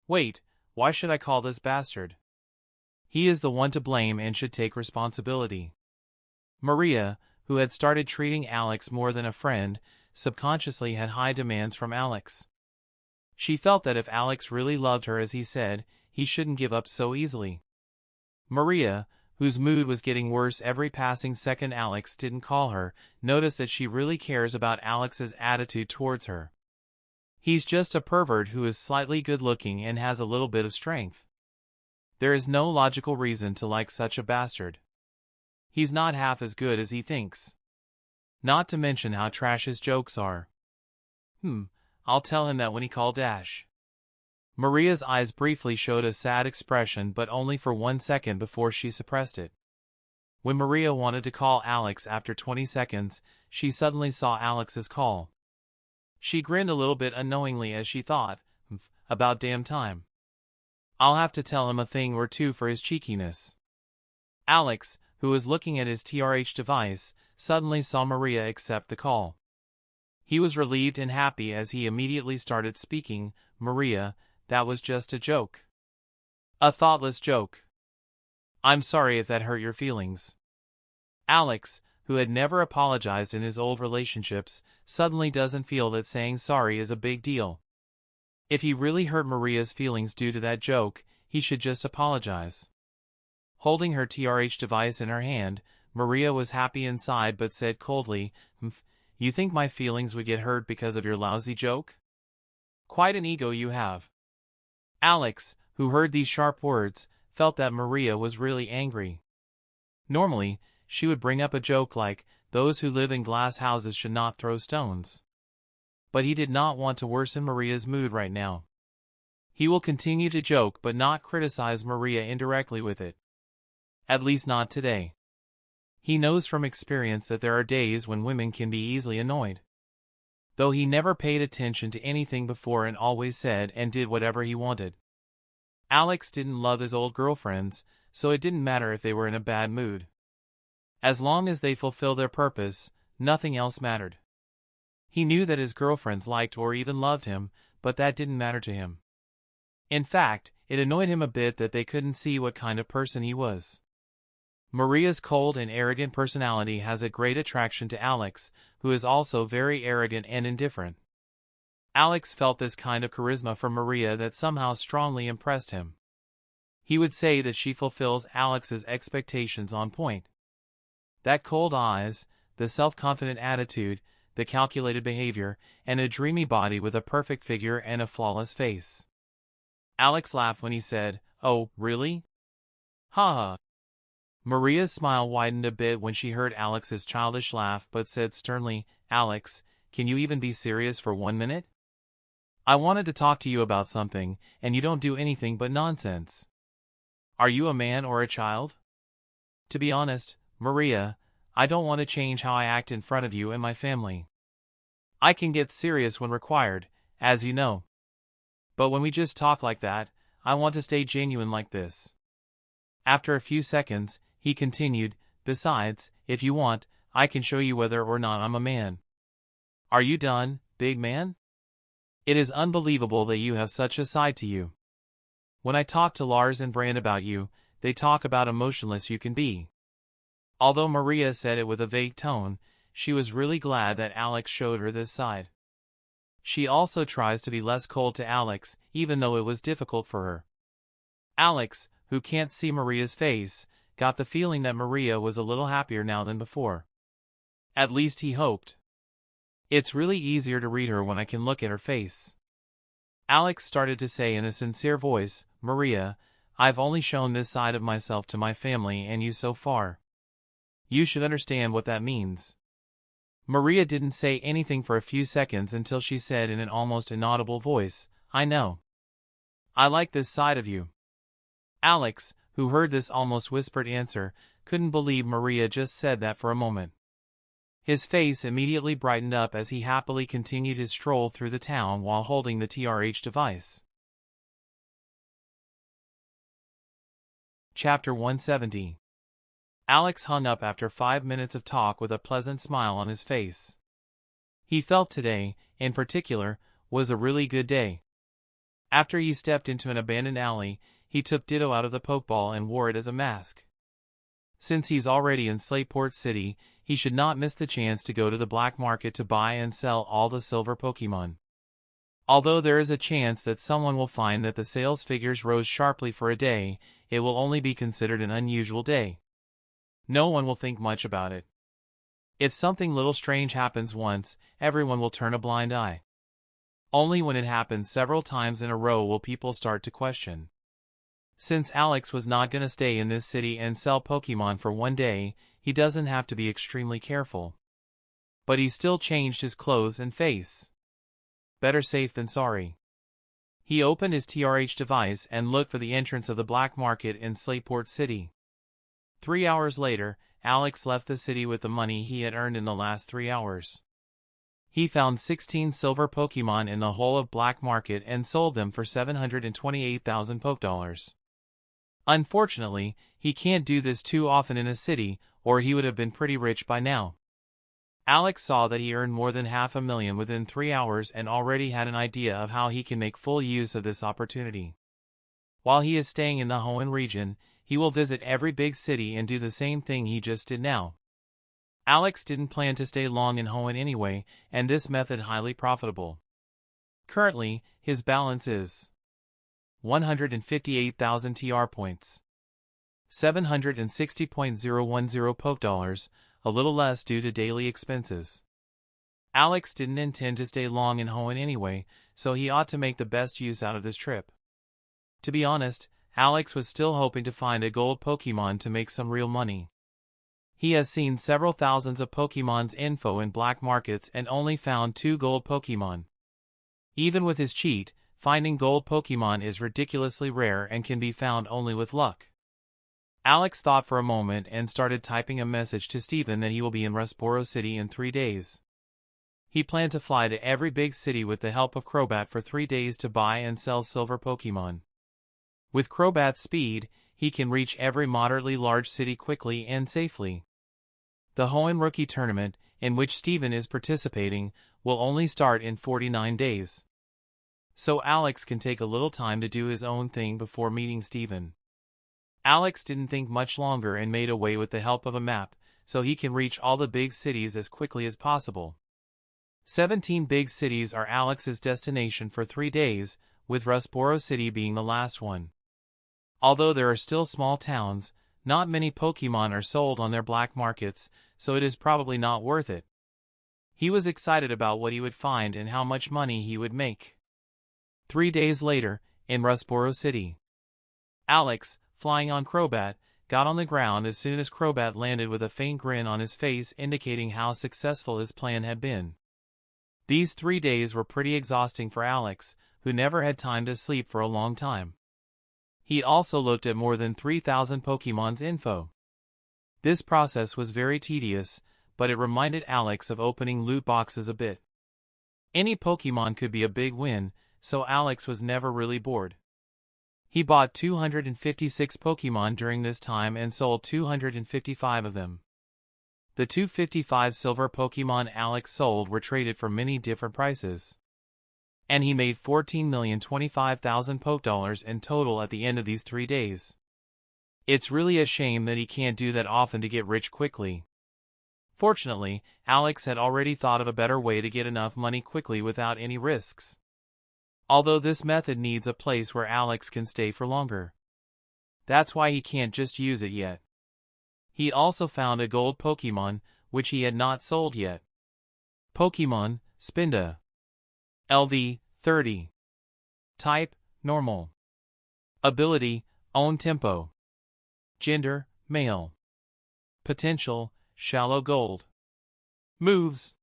Wait, why should I call this bastard? He is the one to blame and should take responsibility. Maria, who had started treating Alex more than a friend, subconsciously had high demands from Alex. She felt that if Alex really loved her as he said, he shouldn't give up so easily. Maria, whose mood was getting worse every passing second Alex didn't call her, noticed that she really cares about Alex's attitude towards her. He's just a pervert who is slightly good-looking and has a little bit of strength. There is no logical reason to like such a bastard. He's not half as good as he thinks. Not to mention how trash his jokes are. I'll tell him that when he calls Dash. Maria's eyes briefly showed a sad expression, but only for 1 second before she suppressed it. When Maria wanted to call Alex after 20 seconds, she suddenly saw Alex's call. She grinned a little bit unknowingly as she thought, about damn time. I'll have to tell him a thing or two for his cheekiness. Alex, who was looking at his TRH device, suddenly saw Maria accept the call. He was relieved and happy as he immediately started speaking. Maria, that was just a joke. A thoughtless joke. I'm sorry if that hurt your feelings. Alex, who had never apologized in his old relationships, suddenly doesn't feel that saying sorry is a big deal. If he really hurt Maria's feelings due to that joke, he should just apologize. Holding her TRH device in her hand, Maria was happy inside but said coldly, "You think my feelings would get hurt because of your lousy joke? Quite an ego you have." Alex, who heard these sharp words, felt that Maria was really angry. Normally, she would bring up a joke like, "Those who live in glass houses should not throw stones." But he did not want to worsen Maria's mood right now. He will continue to joke but not criticize Maria indirectly with it. At least not today. He knows from experience that there are days when women can be easily annoyed. Though he never paid attention to anything before and always said and did whatever he wanted. Alex didn't love his old girlfriends, so it didn't matter if they were in a bad mood. As long as they fulfilled their purpose, nothing else mattered. He knew that his girlfriends liked or even loved him, but that didn't matter to him. In fact, it annoyed him a bit that they couldn't see what kind of person he was. Maria's cold and arrogant personality has a great attraction to Alex, who is also very arrogant and indifferent. Alex felt this kind of charisma from Maria that somehow strongly impressed him. He would say that she fulfills Alex's expectations on point. That cold eyes, the self-confident attitude, the calculated behavior, and a dreamy body with a perfect figure and a flawless face. Alex laughed when he said, "Oh, really? Ha." Maria's smile widened a bit when she heard Alex's childish laugh but said sternly, "Alex, can you even be serious for 1 minute? I wanted to talk to you about something, and you don't do anything but nonsense. Are you a man or a child? To be honest, Maria, I don't want to change how I act in front of you and my family. I can get serious when required, as you know. But when we just talk like that, I want to stay genuine like this." After a few seconds, he continued, "Besides, if you want, I can show you whether or not I'm a man. Are you done, big man? It is unbelievable that you have such a side to you. When I talk to Lars and Brand about you, they talk about how emotionless you can be." Although Maria said it with a vague tone, she was really glad that Alex showed her this side. She also tries to be less cold to Alex, even though it was difficult for her. Alex, who can't see Maria's face, got the feeling that Maria was a little happier now than before. At least he hoped. It's really easier to read her when I can look at her face. Alex started to say in a sincere voice, "Maria, I've only shown this side of myself to my family and you so far. You should understand what that means." Maria didn't say anything for a few seconds until she said in an almost inaudible voice, "I know. I like this side of you." Alex, who heard this almost whispered answer, couldn't believe Maria just said that for a moment. His face immediately brightened up as he happily continued his stroll through the town while holding the TRH device. Chapter 170. Alex hung up after 5 minutes of talk with a pleasant smile on his face. He felt today, in particular, was a really good day. After he stepped into an abandoned alley, he took Ditto out of the Pokeball and wore it as a mask. Since he's already in Slateport City, he should not miss the chance to go to the black market to buy and sell all the silver Pokemon. Although there is a chance that someone will find that the sales figures rose sharply for a day, it will only be considered an unusual day. No one will think much about it. If something little strange happens once, everyone will turn a blind eye. Only when it happens several times in a row will people start to question. Since Alex was not going to stay in this city and sell Pokemon for 1 day, he doesn't have to be extremely careful. But he still changed his clothes and face. Better safe than sorry. He opened his TRH device and looked for the entrance of the black market in Slateport City. 3 hours later, Alex left the city with the money he had earned in the last 3 hours. He found 16 silver Pokemon in the whole of black market and sold them for 728,000 Pokedollars. Unfortunately, he can't do this too often in a city, or he would have been pretty rich by now. Alex saw that he earned more than $500,000 within 3 hours and already had an idea of how he can make full use of this opportunity. While he is staying in the Hoenn region, he will visit every big city and do the same thing he just did now. Alex didn't plan to stay long in Hoenn anyway, and this method highly profitable. Currently, his balance is 158,000 TR points. 760.010 poke dollars, a little less due to daily expenses. Alex didn't intend to stay long in Hoenn anyway, so he ought to make the best use out of this trip. To be honest, Alex was still hoping to find a gold Pokemon to make some real money. He has seen several thousands of Pokemon's info in black markets and only found 2 gold Pokemon. Even with his cheat, finding gold Pokemon is ridiculously rare and can be found only with luck. Alex thought for a moment and started typing a message to Steven that he will be in Rustboro City in 3 days. He planned to fly to every big city with the help of Crobat for 3 days to buy and sell silver Pokemon. With Crobat's speed, he can reach every moderately large city quickly and safely. The Hoenn Rookie Tournament, in which Steven is participating, will only start in 49 days. So Alex can take a little time to do his own thing before meeting Steven. Alex didn't think much longer and made away with the help of a map, so he can reach all the big cities as quickly as possible. 17 big cities are Alex's destination for 3 days, with Rustboro City being the last one. Although there are still small towns, not many Pokemon are sold on their black markets, so it is probably not worth it. He was excited about what he would find and how much money he would make. 3 days later, in Rustboro City, Alex, flying on Crobat, got on the ground as soon as Crobat landed with a faint grin on his face indicating how successful his plan had been. These 3 days were pretty exhausting for Alex, who never had time to sleep for a long time. He also looked at more than 3,000 Pokemon's info. This process was very tedious, but it reminded Alex of opening loot boxes a bit. Any Pokemon could be a big win, so Alex was never really bored. He bought 256 Pokemon during this time and sold 255 of them. The 255 silver Pokemon Alex sold were traded for many different prices. And he made 14,025,000 poke dollars in total at the end of these 3 days. It's really a shame that he can't do that often to get rich quickly. Fortunately, Alex had already thought of a better way to get enough money quickly without any risks. Although this method needs a place where Alex can stay for longer. That's why he can't just use it yet. He also found a gold Pokemon, which he had not sold yet. Pokemon, Spinda. LV, 30. Type, Normal. Ability, Own Tempo. Gender, Male. Potential, Shallow Gold. Moves: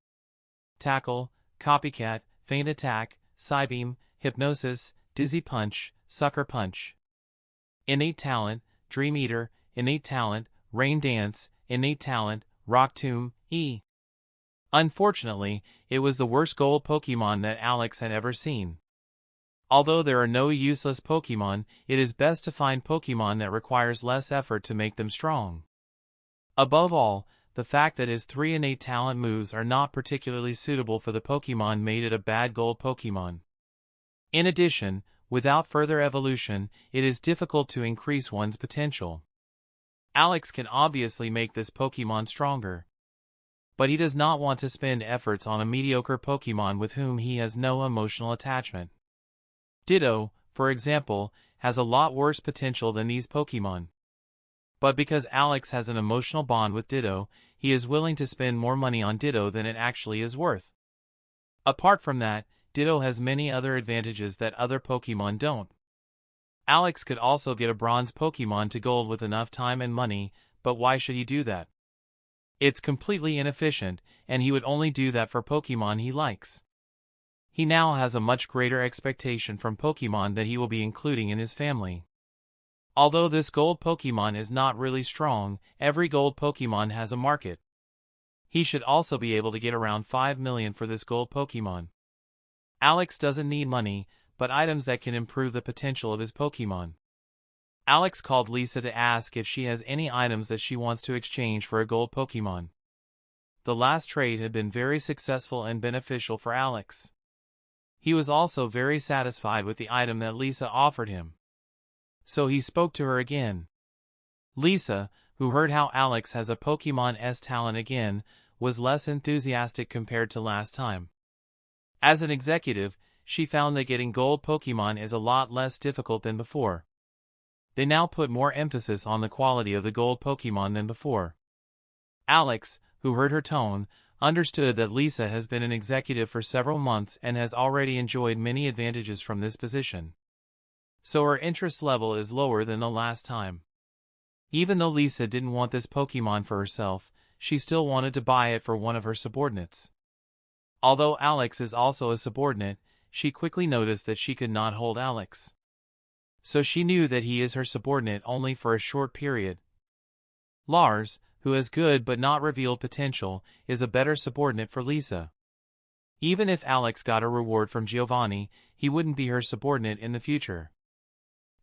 Tackle, Copycat, Feint Attack, Psybeam, Hypnosis, Dizzy Punch, Sucker Punch. Innate Talent, Dream Eater, Innate Talent, Rain Dance, Innate Talent, Rock Tomb, E. Unfortunately, it was the worst gold Pokemon that Alex had ever seen. Although there are no useless Pokemon, it is best to find Pokemon that requires less effort to make them strong. Above all, the fact that his 3 innate talent moves are not particularly suitable for the Pokemon made it a bad gold Pokemon. In addition, without further evolution, it is difficult to increase one's potential. Alex can obviously make this Pokemon stronger. But he does not want to spend efforts on a mediocre Pokemon with whom he has no emotional attachment. Ditto, for example, has a lot worse potential than these Pokemon. But because Alex has an emotional bond with Ditto, he is willing to spend more money on Ditto than it actually is worth. Apart from that, Ditto has many other advantages that other Pokemon don't. Alex could also get a bronze Pokemon to gold with enough time and money, but why should he do that? It's completely inefficient, and he would only do that for Pokemon he likes. He now has a much greater expectation from Pokemon that he will be including in his family. Although this gold Pokemon is not really strong, every gold Pokemon has a market. He should also be able to get around 5 million for this gold Pokemon. Alex doesn't need money, but items that can improve the potential of his Pokemon. Alex called Lisa to ask if she has any items that she wants to exchange for a gold Pokemon. The last trade had been very successful and beneficial for Alex. He was also very satisfied with the item that Lisa offered him. So he spoke to her again. Lisa, who heard how Alex has a Pokemon S talent again, was less enthusiastic compared to last time. As an executive, she found that getting gold Pokemon is a lot less difficult than before. They now put more emphasis on the quality of the gold Pokemon than before. Alex, who heard her tone, understood that Lisa has been an executive for several months and has already enjoyed many advantages from this position. So her interest level is lower than the last time. Even though Lisa didn't want this Pokemon for herself, she still wanted to buy it for one of her subordinates. Although Alex is also a subordinate, she quickly noticed that she could not hold Alex. So she knew that he is her subordinate only for a short period. Lars, who has good but not revealed potential, is a better subordinate for Lisa. Even if Alex got a reward from Giovanni, he wouldn't be her subordinate in the future.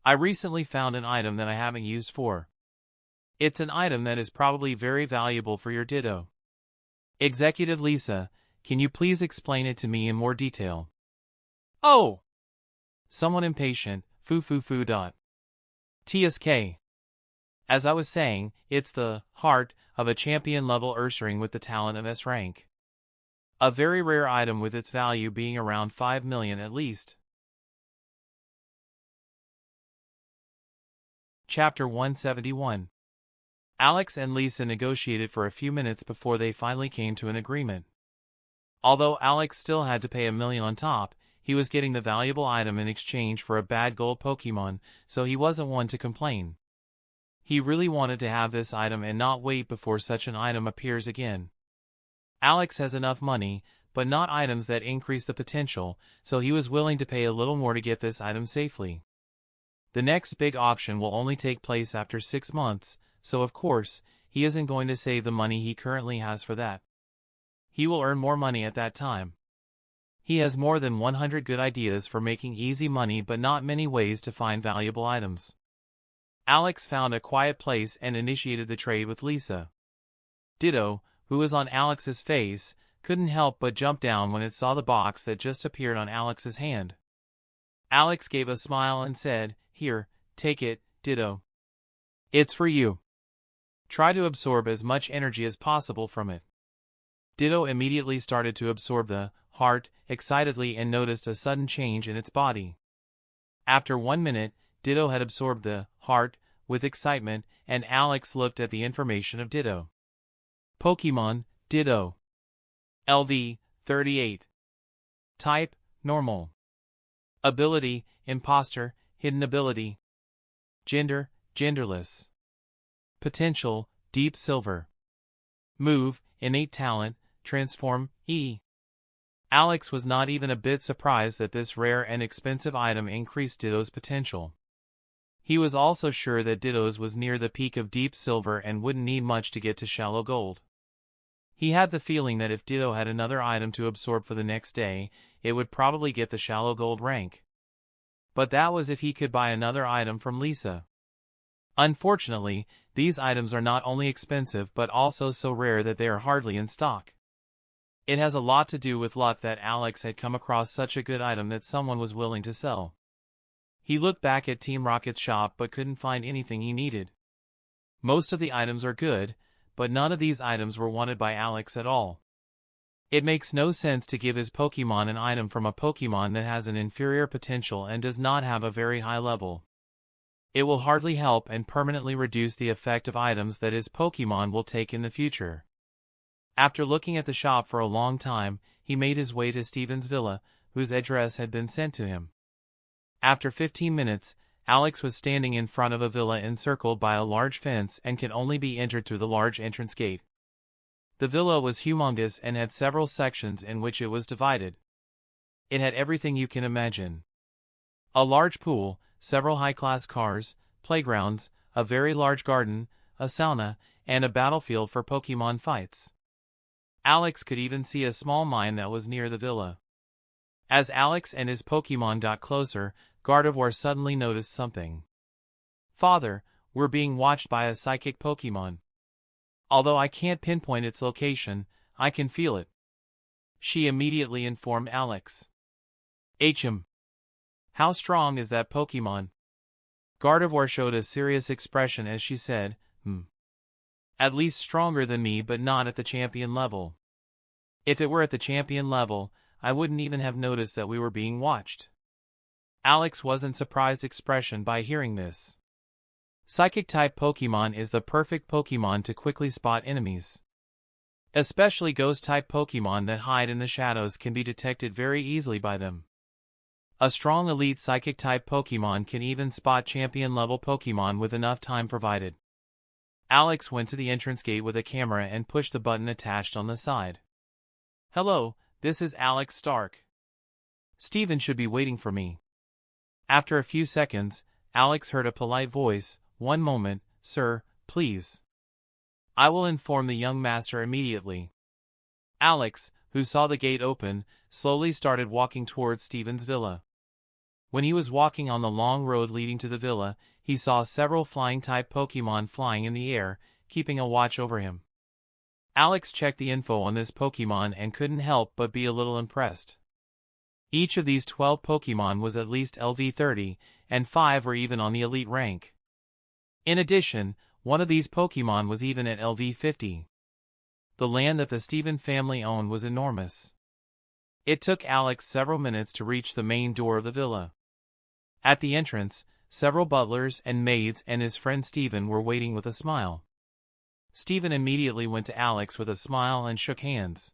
I recently found an item that I haven't used for. It's an item that is probably very valuable for your Ditto. Executive Lisa, can you please explain it to me in more detail? Oh! Someone impatient, foo. TSK. As I was saying, it's the heart of a champion-level Ursaring with the talent of S rank. A very rare item with its value being around 5 million at least. Chapter 171. Alex and Lisa negotiated for a few minutes before they finally came to an agreement. Although Alex still had to pay $1 million on top, he was getting the valuable item in exchange for a bad gold Pokemon, so he wasn't one to complain. He really wanted to have this item and not wait before such an item appears again. Alex has enough money, but not items that increase the potential, so he was willing to pay a little more to get this item safely. The next big auction will only take place after 6 months, so of course, he isn't going to save the money he currently has for that. He will earn more money at that time. He has more than 100 good ideas for making easy money but not many ways to find valuable items. Alex found a quiet place and initiated the trade with Lisa. Ditto, who was on Alex's face, couldn't help but jump down when it saw the box that just appeared on Alex's hand. Alex gave a smile and said, "Here, take it, Ditto. It's for you. Try to absorb as much energy as possible from it." Ditto immediately started to absorb the heart excitedly and noticed a sudden change in its body. After 1 minute, Ditto had absorbed the heart with excitement, and Alex looked at the information of Ditto. Pokemon, Ditto. LV, 38. Type, normal. Ability, imposter, hidden ability. Gender, genderless. Potential, deep silver. Move, innate talent, transform, E. Alex was not even a bit surprised that this rare and expensive item increased Ditto's potential. He was also sure that Ditto's was near the peak of deep silver and wouldn't need much to get to shallow gold. He had the feeling that if Ditto had another item to absorb for the next day, it would probably get the shallow gold rank. But that was if he could buy another item from Lisa. Unfortunately, these items are not only expensive but also so rare that they are hardly in stock. It has a lot to do with luck that Alex had come across such a good item that someone was willing to sell. He looked back at Team Rocket's shop but couldn't find anything he needed. Most of the items are good, but none of these items were wanted by Alex at all. It makes no sense to give his Pokemon an item from a Pokemon that has an inferior potential and does not have a very high level. It will hardly help and permanently reduce the effect of items that his Pokemon will take in the future. After looking at the shop for a long time, he made his way to Steven's villa, whose address had been sent to him. After 15 minutes, Alex was standing in front of a villa encircled by a large fence and could only be entered through the large entrance gate. The villa was humongous and had several sections in which it was divided. It had everything you can imagine. A large pool, several high-class cars, playgrounds, a very large garden, a sauna, and a battlefield for Pokemon fights. Alex could even see a small mine that was near the villa. As Alex and his Pokemon got closer, Gardevoir suddenly noticed something. "Father, we're being watched by a psychic Pokemon. Although I can't pinpoint its location, I can feel it," she immediately informed Alex. How strong is that Pokemon?" Gardevoir showed a serious expression as she said, "At least stronger than me, but not at the champion level. If it were at the champion level, I wouldn't even have noticed that we were being watched." Alex wasn't surprised expression by hearing this. Psychic-type Pokemon is the perfect Pokemon to quickly spot enemies. Especially Ghost-type Pokemon that hide in the shadows can be detected very easily by them. A strong elite Psychic-type Pokemon can even spot champion-level Pokemon with enough time provided. Alex went to the entrance gate with a camera and pushed the button attached on the side. "Hello, this is Alex Stark. Steven should be waiting for me." After a few seconds, Alex heard a polite voice, "One moment, sir, please. I will inform the young master immediately." Alex, who saw the gate open, slowly started walking towards Steven's villa. When he was walking on the long road leading to the villa, he saw several flying-type Pokemon flying in the air, keeping a watch over him. Alex checked the info on this Pokemon and couldn't help but be a little impressed. Each of these 12 Pokemon was at least LV30, and 5 were even on the elite rank. In addition, one of these Pokemon was even at LV50. The land that the Steven family owned was enormous. It took Alex several minutes to reach the main door of the villa. At the entrance, several butlers and maids and his friend Steven were waiting with a smile. Steven immediately went to Alex with a smile and shook hands.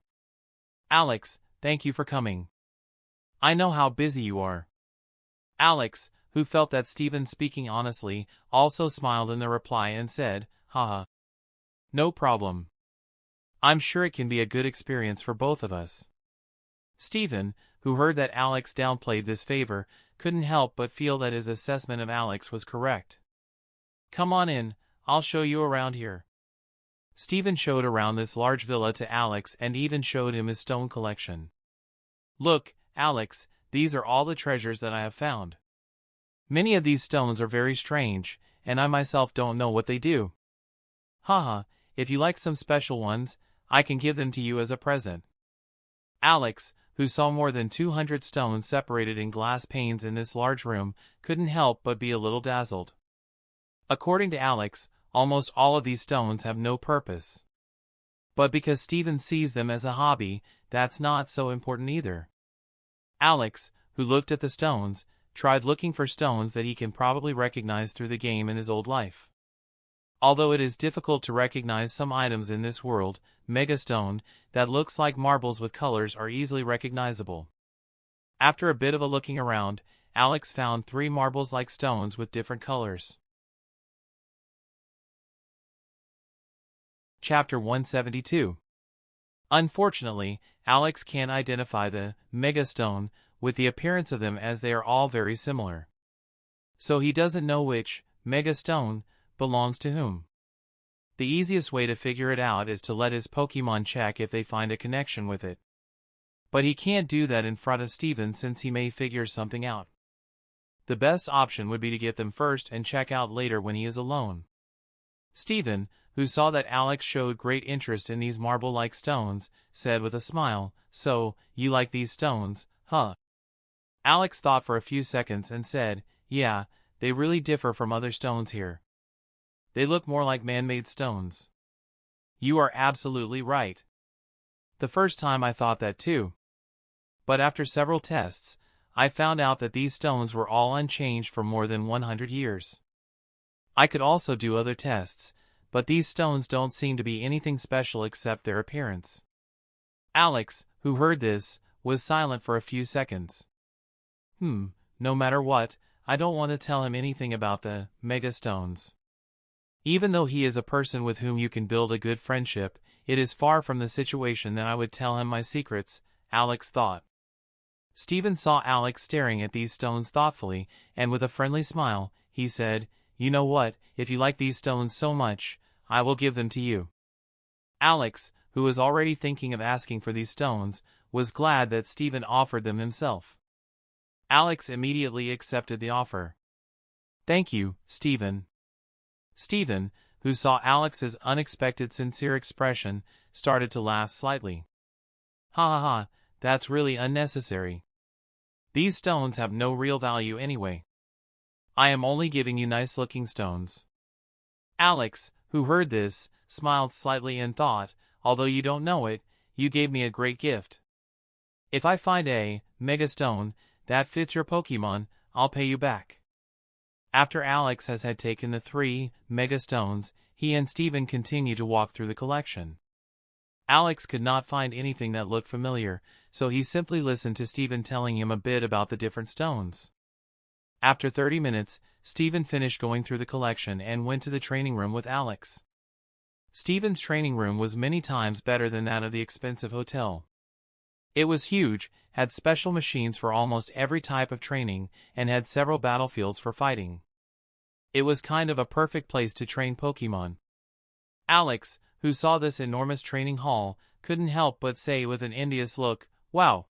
"Alex, thank you for coming. I know how busy you are." Alex, who felt that Steven speaking honestly, also smiled in the reply and said, "Haha. No problem. I'm sure it can be a good experience for both of us." Steven, who heard that Alex downplayed this favor, couldn't help but feel that his assessment of Alex was correct. "Come on in, I'll show you around here." Steven showed around this large villa to Alex and even showed him his stone collection. "Look, Alex, these are all the treasures that I have found. Many of these stones are very strange, and I myself don't know what they do. Haha, if you like some special ones, I can give them to you as a present." Alex, who saw more than 200 stones separated in glass panes in this large room, couldn't help but be a little dazzled. According to Alex, almost all of these stones have no purpose. But because Steven sees them as a hobby, that's not so important either. Alex, who looked at the stones, tried looking for stones that he can probably recognize through the game in his old life. Although it is difficult to recognize some items in this world, Megastone, that looks like marbles with colors, are easily recognizable. After a bit of a looking around, Alex found 3 marbles-like stones with different colors. Chapter 172. Unfortunately, Alex can't identify the Megastone with the appearance of them, as they are all very similar. So he doesn't know which Megastone belongs to whom. The easiest way to figure it out is to let his Pokemon check if they find a connection with it. But he can't do that in front of Steven, since he may figure something out. The best option would be to get them first and check out later when he is alone. Steven, who saw that Alex showed great interest in these marble-like stones, said with a smile, "So, you like these stones, huh?" Alex thought for a few seconds and said, "Yeah, they really differ from other stones here. They look more like man-made stones." "You are absolutely right. The first time I thought that too. But after several tests, I found out that these stones were all unchanged for more than 100 years. I could also do other tests, but these stones don't seem to be anything special except their appearance." Alex, who heard this, was silent for a few seconds. No matter what, I don't want to tell him anything about the Megastones. Even though he is a person with whom you can build a good friendship, it is far from the situation that I would tell him my secrets, Alex thought. Steven saw Alex staring at these stones thoughtfully, and with a friendly smile, he said, "You know what, if you like these stones so much, I will give them to you." Alex, who was already thinking of asking for these stones, was glad that Steven offered them himself. Alex immediately accepted the offer. "Thank you, Steven." Steven, who saw Alex's unexpected sincere expression, started to laugh slightly. Ha ha ha, that's really unnecessary. These stones have no real value anyway. I am only giving you nice-looking stones. Alex, who heard this, smiled slightly and thought, although you don't know it, you gave me a great gift. If I find a mega stone that fits your Pokemon, I'll pay you back. After Alex had taken the 3 mega stones, he and Steven continued to walk through the collection. Alex could not find anything that looked familiar, so he simply listened to Steven telling him a bit about the different stones. After 30 minutes, Steven finished going through the collection and went to the training room with Alex. Steven's training room was many times better than that of the expensive hotel. It was huge, had special machines for almost every type of training, and had several battlefields for fighting. It was kind of a perfect place to train Pokemon. Alex, who saw this enormous training hall, couldn't help but say with an envious look, "Wow!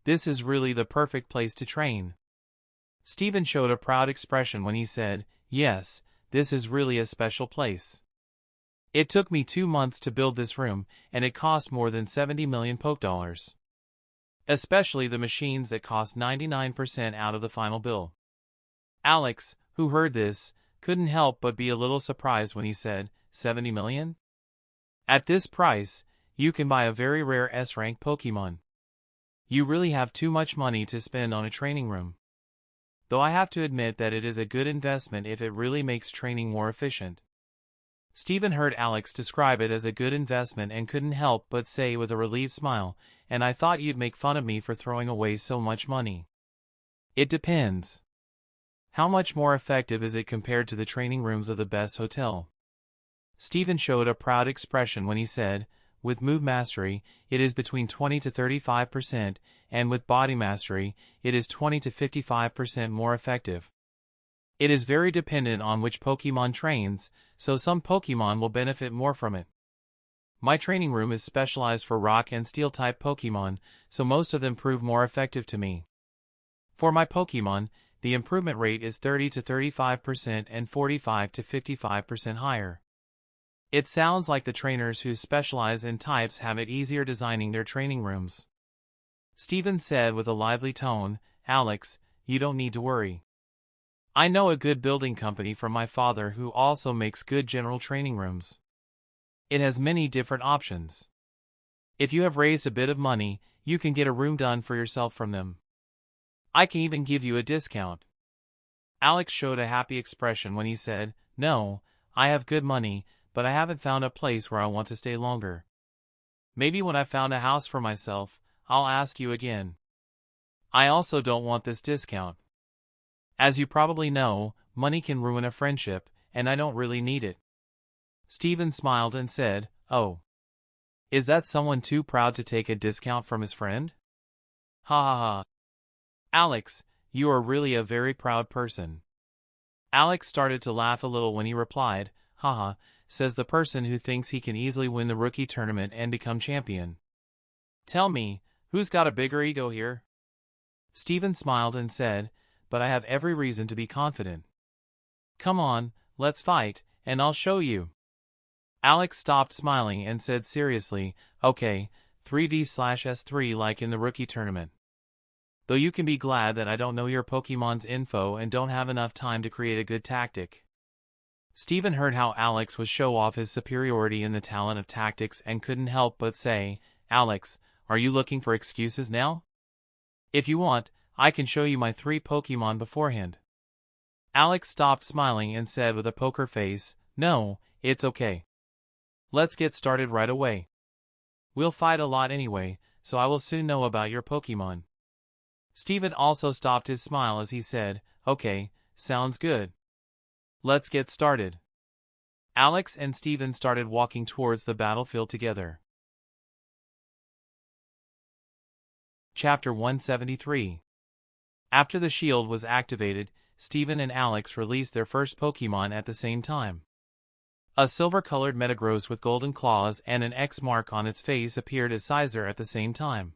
This is really the perfect place to train." Steven showed a proud expression when he said, "Yes, this is really a special place. It took me 2 months to build this room, and it cost more than 70 million Poke Dollars. Especially the machines that cost 99% out of the final bill." Alex, who heard this, couldn't help but be a little surprised when he said, 70 million? At this price, you can buy a very rare S-rank Pokemon. You really have too much money to spend on a training room. Though I have to admit that it is a good investment if it really makes training more efficient. Steven heard Alex describe it as a good investment and couldn't help but say with a relieved smile, "And I thought you'd make fun of me for throwing away so much money." It depends. How much more effective is it compared to the training rooms of the best hotel? Steven showed a proud expression when he said, "With move mastery, it is between 20 to 35%, and with body mastery, it is 20 to 55% more effective. It is very dependent on which Pokemon trains, so some Pokemon will benefit more from it. My training room is specialized for Rock and Steel-type Pokemon, so most of them prove more effective to me. For my Pokemon, the improvement rate is 30 to 35% and 45 to 55% higher. It sounds like the trainers who specialize in types have it easier designing their training rooms." Steven said with a lively tone, "Alex, you don't need to worry. I know a good building company from my father who also makes good general training rooms. It has many different options. If you have raised a bit of money, you can get a room done for yourself from them. I can even give you a discount." Alex showed a happy expression when he said, "No, I have good money, but I haven't found a place where I want to stay longer. Maybe when I've found a house for myself, I'll ask you again. I also don't want this discount. As you probably know, money can ruin a friendship, and I don't really need it." Steven smiled and said, "Oh. Is that someone too proud to take a discount from his friend? Ha ha ha. Alex, you are really a very proud person." Alex started to laugh a little when he replied, "Haha, says the person who thinks he can easily win the rookie tournament and become champion. Tell me, who's got a bigger ego here?" Steven smiled and said, "But I have every reason to be confident. Come on, let's fight, and I'll show you." Alex stopped smiling and said seriously, "Okay, 3v/S3 like in the rookie tournament. Though you can be glad that I don't know your Pokemon's info and don't have enough time to create a good tactic." Steven heard how Alex would show off his superiority in the talent of tactics and couldn't help but say, "Alex, are you looking for excuses now? If you want, I can show you my 3 Pokemon beforehand." Alex stopped smiling and said with a poker face, "No, it's okay. Let's get started right away. We'll fight a lot anyway, so I will soon know about your Pokemon." Steven also stopped his smile as he said, "Okay, sounds good. Let's get started." Alex and Steven started walking towards the battlefield together. Chapter 173. After the shield was activated, Steven and Alex released their first Pokemon at the same time. A silver-colored Metagross with golden claws and an X mark on its face appeared as Sizer at the same time.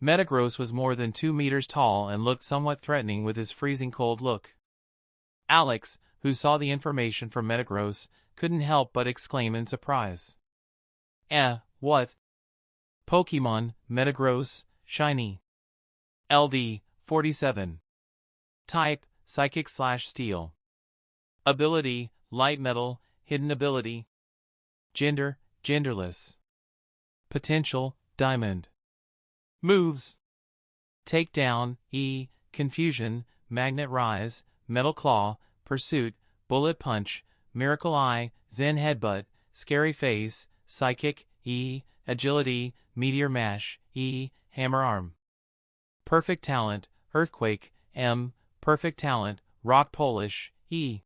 Metagross was more than 2 meters tall and looked somewhat threatening with his freezing cold look. Alex, who saw the information from Metagross, couldn't help but exclaim in surprise. What? Pokemon, Metagross, Shiny. LV, 47. Type, Psychic/Steel. Ability, Light Metal, Hidden Ability. Gender, Genderless. Potential, Diamond. Moves: Takedown, E, Confusion, Magnet Rise, Metal Claw, Pursuit, Bullet Punch, Miracle Eye, Zen Headbutt, Scary Face, Psychic, E, Agility, Meteor Mash, E, Hammer Arm. Perfect Talent, Earthquake, M, Perfect Talent, Rock Polish, E.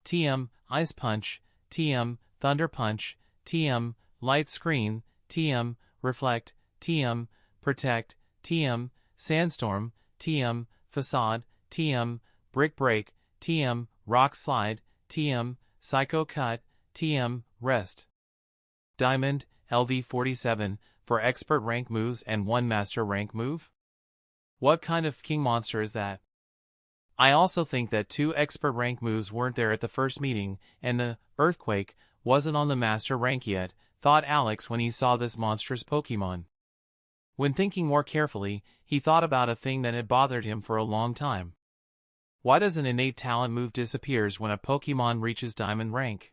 TM, Ice Punch, TM, Thunder Punch, TM, Light Screen, TM, Reflect, TM, Protect, TM, Sandstorm, TM, Facade, TM, Brick Break, TM, Rock Slide, TM, Psycho Cut, TM, Rest. Diamond, LV47, for expert rank moves and 1 master rank move? What kind of king monster is that? I also think that 2 expert rank moves weren't there at the first meeting, and the Earthquake wasn't on the master rank yet, thought Alex when he saw this monstrous Pokemon. When thinking more carefully, he thought about a thing that had bothered him for a long time. Why does an innate talent move disappears when a Pokemon reaches Diamond rank?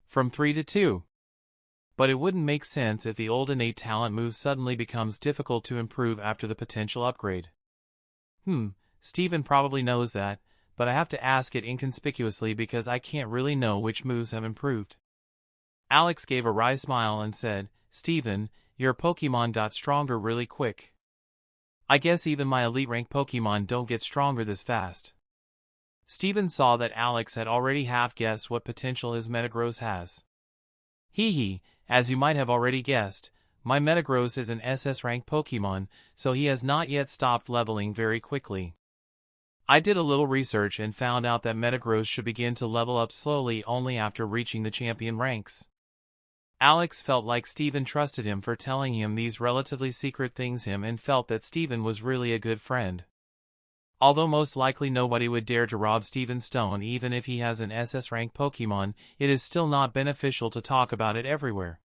From 3 to 2. But it wouldn't make sense if the old innate talent move suddenly becomes difficult to improve after the potential upgrade. Steven probably knows that, but I have to ask it inconspicuously because I can't really know which moves have improved. Alex gave a wry smile and said, Steven, your Pokemon got stronger really quick. I guess even my elite rank Pokemon don't get stronger this fast. Steven saw that Alex had already half-guessed what potential his Metagross has. As you might have already guessed, my Metagross is an SS rank Pokemon, so he has not yet stopped leveling very quickly. I did a little research and found out that Metagross should begin to level up slowly only after reaching the champion ranks. Alex felt like Steven trusted him for telling him these relatively secret things and felt that Steven was really a good friend. Although most likely nobody would dare to rob Steven's stone even if he has an SS rank Pokemon, it is still not beneficial to talk about it everywhere.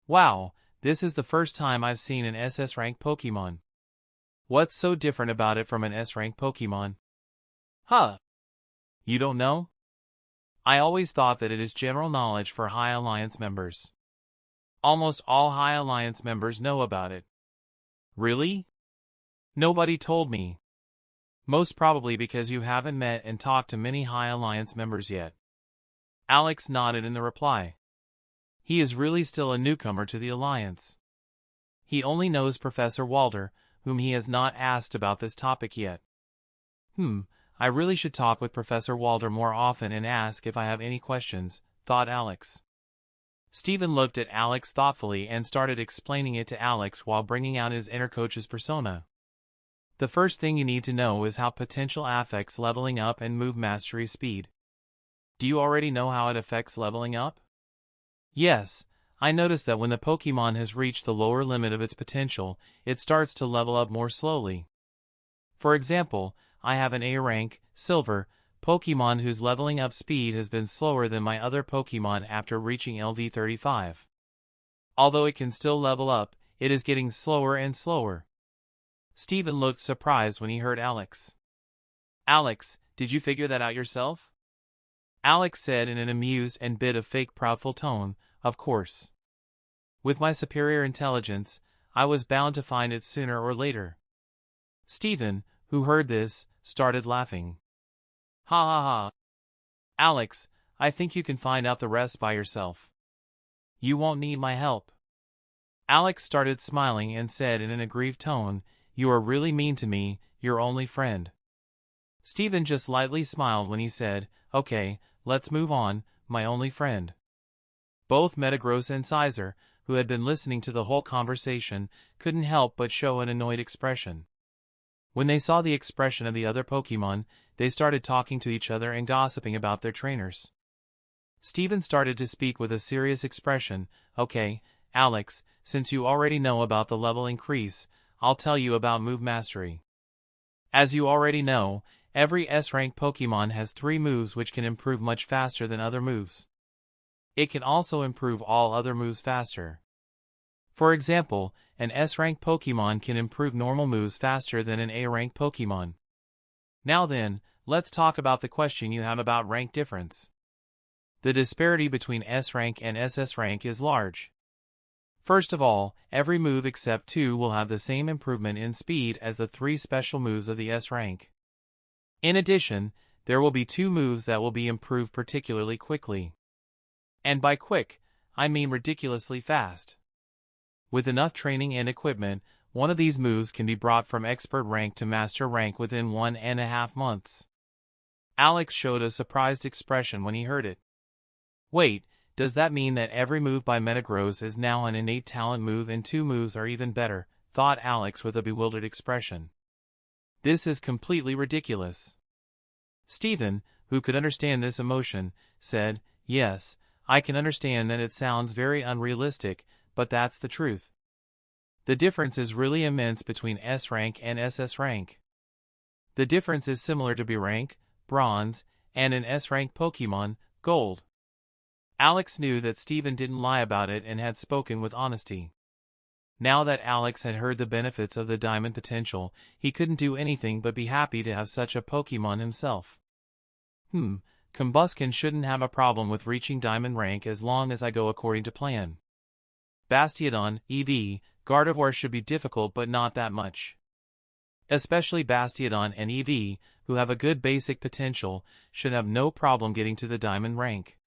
Wow, this is the first time I've seen an SS rank Pokemon. What's so different about it from an S rank Pokemon? You don't know? I always thought that it is general knowledge for High Alliance members. Almost all High Alliance members know about it. Really? Nobody told me. Most probably because you haven't met and talked to many High Alliance members yet. Alex nodded in the reply. He is really still a newcomer to the Alliance. He only knows Professor Walter, whom he has not asked about this topic yet. I really should talk with Professor Walter more often and ask if I have any questions, thought Alex. Steven looked at Alex thoughtfully and started explaining it to Alex while bringing out his inner coach's persona. The first thing you need to know is how potential affects leveling up and move mastery speed. Do you already know how it affects leveling up? Yes, I noticed that when the Pokemon has reached the lower limit of its potential, it starts to level up more slowly. For example, I have an A rank, Silver, Pokemon whose leveling up speed has been slower than my other Pokemon after reaching LV 35. Although it can still level up, it is getting slower and slower. Steven looked surprised when he heard Alex. Alex, did you figure that out yourself? Alex said in an amused and bit of fake proudful tone, of course. With my superior intelligence, I was bound to find it sooner or later. Steven, who heard this, started laughing. Ha. Alex, I think you can find out the rest by yourself. You won't need my help. Alex started smiling and said in an aggrieved tone, You are really mean to me, your only friend. Steven just lightly smiled when he said, Okay, let's move on, my only friend. Both Metagross and Sizer, who had been listening to the whole conversation, couldn't help but show an annoyed expression. When they saw the expression of the other Pokemon, they started talking to each other and gossiping about their trainers. Steven started to speak with a serious expression. Okay, Alex, since you already know about the level increase, I'll tell you about move mastery. As you already know, every S-rank Pokemon has 3 moves which can improve much faster than other moves. It can also improve all other moves faster. For example, an S-rank Pokemon can improve normal moves faster than an A-rank Pokemon. Now then, let's talk about the question you have about rank difference. The disparity between S-rank and SS rank is large. First of all, every move except 2 will have the same improvement in speed as the 3 special moves of the S rank. In addition, there will be 2 moves that will be improved particularly quickly. And by quick, I mean ridiculously fast. With enough training and equipment, one of these moves can be brought from expert rank to master rank within 1.5 months. Alex showed a surprised expression when he heard it. Wait, does that mean that every move by Metagross is now an innate talent move and 2 moves are even better? Thought Alex with a bewildered expression. This is completely ridiculous. Stephen, who could understand this emotion, said, "Yes, I can understand that it sounds very unrealistic, but that's the truth. The difference is really immense between S rank and SS rank. The difference is similar to B rank, Bronze, and an S rank Pokemon, Gold." Alex knew that Stephen didn't lie about it and had spoken with honesty. Now that Alex had heard the benefits of the Diamond potential, he couldn't do anything but be happy to have such a Pokemon himself. Combusken shouldn't have a problem with reaching Diamond rank as long as I go according to plan. Bastiodon, EV, Gardevoir should be difficult but not that much. Especially Bastiodon and EV, who have a good basic potential, should have no problem getting to the Diamond rank.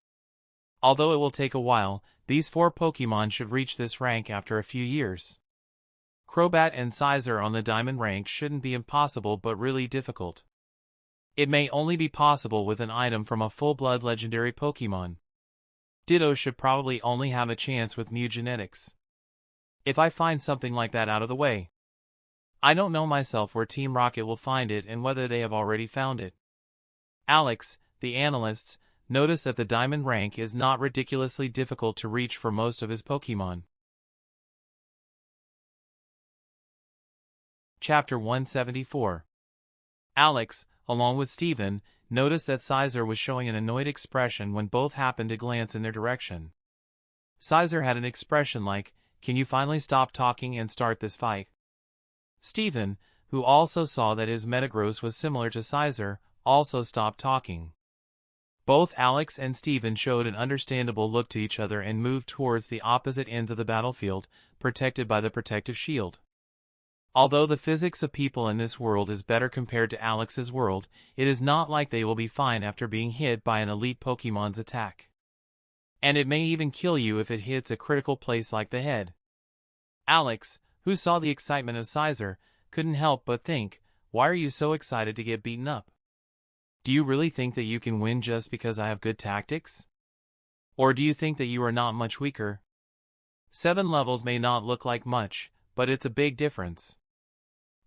Although it will take a while, these 4 Pokemon should reach this rank after a few years. Crobat and Scizor on the Diamond rank shouldn't be impossible but really difficult. It may only be possible with an item from a full-blood legendary Pokemon. Ditto should probably only have a chance with Mew genetics. If I find something like that out of the way. I don't know myself where Team Rocket will find it and whether they have already found it. Alex, the analyst, noticed that the Diamond rank is not ridiculously difficult to reach for most of his Pokemon. Chapter 174. Alex, along with Stephen, noticed that Scizor was showing an annoyed expression when both happened to glance in their direction. Scizor had an expression like, "Can you finally stop talking and start this fight?" Stephen, who also saw that his Metagross was similar to Scizor, also stopped talking. Both Alex and Stephen showed an understandable look to each other and moved towards the opposite ends of the battlefield, protected by the protective shield. Although the physics of people in this world is better compared to Alex's world, it is not like they will be fine after being hit by an elite Pokemon's attack. And it may even kill you if it hits a critical place like the head. Alex, who saw the excitement of Scizor, couldn't help but think, why are you so excited to get beaten up? Do you really think that you can win just because I have good tactics? Or do you think that you are not much weaker? 7 levels may not look like much, but it's a big difference.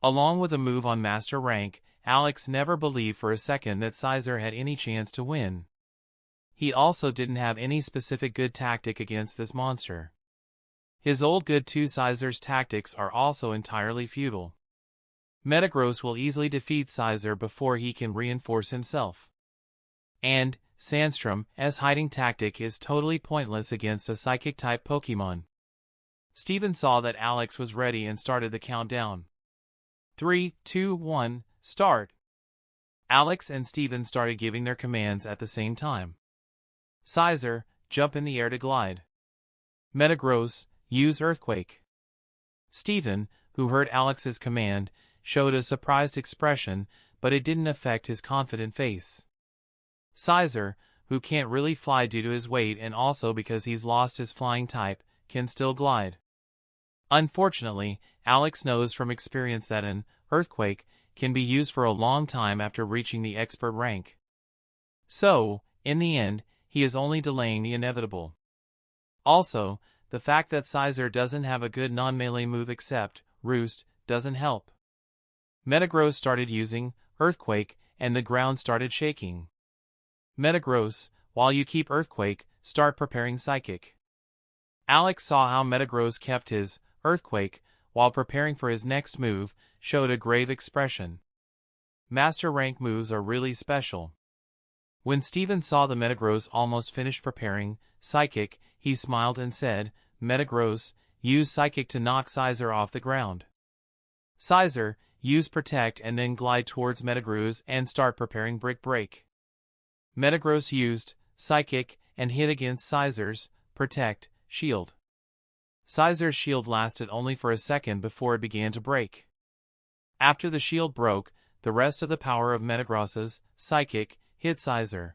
Along with a move on Master rank, Alex never believed for a second that Scizor had any chance to win. He also didn't have any specific good tactic against this monster. His old good 2 Scizor's tactics are also entirely futile. Metagross will easily defeat Scizor before he can reinforce himself. And Sandstrom's hiding tactic is totally pointless against a Psychic-type Pokemon. Stephen saw that Alex was ready and started the countdown. 3, 2, 1, start! Alex and Stephen started giving their commands at the same time. Scizor, jump in the air to glide. Metagross, use Earthquake. Stephen, who heard Alex's command, showed a surprised expression, but it didn't affect his confident face. Scizor, who can't really fly due to his weight and also because he's lost his flying type, can still glide. Unfortunately, Alex knows from experience that an Earthquake can be used for a long time after reaching the expert rank. So, in the end, he is only delaying the inevitable. Also, the fact that Scizor doesn't have a good non-melee move except Roost doesn't help. Metagross started using Earthquake, and the ground started shaking. Metagross, while you keep Earthquake, start preparing Psychic. Alex saw how Metagross kept his Earthquake, while preparing for his next move, showed a grave expression. Master rank moves are really special. When Stephen saw the Metagross almost finished preparing, Psychic, he smiled and said, Metagross, use Psychic to knock Scizor off the ground. Scizor, use Protect and then glide towards Metagross and start preparing Brick Break. Metagross used Psychic and hit against Scizor's Protect shield. Scizor's shield lasted only for a second before it began to break. After the shield broke, the rest of the power of Metagross's Psychic hit Scizor.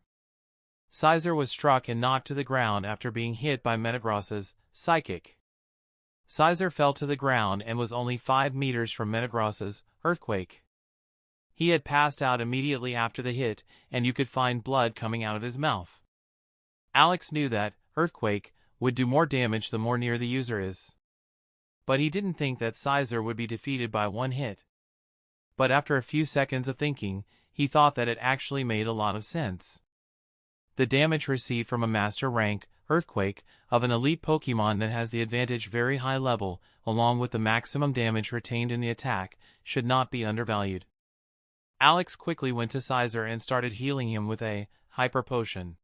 Scizor was struck and knocked to the ground after being hit by Metagross's Psychic. Scizor fell to the ground and was only 5 meters from Metagross's Earthquake. He had passed out immediately after the hit, and you could find blood coming out of his mouth. Alex knew that Earthquake would do more damage the more near the user is. But he didn't think that Scizor would be defeated by one hit. But after a few seconds of thinking, he thought that it actually made a lot of sense. The damage received from a Master Rank Earthquake of an elite Pokemon that has the advantage very high level, along with the maximum damage retained in the attack, should not be undervalued. Alex quickly went to Scizor and started healing him with a Hyper Potion.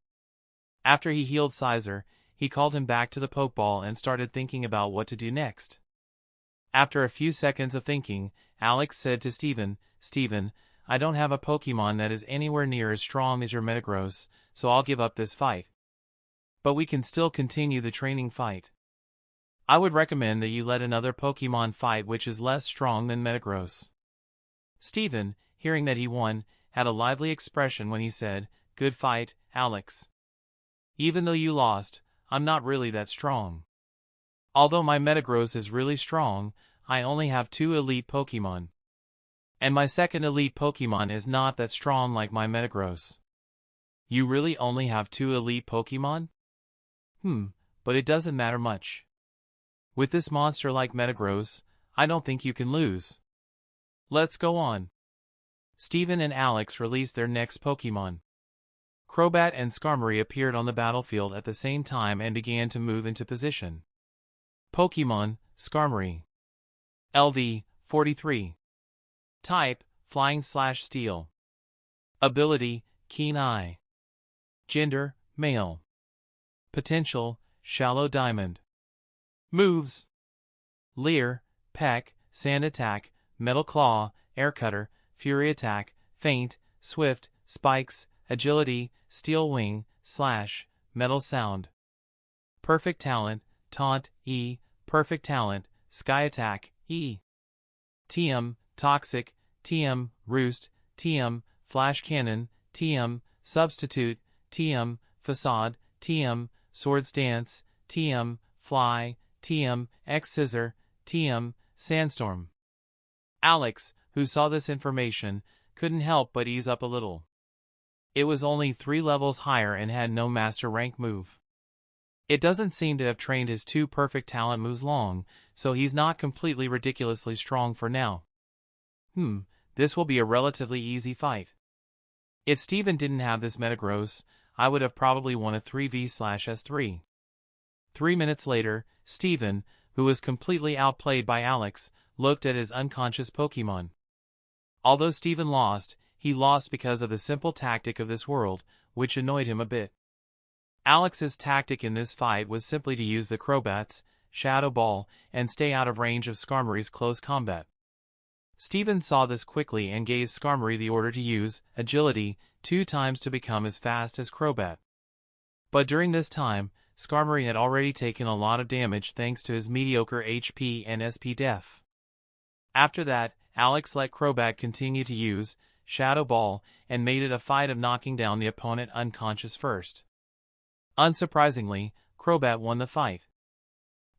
After he healed Scizor, he called him back to the Pokeball and started thinking about what to do next. After a few seconds of thinking, Alex said to Steven, Steven, I don't have a Pokemon that is anywhere near as strong as your Metagross, so I'll give up this fight. But we can still continue the training fight. I would recommend that you let another Pokemon fight which is less strong than Metagross. Steven, hearing that he won, had a lively expression when he said, Good fight, Alex. Even though you lost, I'm not really that strong. Although my Metagross is really strong, I only have 2 elite Pokemon. And my second elite Pokemon is not that strong like my Metagross. You really only have 2 elite Pokemon? But it doesn't matter much. With this monster like Metagross, I don't think you can lose. Let's go on. Steven and Alex released their next Pokemon. Crobat and Skarmory appeared on the battlefield at the same time and began to move into position. Pokemon, Skarmory. LV, 43. Type, Flying/Steel. Ability, Keen Eye. Gender, Male. Potential, Shallow Diamond. Moves: Leer, Peck, Sand Attack, Metal Claw, Air Cutter, Fury Attack, Feint, Swift, Spikes, Agility, Steel Wing, Slash, Metal Sound. Perfect Talent, Taunt, E, Perfect Talent, Sky Attack, E. TM, Toxic, TM, Roost, TM, Flash Cannon, TM, Substitute, TM, Facade, TM, Swords Dance, TM, Fly, TM, X-Scissor, TM, Sandstorm. Alex, who saw this information, couldn't help but ease up a little. It was only 3 levels higher and had no Master Rank move. It doesn't seem to have trained his 2 perfect talent moves long, so he's not completely ridiculously strong for now. This will be a relatively easy fight. If Steven didn't have this Metagross, I would have probably won a 3v/S3. 3 minutes later, Steven, who was completely outplayed by Alex, looked at his unconscious Pokemon. Although Steven lost, he lost because of the simple tactic of this world, which annoyed him a bit. Alex's tactic in this fight was simply to use the Crobat's Shadow Ball and stay out of range of Skarmory's close combat. Steven saw this quickly and gave Skarmory the order to use Agility 2 times to become as fast as Crobat. But during this time, Skarmory had already taken a lot of damage thanks to his mediocre HP and SP def. After that, Alex let Crobat continue to use Shadow Ball and made it a fight of knocking down the opponent unconscious first. Unsurprisingly, Crobat won the fight.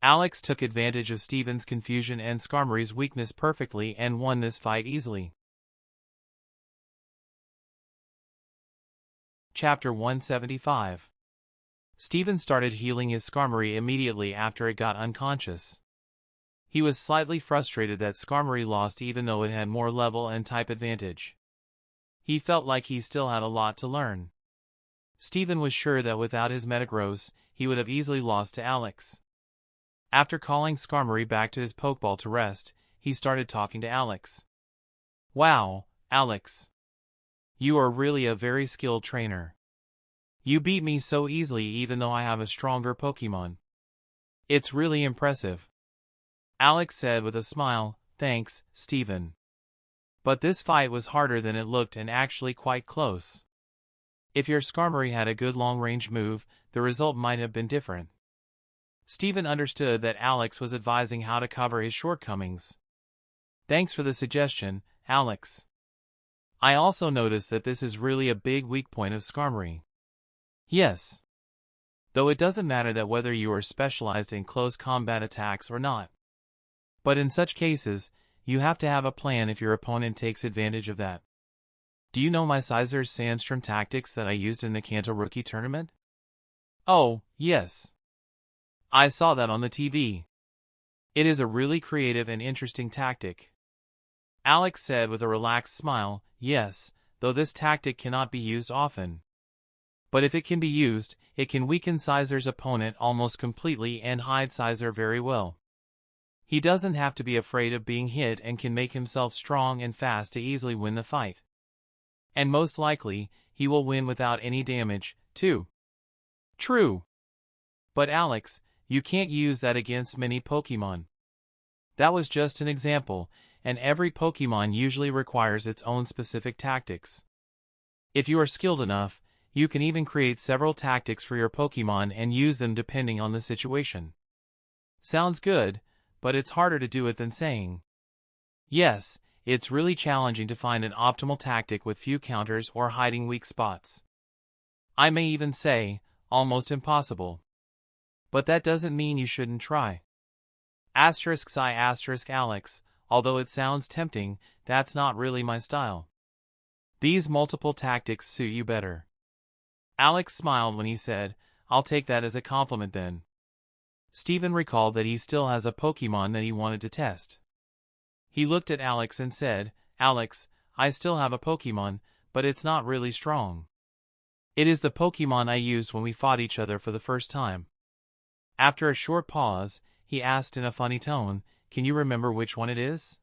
Alex took advantage of Steven's confusion and Skarmory's weakness perfectly and won this fight easily. Chapter 175. Steven started healing his Skarmory immediately after it got unconscious. He was slightly frustrated that Skarmory lost even though it had more level and type advantage. He felt like he still had a lot to learn. Steven was sure that without his Metagross, he would have easily lost to Alex. After calling Skarmory back to his Pokeball to rest, he started talking to Alex. Wow, Alex. You are really a very skilled trainer. You beat me so easily even though I have a stronger Pokemon. It's really impressive. Alex said with a smile, thanks, Steven. But this fight was harder than it looked and actually quite close. If your Skarmory had a good long-range move, the result might have been different. Steven understood that Alex was advising how to cover his shortcomings. Thanks for the suggestion, Alex. I also noticed that this is really a big weak point of Skarmory. Yes. Though it doesn't matter that whether you are specialized in close combat attacks or not. But in such cases, you have to have a plan if your opponent takes advantage of that. Do you know my Sizer's Sandstrom tactics that I used in the Kanto Rookie Tournament? Oh, yes. I saw that on the TV. It is a really creative and interesting tactic. Alex said with a relaxed smile, yes, though this tactic cannot be used often. But if it can be used, it can weaken Sizer's opponent almost completely and hide Sizer very well. He doesn't have to be afraid of being hit and can make himself strong and fast to easily win the fight. And most likely, he will win without any damage, too. True. But Alex, you can't use that against many Pokemon. That was just an example, and every Pokemon usually requires its own specific tactics. If you are skilled enough, you can even create several tactics for your Pokemon and use them depending on the situation. Sounds good, but it's harder to do it than saying. Yes, it's really challenging to find an optimal tactic with few counters or hiding weak spots. I may even say, almost impossible. But that doesn't mean you shouldn't try. Alex, although it sounds tempting, that's not really my style. These multiple tactics suit you better. Alex smiled when he said, I'll take that as a compliment then. Steven recalled that he still has a Pokemon that he wanted to test. He looked at Alex and said, Alex, I still have a Pokemon, but it's not really strong. It is the Pokemon I used when we fought each other for the first time. After a short pause, he asked in a funny tone, can you remember which one it is?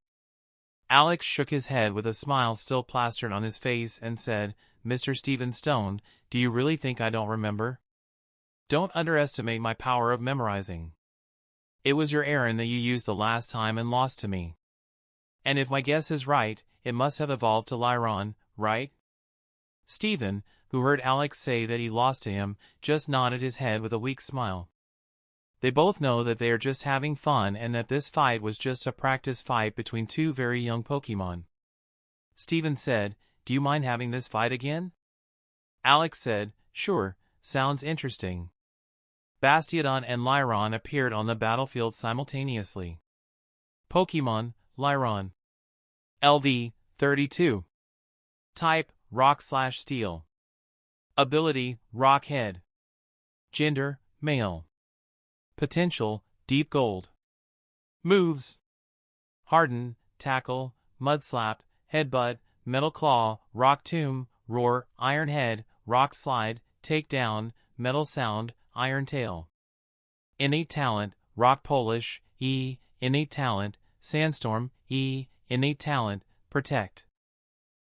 Alex shook his head with a smile still plastered on his face and said, Mr. Steven Stone, do you really think I don't remember? Don't underestimate my power of memorizing. It was your Aaron that you used the last time and lost to me. And if my guess is right, it must have evolved to Lyron, right? Steven, who heard Alex say that he lost to him, just nodded his head with a weak smile. They both know that they are just having fun and that this fight was just a practice fight between two very young Pokemon. Steven said, do you mind having this fight again? Alex said, sure, sounds interesting. Bastiodon and Lyron appeared on the battlefield simultaneously. Pokemon, Lyron. LV, 32. Type, Rock/Steel. Ability, Rock Head. Gender, Male. Potential, Deep Gold. Moves: Harden, Tackle, Mud Slap, Headbutt, Metal Claw, Rock Tomb, Roar, Iron Head, Rock Slide, Takedown, Metal Sound, Iron Tail. Innate Talent, Rock Polish, E. Innate Talent, Sandstorm, E. Innate Talent, Protect.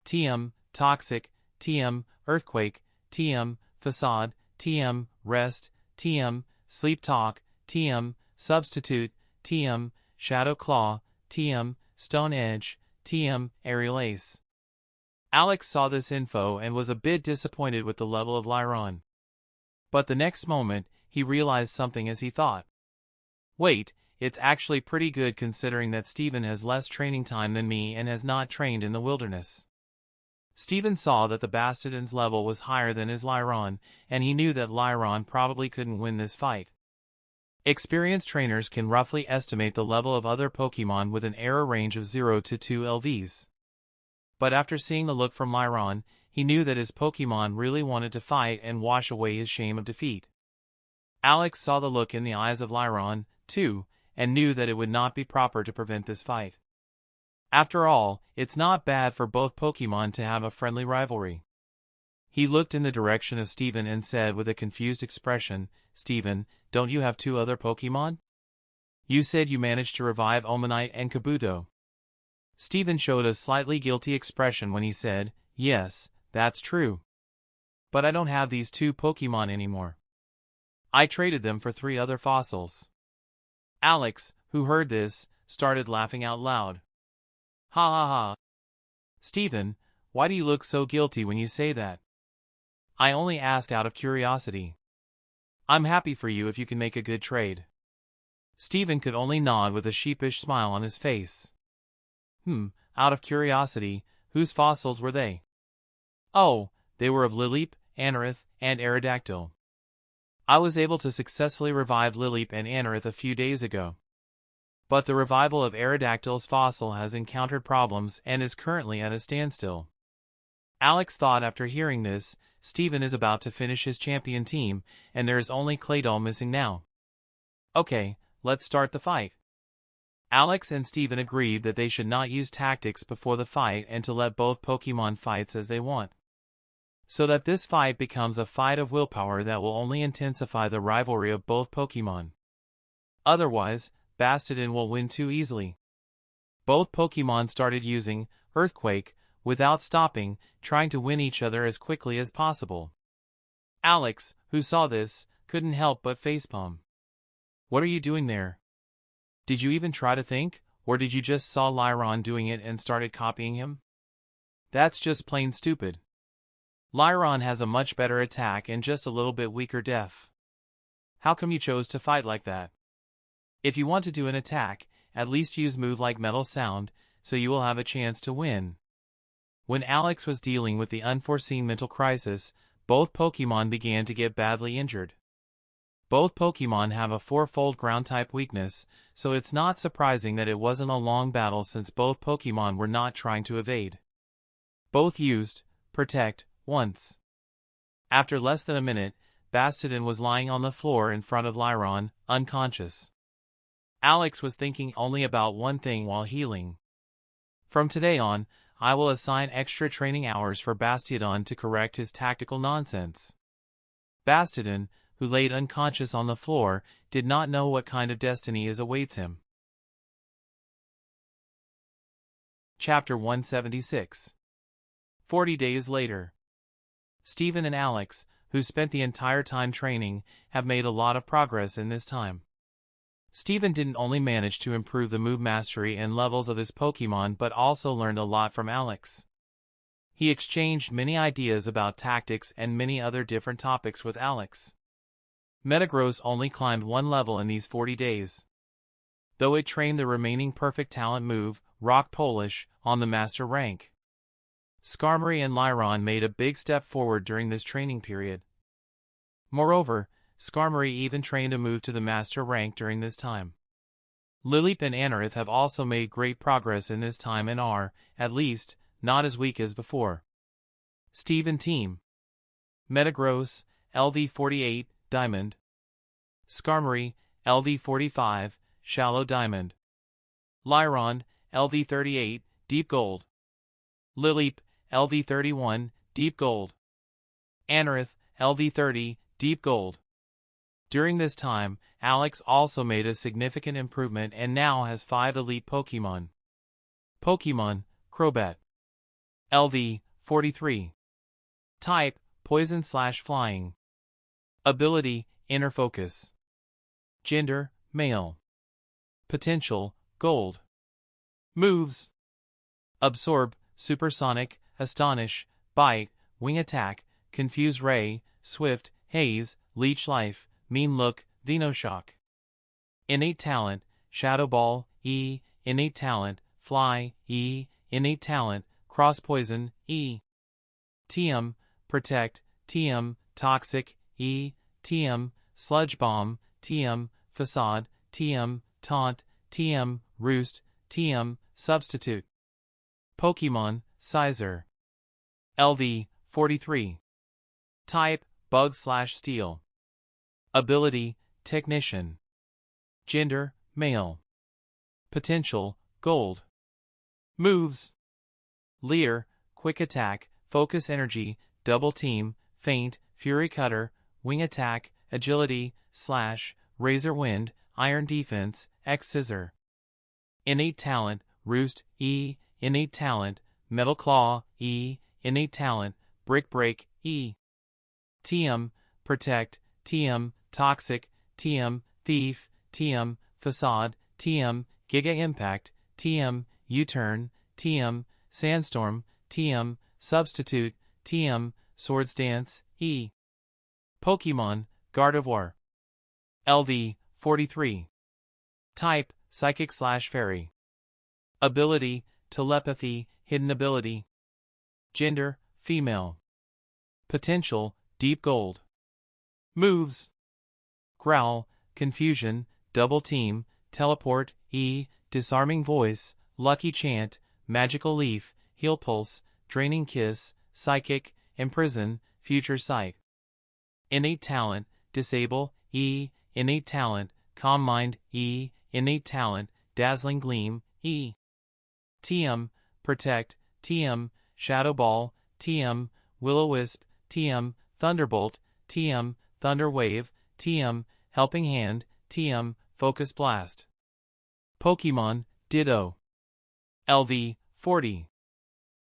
TM, Toxic, TM, Earthquake, TM, Facade, TM, Rest, TM, Sleep Talk, TM, Substitute, TM, Shadow Claw, TM, Stone Edge, TM, Aerial Ace. Alex saw this info and was a bit disappointed with the level of Lyron. But the next moment, he realized something as he thought. Wait, it's actually pretty good considering that Steven has less training time than me and has not trained in the wilderness. Steven saw that the Bastiodon's level was higher than his Lyron, and he knew that Lyron probably couldn't win this fight. Experienced trainers can roughly estimate the level of other Pokemon with an error range of 0 to 2 LVs. But after seeing the look from Lyron, he knew that his Pokemon really wanted to fight and wash away his shame of defeat. Alex saw the look in the eyes of Lyron, too, and knew that it would not be proper to prevent this fight. After all, it's not bad for both Pokemon to have a friendly rivalry. He looked in the direction of Steven and said with a confused expression, Steven, don't you have 2 other Pokemon? You said you managed to revive Omanite and Kabuto. Steven showed a slightly guilty expression when he said, yes, that's true. But I don't have these 2 Pokemon anymore. I traded them for 3 other fossils. Alex, who heard this, started laughing out loud. Ha ha ha. Stephen, why do you look so guilty when you say that? I only asked out of curiosity. I'm happy for you if you can make a good trade. Stephen could only nod with a sheepish smile on his face. Out of curiosity, whose fossils were they? Oh, they were of Lileep, Anorith, and Aerodactyl. I was able to successfully revive Lileep and Anorith a few days ago. But the revival of Aerodactyl's fossil has encountered problems and is currently at a standstill. Alex thought after hearing this, Stephen is about to finish his champion team, and there is only Claydol missing now. Okay, let's start the fight. Alex and Stephen agreed that they should not use tactics before the fight and to let both Pokemon fight as they want. So that this fight becomes a fight of willpower that will only intensify the rivalry of both Pokemon. Otherwise, Bastiodon will win too easily. Both Pokemon started using Earthquake without stopping, trying to win each other as quickly as possible. Alex, who saw this, couldn't help but facepalm. What are you doing there? Did you even try to think, or did you just saw Lyron doing it and started copying him? That's just plain stupid. Lyron has a much better attack and just a little bit weaker def. How come you chose to fight like that? If you want to do an attack, at least use move like Metal Sound, so you will have a chance to win. When Alex was dealing with the unforeseen mental crisis, both Pokemon began to get badly injured. Both Pokemon have a 4-fold ground-type weakness, so it's not surprising that it wasn't a long battle since both Pokemon were not trying to evade. Both used Protect once. After less than a minute, Bastiodon was lying on the floor in front of Lyron, unconscious. Alex was thinking only about one thing while healing. From today on, I will assign extra training hours for Bastiodon to correct his tactical nonsense. Bastiodon, who laid unconscious on the floor, did not know what kind of destiny awaits him. Chapter 176. 40 days later. Stephen and Alex, who spent the entire time training, have made a lot of progress in this time. Stephen didn't only manage to improve the move mastery and levels of his Pokemon but also learned a lot from Alex. He exchanged many ideas about tactics and many other different topics with Alex. Metagross only climbed 1 level in these 40 days. Though it trained the remaining perfect talent move, Rock Polish, on the master rank. Skarmory and Lyron made a big step forward during this training period. Moreover, Skarmory even trained a move to the master rank during this time. Lileep and Anorith have also made great progress in this time and are, at least, not as weak as before. Stephen Team. Metagross, LV48, Diamond. Skarmory, LV45, Shallow Diamond. Lyron, LV38, Deep Gold. Lileep, LV31, Deep Gold. Anorith, LV30, Deep Gold. During this time, Alex also made a significant improvement and now has 5 elite Pokemon. Pokemon, Crobat. LV, 43. Type, Poison/Flying. Ability, Inner Focus. Gender, Male. Potential, Gold. Moves. Absorb, Supersonic, Astonish, Bite, Wing Attack, Confuse Ray, Swift, Haze, Leech Life, Mean Look, Venoshock. Innate Talent, Shadow Ball, E. Innate Talent, Fly, E. Innate Talent, Cross Poison, E. TM, Protect, TM, Toxic, E. TM, Sludge Bomb, TM, Facade, TM, Taunt, TM, Roost, TM, Substitute. Pokemon, Sizer. LV, 43. Type, Bug/Steel. Ability, Technician. Gender, Male. Potential, Gold. Moves. Leer, Quick Attack, Focus Energy, Double Team, Feint, Fury Cutter, Wing Attack, Agility, Slash, Razor Wind, Iron Defense, X Scissor. Innate Talent, Roost, E. Innate Talent, Metal Claw, E. Innate Talent, Brick Break, E. TM, protect, TM, toxic, TM, thief, TM, facade, TM, giga impact, TM, U-turn, TM, sandstorm, TM, substitute, TM, swords dance, E. Pokemon, Gardevoir. LV, 43. Type, psychic/fairy. Ability, telepathy, hidden ability. Gender, female. Potential, deep gold. Moves: growl, confusion, double team, teleport, E, disarming voice, lucky chant, magical leaf, heal pulse, draining kiss, psychic, imprison, future sight. Innate talent, disable, E, innate talent, calm mind, E, innate talent, dazzling gleam, E. TM, protect, TM, shadow ball, TM, will-o-wisp, TM, thunderbolt, TM, thunder wave, TM, helping hand, TM, focus blast. Pokemon, Ditto. LV, 40.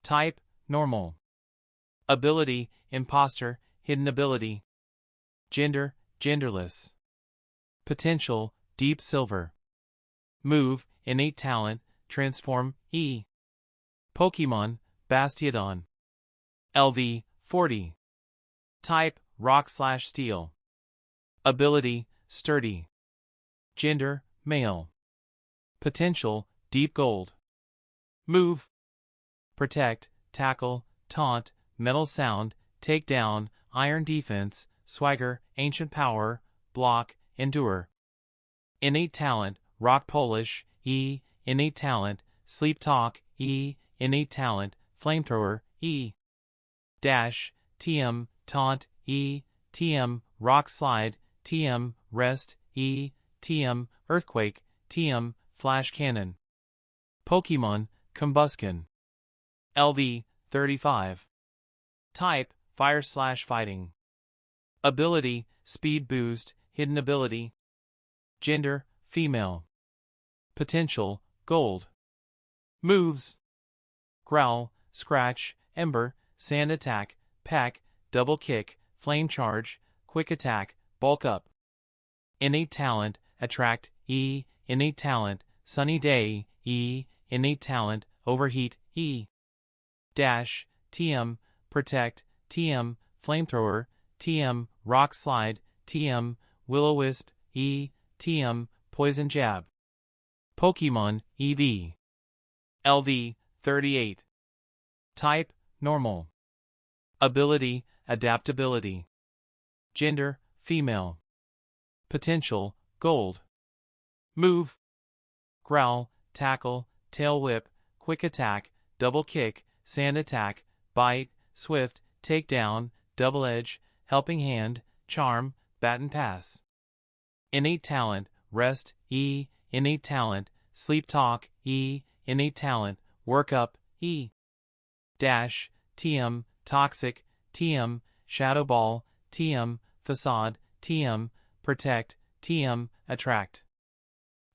Type, normal. Ability, imposter, hidden ability. Gender, genderless. Potential, deep silver. Move, innate talent, transform, E. Pokemon, Bastiodon. LV, 40. Type, rock/steel. Ability, sturdy. Gender, male. Potential, deep gold. Move: protect, tackle, taunt, metal sound, take down, iron defense, swagger, ancient power, block, endure. Innate talent, rock polish, E, innate talent, sleep talk, E, innate talent, flamethrower, E. Dash, TM, taunt, E, TM, rock slide, TM, rest, E, TM, earthquake, TM, flash cannon. Pokemon, Combusken. LV, 35. Type, fire/fighting. Ability, speed boost, hidden ability. Gender, female. Potential, gold. Moves: growl, scratch, ember, sand attack, peck, double kick, flame charge, quick attack, bulk up. Innate talent, attract, E, innate talent, sunny day, E, innate talent, overheat, E. Dash, TM, protect, TM, flamethrower, TM, rock slide, TM, will-o-wisp, E, TM, poison jab. Pokemon, EV. LV, 38. Type, normal. Ability, adaptability. Gender, female. Potential, gold. Move: growl, tackle, tail whip, quick attack, double kick, sand attack, bite, swift, take down, double edge, helping hand, charm, baton pass. Innate talent, rest, E, innate talent, sleep talk, E, innate talent, work up, E. Dash, TM, toxic, TM, shadow ball, TM, facade, TM, protect, TM, attract.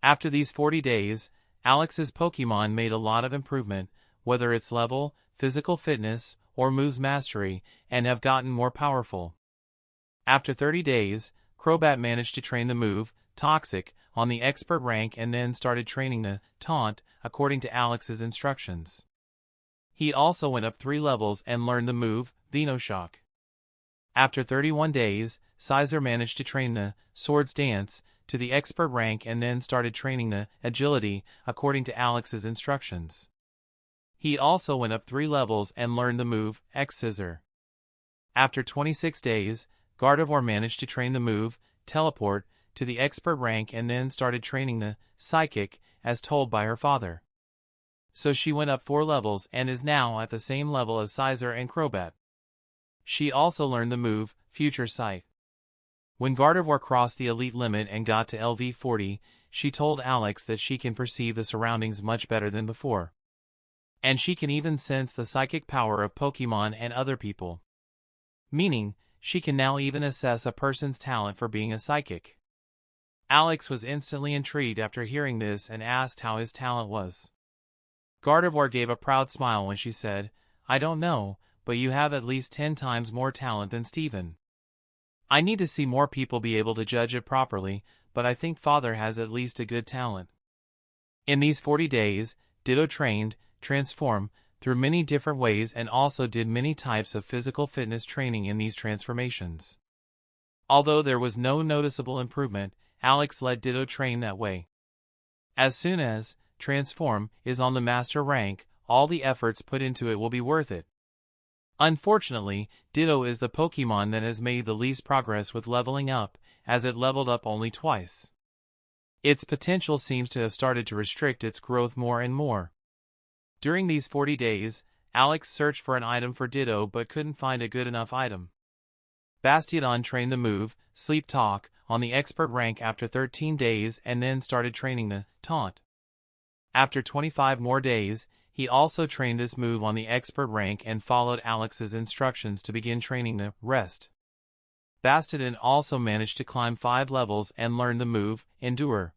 After these 40 days, Alex's Pokemon made a lot of improvement, whether it's level, physical fitness, or moves mastery, and have gotten more powerful. After 30 days, Crobat managed to train the move, Toxic, on the expert rank and then started training the Taunt, according to Alex's instructions. He also went up 3 levels and learned the move, Venoshock. After 31 days, Scizor managed to train the Swords Dance to the expert rank and then started training the Agility, according to Alex's instructions. He also went up 3 levels and learned the move, X-Scissor. After 26 days, Gardevoir managed to train the move, Teleport, to the expert rank and then started training the Psychic, as told by her father. So she went up 4 levels and is now at the same level as Scizor and Crobat. She also learned the move, Future Sight. When Gardevoir crossed the elite limit and got to LV 40, she told Alex that she can perceive the surroundings much better than before. And she can even sense the psychic power of Pokemon and other people. Meaning, she can now even assess a person's talent for being a psychic. Alex was instantly intrigued after hearing this and asked how his talent was. Gardevoir gave a proud smile when she said, "I don't know, but you have at least 10 times more talent than Steven." I need to see more people be able to judge it properly, but I think Father has at least a good talent. In these 40 days, Ditto trained, transformed, through many different ways and also did many types of physical fitness training in these transformations. Although there was no noticeable improvement, Alex let Ditto train that way. As soon as transform is on the master rank, all the efforts put into it will be worth it. Unfortunately, Ditto is the Pokemon that has made the least progress with leveling up, as it leveled up only twice. Its potential seems to have started to restrict its growth more and more. During these 40 days, Alex searched for an item for Ditto but couldn't find a good enough item. Bastiodon trained the move, Sleep Talk, on the expert rank after 13 days and then started training the Taunt. After 25 more days, he also trained this move on the expert rank and followed Alex's instructions to begin training the Rest. Bastiodon also managed to climb 5 levels and learn the move, Endure.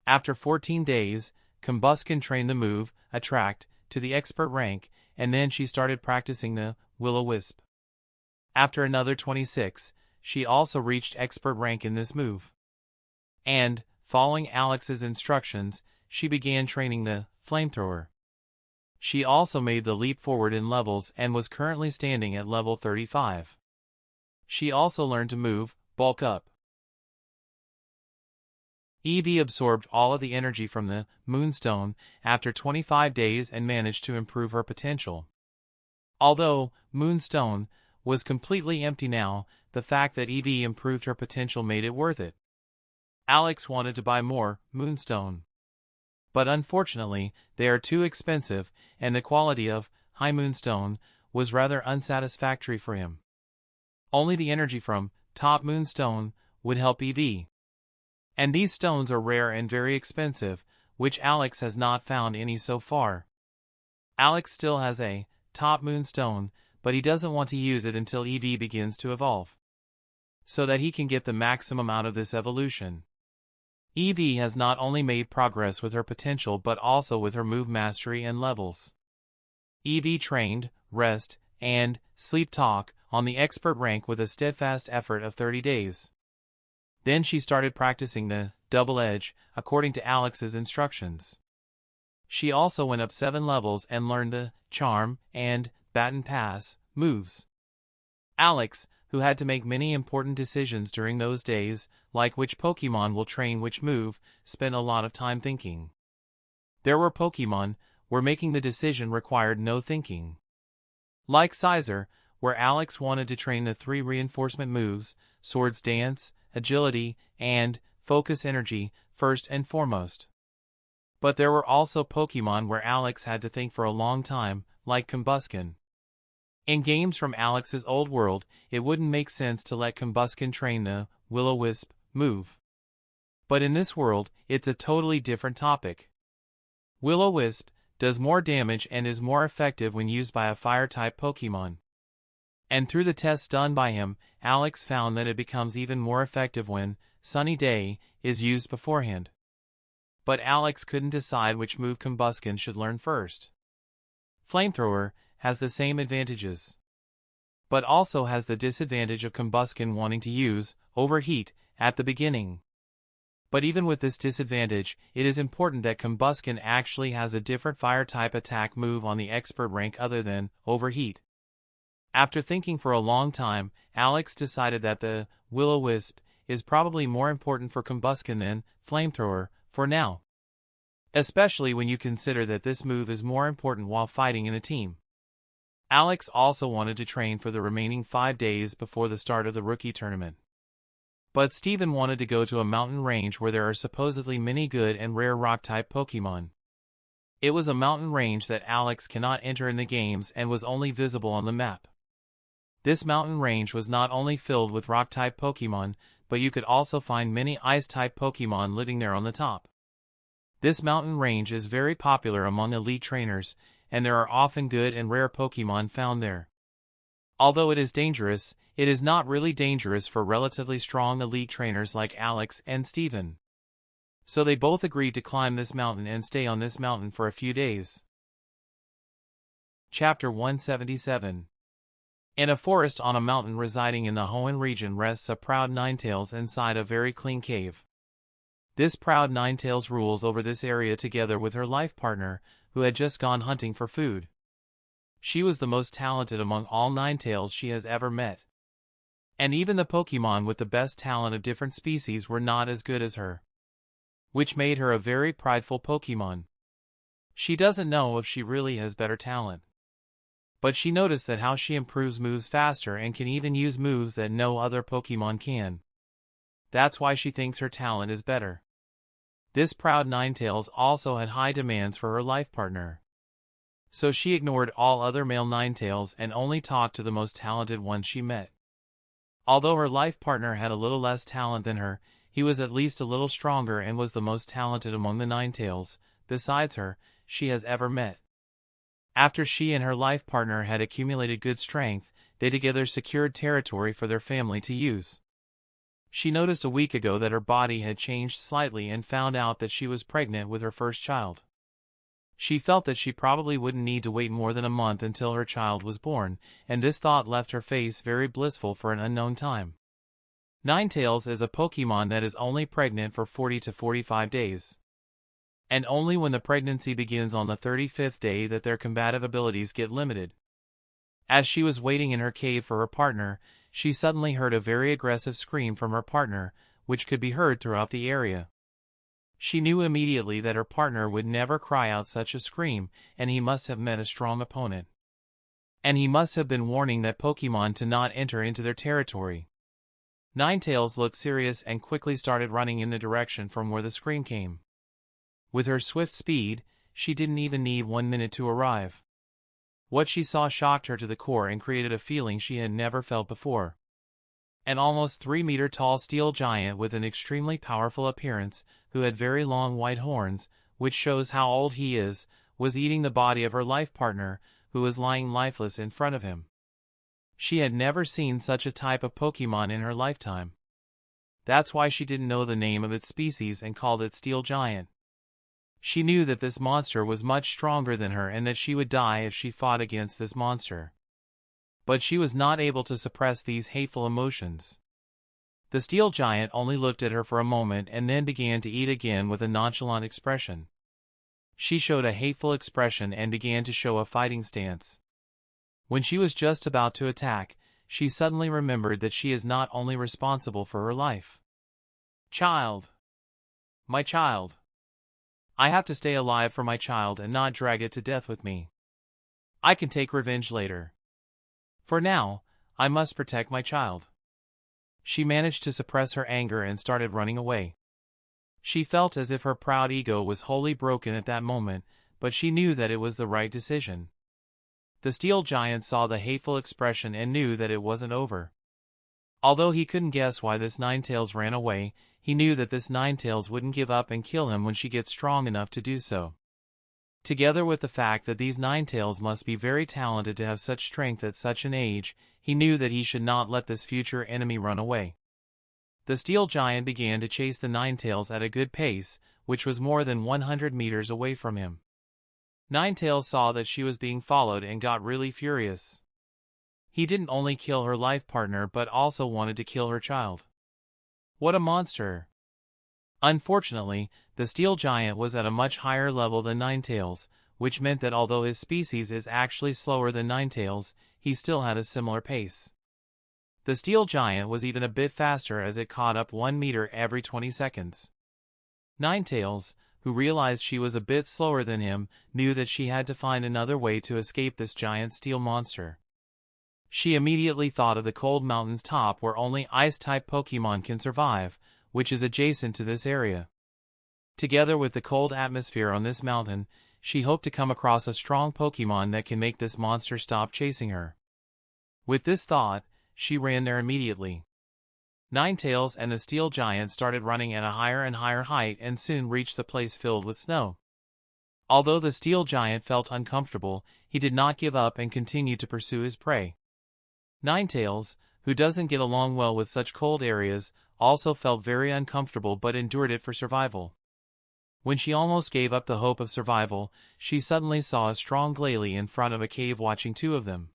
After 14 days, Combuskin trained the move, Attract, to the expert rank, and then she started practicing the Will-O-Wisp. After another 26, she also reached expert rank in this move. And, following Alex's instructions, she began training the Flamethrower. She also made the leap forward in levels and was currently standing at level 35. She also learned to move, Bulk Up. Eevee absorbed all of the energy from the Moonstone after 25 days and managed to improve her potential. Although Moonstone was completely empty now, the fact that Eevee improved her potential made it worth it. Alex wanted to buy more Moonstone. But unfortunately, they are too expensive, and the quality of High Moonstone was rather unsatisfactory for him. Only the energy from Top Moonstone would help Eevee. And these stones are rare and very expensive, which Alex has not found any so far. Alex still has a Top Moonstone, but he doesn't want to use it until Eevee begins to evolve, so that he can get the maximum out of this evolution. Eevee has not only made progress with her potential but also with her move mastery and levels. Eevee trained, Rest, and Sleep Talk on the expert rank with a steadfast effort of 30 days. Then she started practicing the Double Edge according to Alex's instructions. She also went up 7 levels and learned the Charm and Baton Pass moves. Alex, who had to make many important decisions during those days, like which Pokemon will train which move, spent a lot of time thinking. There were Pokemon where making the decision required no thinking. Like Scizor, where Alex wanted to train the 3 reinforcement moves, Swords Dance, Agility, and Focus Energy, first and foremost. But there were also Pokemon where Alex had to think for a long time, like Combuskin. In games from Alex's old world, it wouldn't make sense to let Combuskin train the Will-O-Wisp move. But in this world, it's a totally different topic. Will-O-Wisp does more damage and is more effective when used by a Fire-type Pokemon. And through the tests done by him, Alex found that it becomes even more effective when Sunny Day is used beforehand. But Alex couldn't decide which move Combuskin should learn first. Flamethrower has the same advantages, but also has the disadvantage of Combuskin wanting to use Overheat at the beginning. But even with this disadvantage, it is important that Combuskin actually has a different Fire-type attack move on the expert rank other than Overheat. After thinking for a long time, Alex decided that the Will-O-Wisp is probably more important for Combuskin than Flamethrower for now. Especially when you consider that this move is more important while fighting in a team. Alex also wanted to train for the remaining 5 days before the start of the rookie tournament. But Steven wanted to go to a mountain range where there are supposedly many good and rare rock-type Pokemon. It was a mountain range that Alex cannot enter in the games and was only visible on the map. This mountain range was not only filled with rock-type Pokemon, but you could also find many ice-type Pokemon living there on the top. This mountain range is very popular among elite trainers, and there are often good and rare Pokemon found there. Although it is dangerous, it is not really dangerous for relatively strong elite trainers like Alex and Steven. So they both agreed to climb this mountain and stay on this mountain for a few days. Chapter 177. In a forest on a mountain residing in the Hoenn region rests a proud Ninetails inside a very clean cave. This proud Ninetails rules over this area together with her life partner, who had just gone hunting for food. She was the most talented among all Ninetails she has ever met. And even the Pokemon with the best talent of different species were not as good as her, which made her a very prideful Pokemon. She doesn't know if she really has better talent, but she noticed that how she improves moves faster and can even use moves that no other Pokemon can. That's why she thinks her talent is better. This proud Ninetails also had high demands for her life partner, so she ignored all other male Ninetails and only talked to the most talented one she met. Although her life partner had a little less talent than her, he was at least a little stronger and was the most talented among the Ninetails, besides her, she has ever met. After she and her life partner had accumulated good strength, they together secured territory for their family to use. She noticed a week ago that her body had changed slightly and found out that she was pregnant with her first child. She felt that she probably wouldn't need to wait more than a month until her child was born, and this thought left her face very blissful for an unknown time. Ninetails is a Pokemon that is only pregnant for 40 to 45 days. And only when the pregnancy begins on the 35th day that their combative abilities get limited. As she was waiting in her cave for her partner, she suddenly heard a very aggressive scream from her partner, which could be heard throughout the area. She knew immediately that her partner would never cry out such a scream, and he must have met a strong opponent. And he must have been warning that Pokemon to not enter into their territory. Ninetails looked serious and quickly started running in the direction from where the scream came. With her swift speed, she didn't even need 1 minute to arrive. What she saw shocked her to the core and created a feeling she had never felt before. An almost 3-meter-tall steel giant with an extremely powerful appearance, who had very long white horns, which shows how old he is, was eating the body of her life partner, who was lying lifeless in front of him. She had never seen such a type of Pokemon in her lifetime. That's why she didn't know the name of its species and called it Steel Giant. She knew that this monster was much stronger than her and that she would die if she fought against this monster. But she was not able to suppress these hateful emotions. The steel giant only looked at her for a moment and then began to eat again with a nonchalant expression. She showed a hateful expression and began to show a fighting stance. When she was just about to attack, she suddenly remembered that she is not only responsible for her life. Child! My child! I have to stay alive for my child and not drag it to death with me. I can take revenge later. For now, I must protect my child. She managed to suppress her anger and started running away. She felt as if her proud ego was wholly broken at that moment, but she knew that it was the right decision. The steel giant saw the hateful expression and knew that it wasn't over. Although he couldn't guess why this Ninetails ran away, he knew that this Ninetails wouldn't give up and kill him when she gets strong enough to do so. Together with the fact that these Ninetails must be very talented to have such strength at such an age, he knew that he should not let this future enemy run away. The steel giant began to chase the Ninetails at a good pace, which was more than 100 meters away from him. Ninetails saw that she was being followed and got really furious. He didn't only kill her life partner but also wanted to kill her child. What a monster! Unfortunately, the steel giant was at a much higher level than Ninetails, which meant that although his species is actually slower than Ninetails, he still had a similar pace. The steel giant was even a bit faster as it caught up 1 meter every 20 seconds. Ninetails, who realized she was a bit slower than him, knew that she had to find another way to escape this giant steel monster. She immediately thought of the cold mountain's top where only ice-type Pokemon can survive, which is adjacent to this area. Together with the cold atmosphere on this mountain, she hoped to come across a strong Pokemon that can make this monster stop chasing her. With this thought, she ran there immediately. Ninetails and the steel giant started running at a higher and higher height and soon reached the place filled with snow. Although the steel giant felt uncomfortable, he did not give up and continued to pursue his prey. Ninetails, who doesn't get along well with such cold areas, also felt very uncomfortable but endured it for survival. When she almost gave up the hope of survival, she suddenly saw a strong Glalie in front of a cave watching two of them.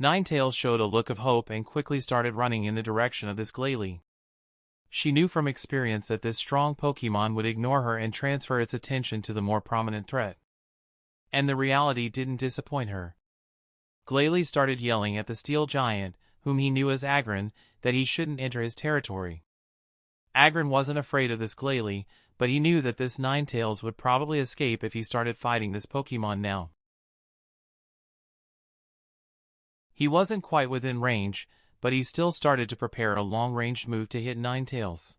Ninetails showed a look of hope and quickly started running in the direction of this Glalie. She knew from experience that this strong Pokemon would ignore her and transfer its attention to the more prominent threat. And the reality didn't disappoint her. Glalie started yelling at the steel giant, whom he knew as Agron, that he shouldn't enter his territory. Agron wasn't afraid of this Glalie, but he knew that this Ninetails would probably escape if he started fighting this Pokemon now. He wasn't quite within range, but he still started to prepare a long-range move to hit Ninetails.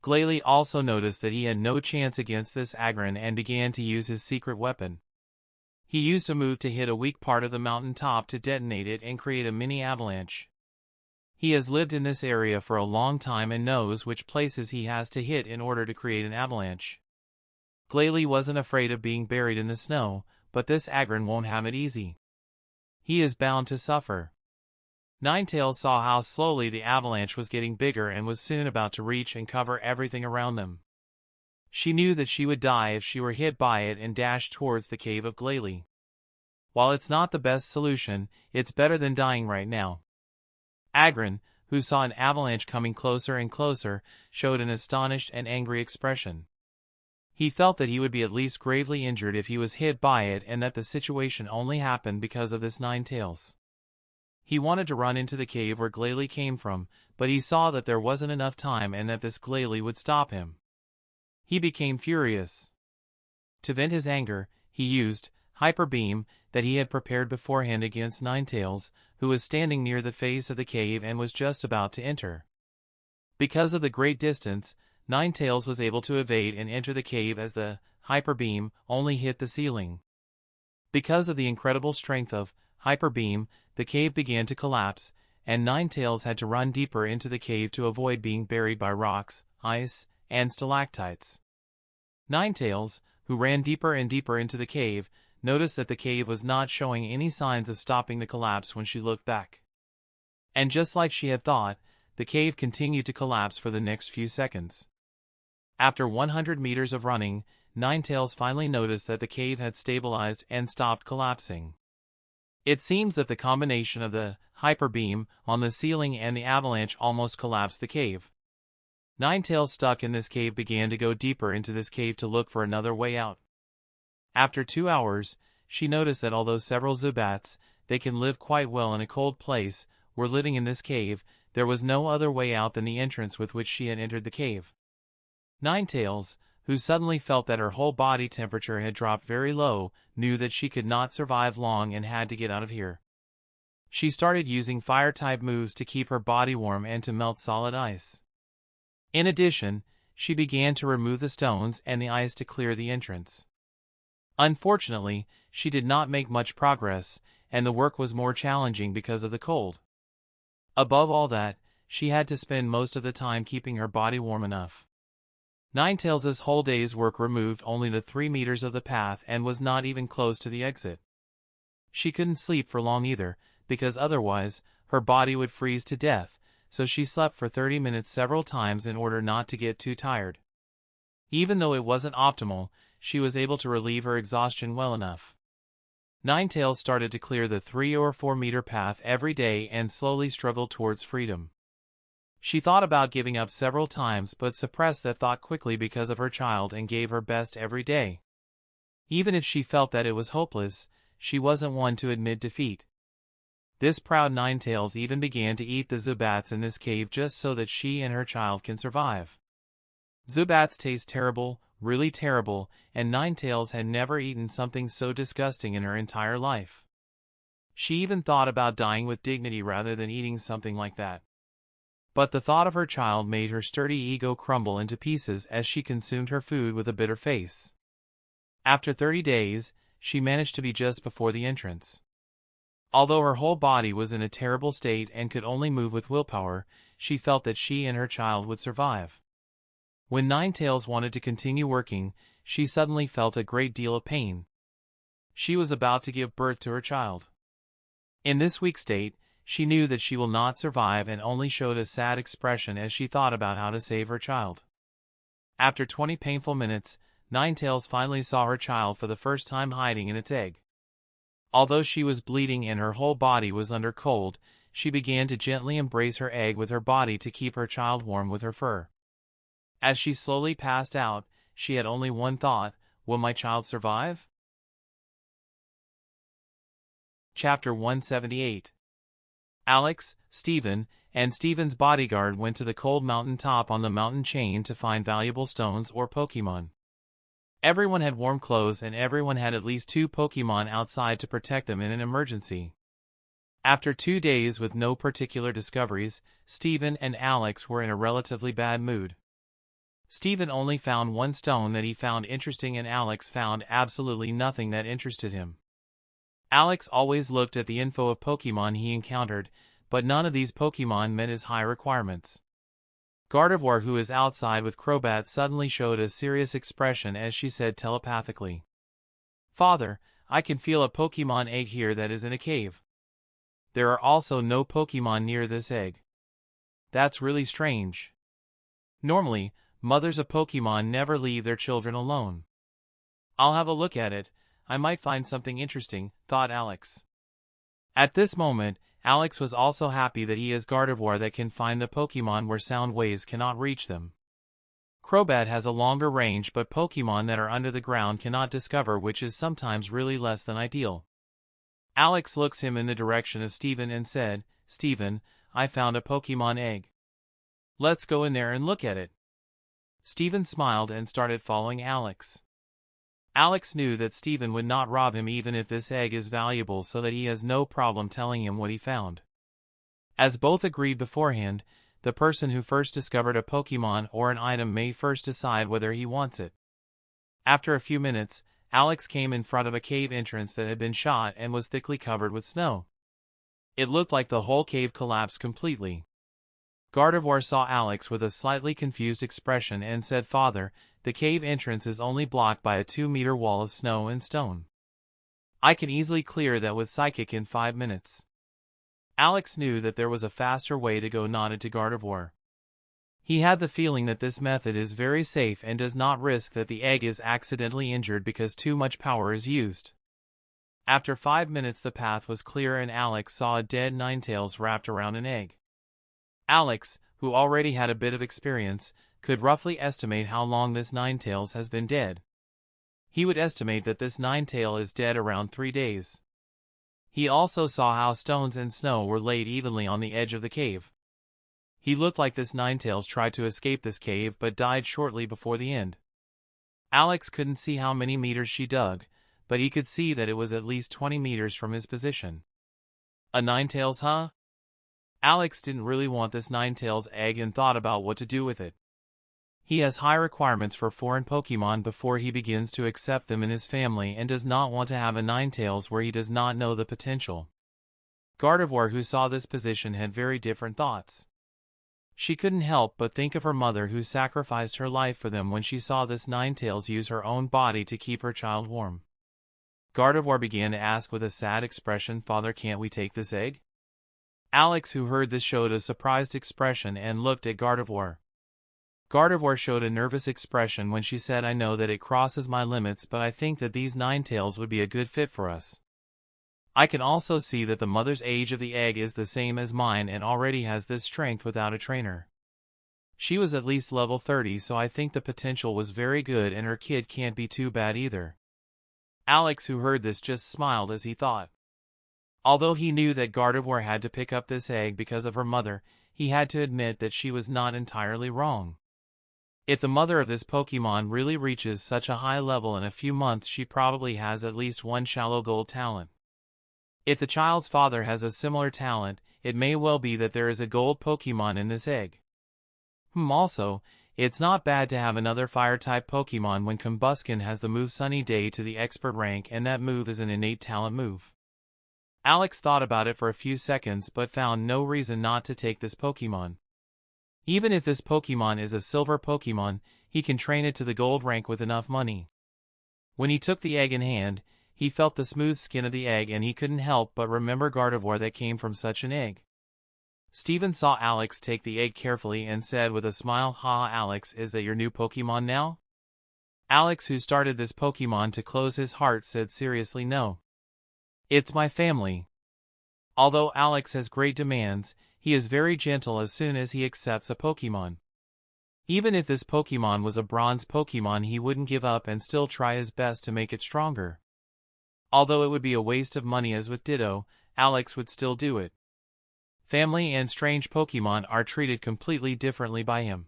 Glalie also noticed that he had no chance against this Agron and began to use his secret weapon. He used a move to hit a weak part of the mountain top to detonate it and create a mini avalanche. He has lived in this area for a long time and knows which places he has to hit in order to create an avalanche. Glalie wasn't afraid of being buried in the snow, but this Agron won't have it easy. He is bound to suffer. Ninetails saw how slowly the avalanche was getting bigger and was soon about to reach and cover everything around them. She knew that she would die if she were hit by it and dashed towards the cave of Glalie. While it's not the best solution, it's better than dying right now. Agron, who saw an avalanche coming closer and closer, showed an astonished and angry expression. He felt that he would be at least gravely injured if he was hit by it and that the situation only happened because of this Ninetails. He wanted to run into the cave where Glalie came from, but he saw that there wasn't enough time and that this Glalie would stop him. He became furious. To vent his anger, he used Hyper Beam that he had prepared beforehand against Ninetails, who was standing near the face of the cave and was just about to enter. Because of the great distance, Ninetails was able to evade and enter the cave as the Hyper Beam only hit the ceiling. Because of the incredible strength of Hyper Beam, the cave began to collapse, and Ninetails had to run deeper into the cave to avoid being buried by rocks, ice, and stalactites. Ninetails, who ran deeper and deeper into the cave, noticed that the cave was not showing any signs of stopping the collapse when she looked back. And just like she had thought, the cave continued to collapse for the next few seconds. After 100 meters of running, Ninetails finally noticed that the cave had stabilized and stopped collapsing. It seems that the combination of the Hyper Beam on the ceiling and the avalanche almost collapsed the cave. Ninetails stuck in this cave began to go deeper into this cave to look for another way out. After 2 hours, she noticed that although several Zubats, they can live quite well in a cold place, were living in this cave, there was no other way out than the entrance with which she had entered the cave. Ninetails, who suddenly felt that her whole body temperature had dropped very low, knew that she could not survive long and had to get out of here. She started using fire-type moves to keep her body warm and to melt solid ice. In addition, she began to remove the stones and the ice to clear the entrance. Unfortunately, she did not make much progress, and the work was more challenging because of the cold. Above all that, she had to spend most of the time keeping her body warm enough. Ninetails' whole day's work removed only the 3 meters of the path and was not even close to the exit. She couldn't sleep for long either, because otherwise, her body would freeze to death, so she slept for 30 minutes several times in order not to get too tired. Even though it wasn't optimal, she was able to relieve her exhaustion well enough. Ninetails started to clear the 3 or 4 meter path every day and slowly struggled towards freedom. She thought about giving up several times but suppressed that thought quickly because of her child and gave her best every day. Even if she felt that it was hopeless, she wasn't one to admit defeat. This proud Ninetails even began to eat the Zubats in this cave just so that she and her child can survive. Zubats taste terrible, really terrible, and Ninetails had never eaten something so disgusting in her entire life. She even thought about dying with dignity rather than eating something like that. But the thought of her child made her sturdy ego crumble into pieces as she consumed her food with a bitter face. After 30 days, she managed to be just before the entrance. Although her whole body was in a terrible state and could only move with willpower, she felt that she and her child would survive. When Ninetails wanted to continue working, she suddenly felt a great deal of pain. She was about to give birth to her child. In this weak state, she knew that she will not survive and only showed a sad expression as she thought about how to save her child. After 20 painful minutes, Ninetails finally saw her child for the first time hiding in its egg. Although she was bleeding and her whole body was under cold, she began to gently embrace her egg with her body to keep her child warm with her fur. As she slowly passed out, she had only one thought: will my child survive? Chapter 178. Alex, Stephen, and Stephen's bodyguard went to the cold mountain top on the mountain chain to find valuable stones or Pokemon. Everyone had warm clothes and everyone had at least 2 Pokemon outside to protect them in an emergency. After 2 days with no particular discoveries, Stephen and Alex were in a relatively bad mood. Stephen only found 1 stone that he found interesting and Alex found absolutely nothing that interested him. Alex always looked at the info of Pokemon he encountered, but none of these Pokemon met his high requirements. Gardevoir, who is outside with Crobat, suddenly showed a serious expression as she said telepathically, "Father, I can feel a Pokemon egg here that is in a cave. There are also no Pokemon near this egg. That's really strange. Normally, mothers of Pokemon never leave their children alone. I'll have a look at it. I might find something interesting," thought Alex. At this moment, Alex was also happy that he has Gardevoir that can find the Pokemon where sound waves cannot reach them. Crobat has a longer range, but Pokemon that are under the ground cannot discover, which is sometimes really less than ideal. Alex looks him in the direction of Stephen and said, "Stephen, I found a Pokemon egg. Let's go in there and look at it." Stephen smiled and started following Alex. Alex knew that Stephen would not rob him even if this egg is valuable, so that he has no problem telling him what he found. As both agreed beforehand, the person who first discovered a Pokemon or an item may first decide whether he wants it. After a few minutes, Alex came in front of a cave entrance that had been shot and was thickly covered with snow. It looked like the whole cave collapsed completely. Gardevoir saw Alex with a slightly confused expression and said, "Father, the cave entrance is only blocked by a 2-meter wall of snow and stone. I can easily clear that with Psychic in 5 minutes." Alex knew that there was a faster way to go, nodded to Gardevoir. He had the feeling that this method is very safe and does not risk that the egg is accidentally injured because too much power is used. After 5 minutes the path was clear and Alex saw a dead Ninetales wrapped around an egg. Alex, who already had a bit of experience, could roughly estimate how long this Ninetales has been dead. He would estimate that this Ninetale is dead around 3 days. He also saw how stones and snow were laid evenly on the edge of the cave. He looked like this Ninetales tried to escape this cave but died shortly before the end. Alex couldn't see how many meters she dug, but he could see that it was at least 20 meters from his position. A Ninetales, huh? Alex didn't really want this Ninetales egg and thought about what to do with it. He has high requirements for foreign Pokemon before he begins to accept them in his family and does not want to have a Ninetales where he does not know the potential. Gardevoir, who saw this position, had very different thoughts. She couldn't help but think of her mother who sacrificed her life for them when she saw this Ninetales use her own body to keep her child warm. Gardevoir began to ask with a sad expression, "Father, can't we take this egg?" Alex, who heard this, showed a surprised expression and looked at Gardevoir. Gardevoir showed a nervous expression when she said, "I know that it crosses my limits, but I think that these Ninetales would be a good fit for us. I can also see that the mother's age of the egg is the same as mine and already has this strength without a trainer. She was at least level 30, so I think the potential was very good and her kid can't be too bad either." Alex, who heard this, just smiled as he thought. Although he knew that Gardevoir had to pick up this egg because of her mother, he had to admit that she was not entirely wrong. If the mother of this Pokemon really reaches such a high level in a few months, she probably has at least one shallow gold talent. If the child's father has a similar talent, it may well be that there is a gold Pokemon in this egg. Also, it's not bad to have another fire-type Pokemon when Combuskin has the move Sunny Day to the expert rank, and that move is an innate talent move. Alex thought about it for a few seconds but found no reason not to take this Pokemon. Even if this Pokemon is a silver Pokemon, he can train it to the gold rank with enough money. When he took the egg in hand, he felt the smooth skin of the egg and he couldn't help but remember Gardevoir that came from such an egg. Stephen saw Alex take the egg carefully and said with a smile, "Ha, Alex, is that your new Pokemon now?" Alex, who started this Pokemon to close his heart, said seriously, "No. It's my family. Although Alex has great demands, he is very gentle as soon as he accepts a Pokemon. Even if this Pokemon was a bronze Pokemon, he wouldn't give up and still try his best to make it stronger. Although it would be a waste of money as with Ditto, Alex would still do it. Family and strange Pokemon are treated completely differently by him.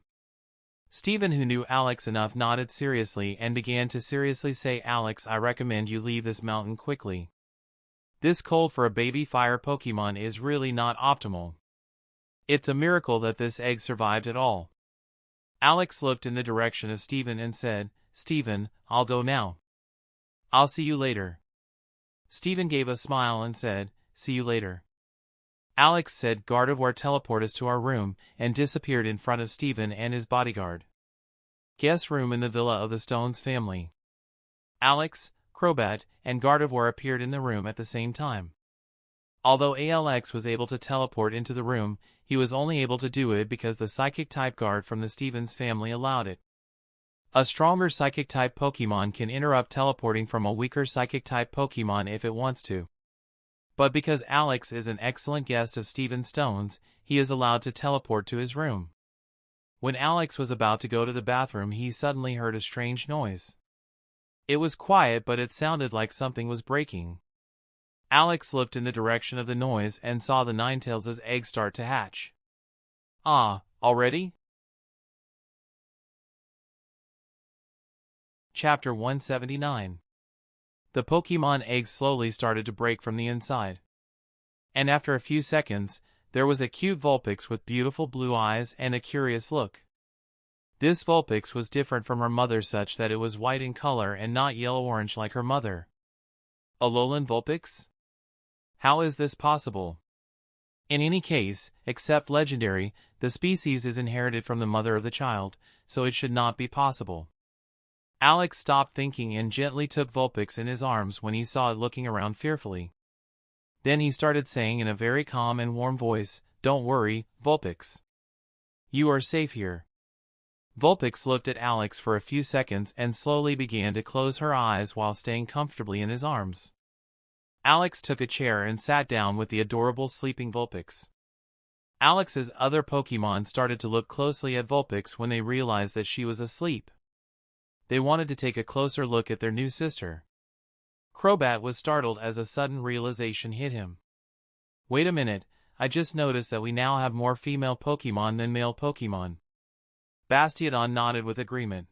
Steven, who knew Alex enough, nodded seriously and began to seriously say, Alex, I recommend you leave this mountain quickly. This cold for a baby fire Pokemon is really not optimal. It's a miracle that this egg survived at all. Alex looked in the direction of Steven and said, Steven, I'll go now. I'll see you later. Steven gave a smile and said, see you later. Alex said, Gardevoir, teleport us to our room, and disappeared in front of Steven and his bodyguard. Guest room in the villa of the Stones family. Alex, Crobat, and Gardevoir appeared in the room at the same time. Although Alex was able to teleport into the room, he was only able to do it because the Psychic-type guard from the Stevens family allowed it. A stronger Psychic-type Pokemon can interrupt teleporting from a weaker Psychic-type Pokemon if it wants to. But because Alex is an excellent guest of Steven Stone's, he is allowed to teleport to his room. When Alex was about to go to the bathroom, he suddenly heard a strange noise. It was quiet, but it sounded like something was breaking. Alex looked in the direction of the noise and saw the Ninetales' egg start to hatch. Ah, already? Chapter 179. The Pokemon egg slowly started to break from the inside. And after a few seconds, there was a cute Vulpix with beautiful blue eyes and a curious look. This Vulpix was different from her mother such that it was white in color and not yellow-orange like her mother. Alolan Vulpix? How is this possible? In any case, except legendary, the species is inherited from the mother of the child, so it should not be possible. Alex stopped thinking and gently took Vulpix in his arms when he saw it looking around fearfully. Then he started saying in a very calm and warm voice, Don't worry, Vulpix. You are safe here. Vulpix looked at Alex for a few seconds and slowly began to close her eyes while staying comfortably in his arms. Alex took a chair and sat down with the adorable sleeping Vulpix. Alex's other Pokemon started to look closely at Vulpix when they realized that she was asleep. They wanted to take a closer look at their new sister. Crobat was startled as a sudden realization hit him. Wait a minute, I just noticed that we now have more female Pokemon than male Pokemon. Bastiodon nodded with agreement.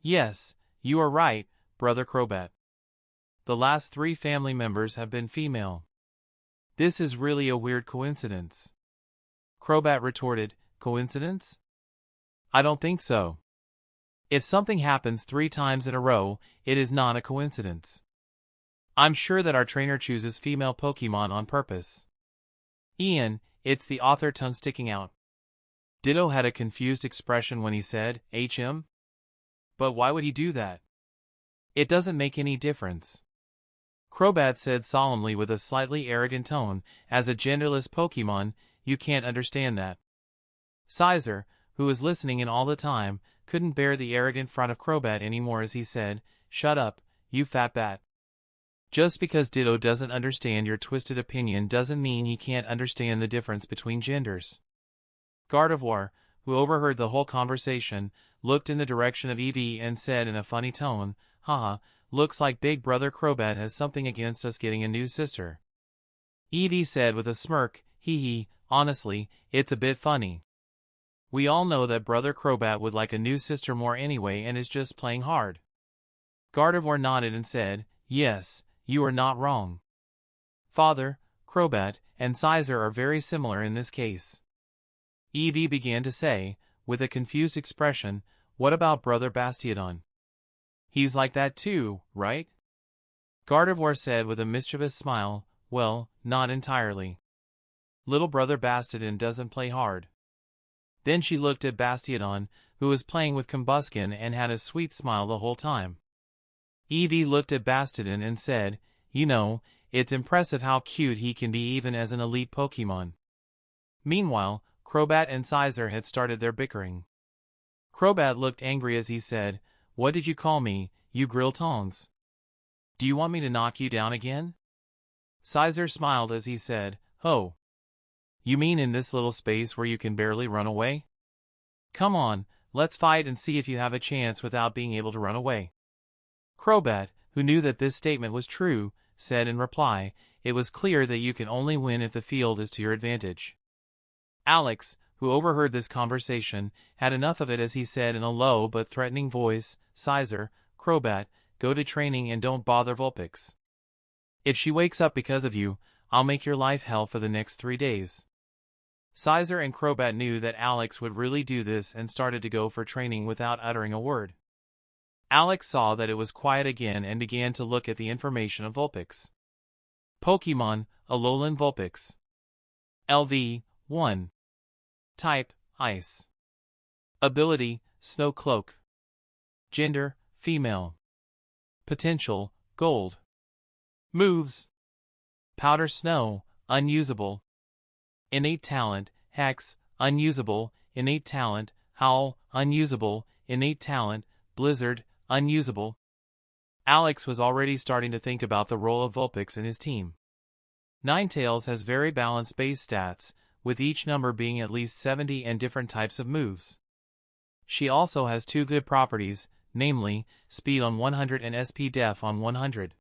Yes, you are right, Brother Crobat. The last 3 family members have been female. This is really a weird coincidence. Crobat retorted, Coincidence? I don't think so. If something happens 3 times in a row, it is not a coincidence. I'm sure that our trainer chooses female Pokemon on purpose. Ian, it's the author tongue sticking out. Ditto had a confused expression when he said, HM? But why would he do that? It doesn't make any difference. Crobat said solemnly with a slightly arrogant tone, as a genderless Pokemon, you can't understand that. Sizer, who was listening in all the time, couldn't bear the arrogant front of Crobat anymore as he said, Shut up, you fat bat. Just because Ditto doesn't understand your twisted opinion doesn't mean he can't understand the difference between genders. Gardevoir, who overheard the whole conversation, looked in the direction of Eevee and said in a funny tone, Haha, looks like Big Brother Crobat has something against us getting a new sister. Eevee said with a smirk, Hee hee, honestly, it's a bit funny. We all know that Brother Crobat would like a new sister more anyway and is just playing hard. Gardevoir nodded and said, Yes, you are not wrong. Father, Crobat, and Sizer are very similar in this case. Eevee began to say, with a confused expression, What about Brother Bastiodon? He's like that too, right? Gardevoir said with a mischievous smile, Well, not entirely. Little Brother Bastiodon doesn't play hard. Then she looked at Bastiodon, who was playing with Combuskin and had a sweet smile the whole time. Eevee looked at Bastiodon and said, You know, it's impressive how cute he can be even as an elite Pokemon. Meanwhile, Crobat and Sizer had started their bickering. Crobat looked angry as he said, What did you call me, you grill tongs? Do you want me to knock you down again? Caesar smiled as he said, "Oh, you mean in this little space where you can barely run away? Come on, let's fight and see if you have a chance without being able to run away." Crobat, who knew that this statement was true, said in reply, "It was clear that you can only win if the field is to your advantage." Alex, who overheard this conversation, had enough of it as he said in a low but threatening voice, "Caesar, Crobat, go to training and don't bother Vulpix. If she wakes up because of you, I'll make your life hell for the next 3 days." Caesar and Crobat knew that Alex would really do this and started to go for training without uttering a word. Alex saw that it was quiet again and began to look at the information of Vulpix. Pokemon, Alolan Vulpix. LV, 1. Type, Ice. Ability, Snow Cloak. Gender, Female. Potential, Gold. Moves: Powder Snow, unusable. Innate Talent, Hex, unusable. Innate Talent, Howl, unusable. Innate Talent, Blizzard, unusable. Alex was already starting to think about the role of Vulpix in his team. Ninetales has very balanced base stats, with each number being at least 70 and different types of moves. She also has 2 good properties, namely, Speed on 100 and SP Def on 100.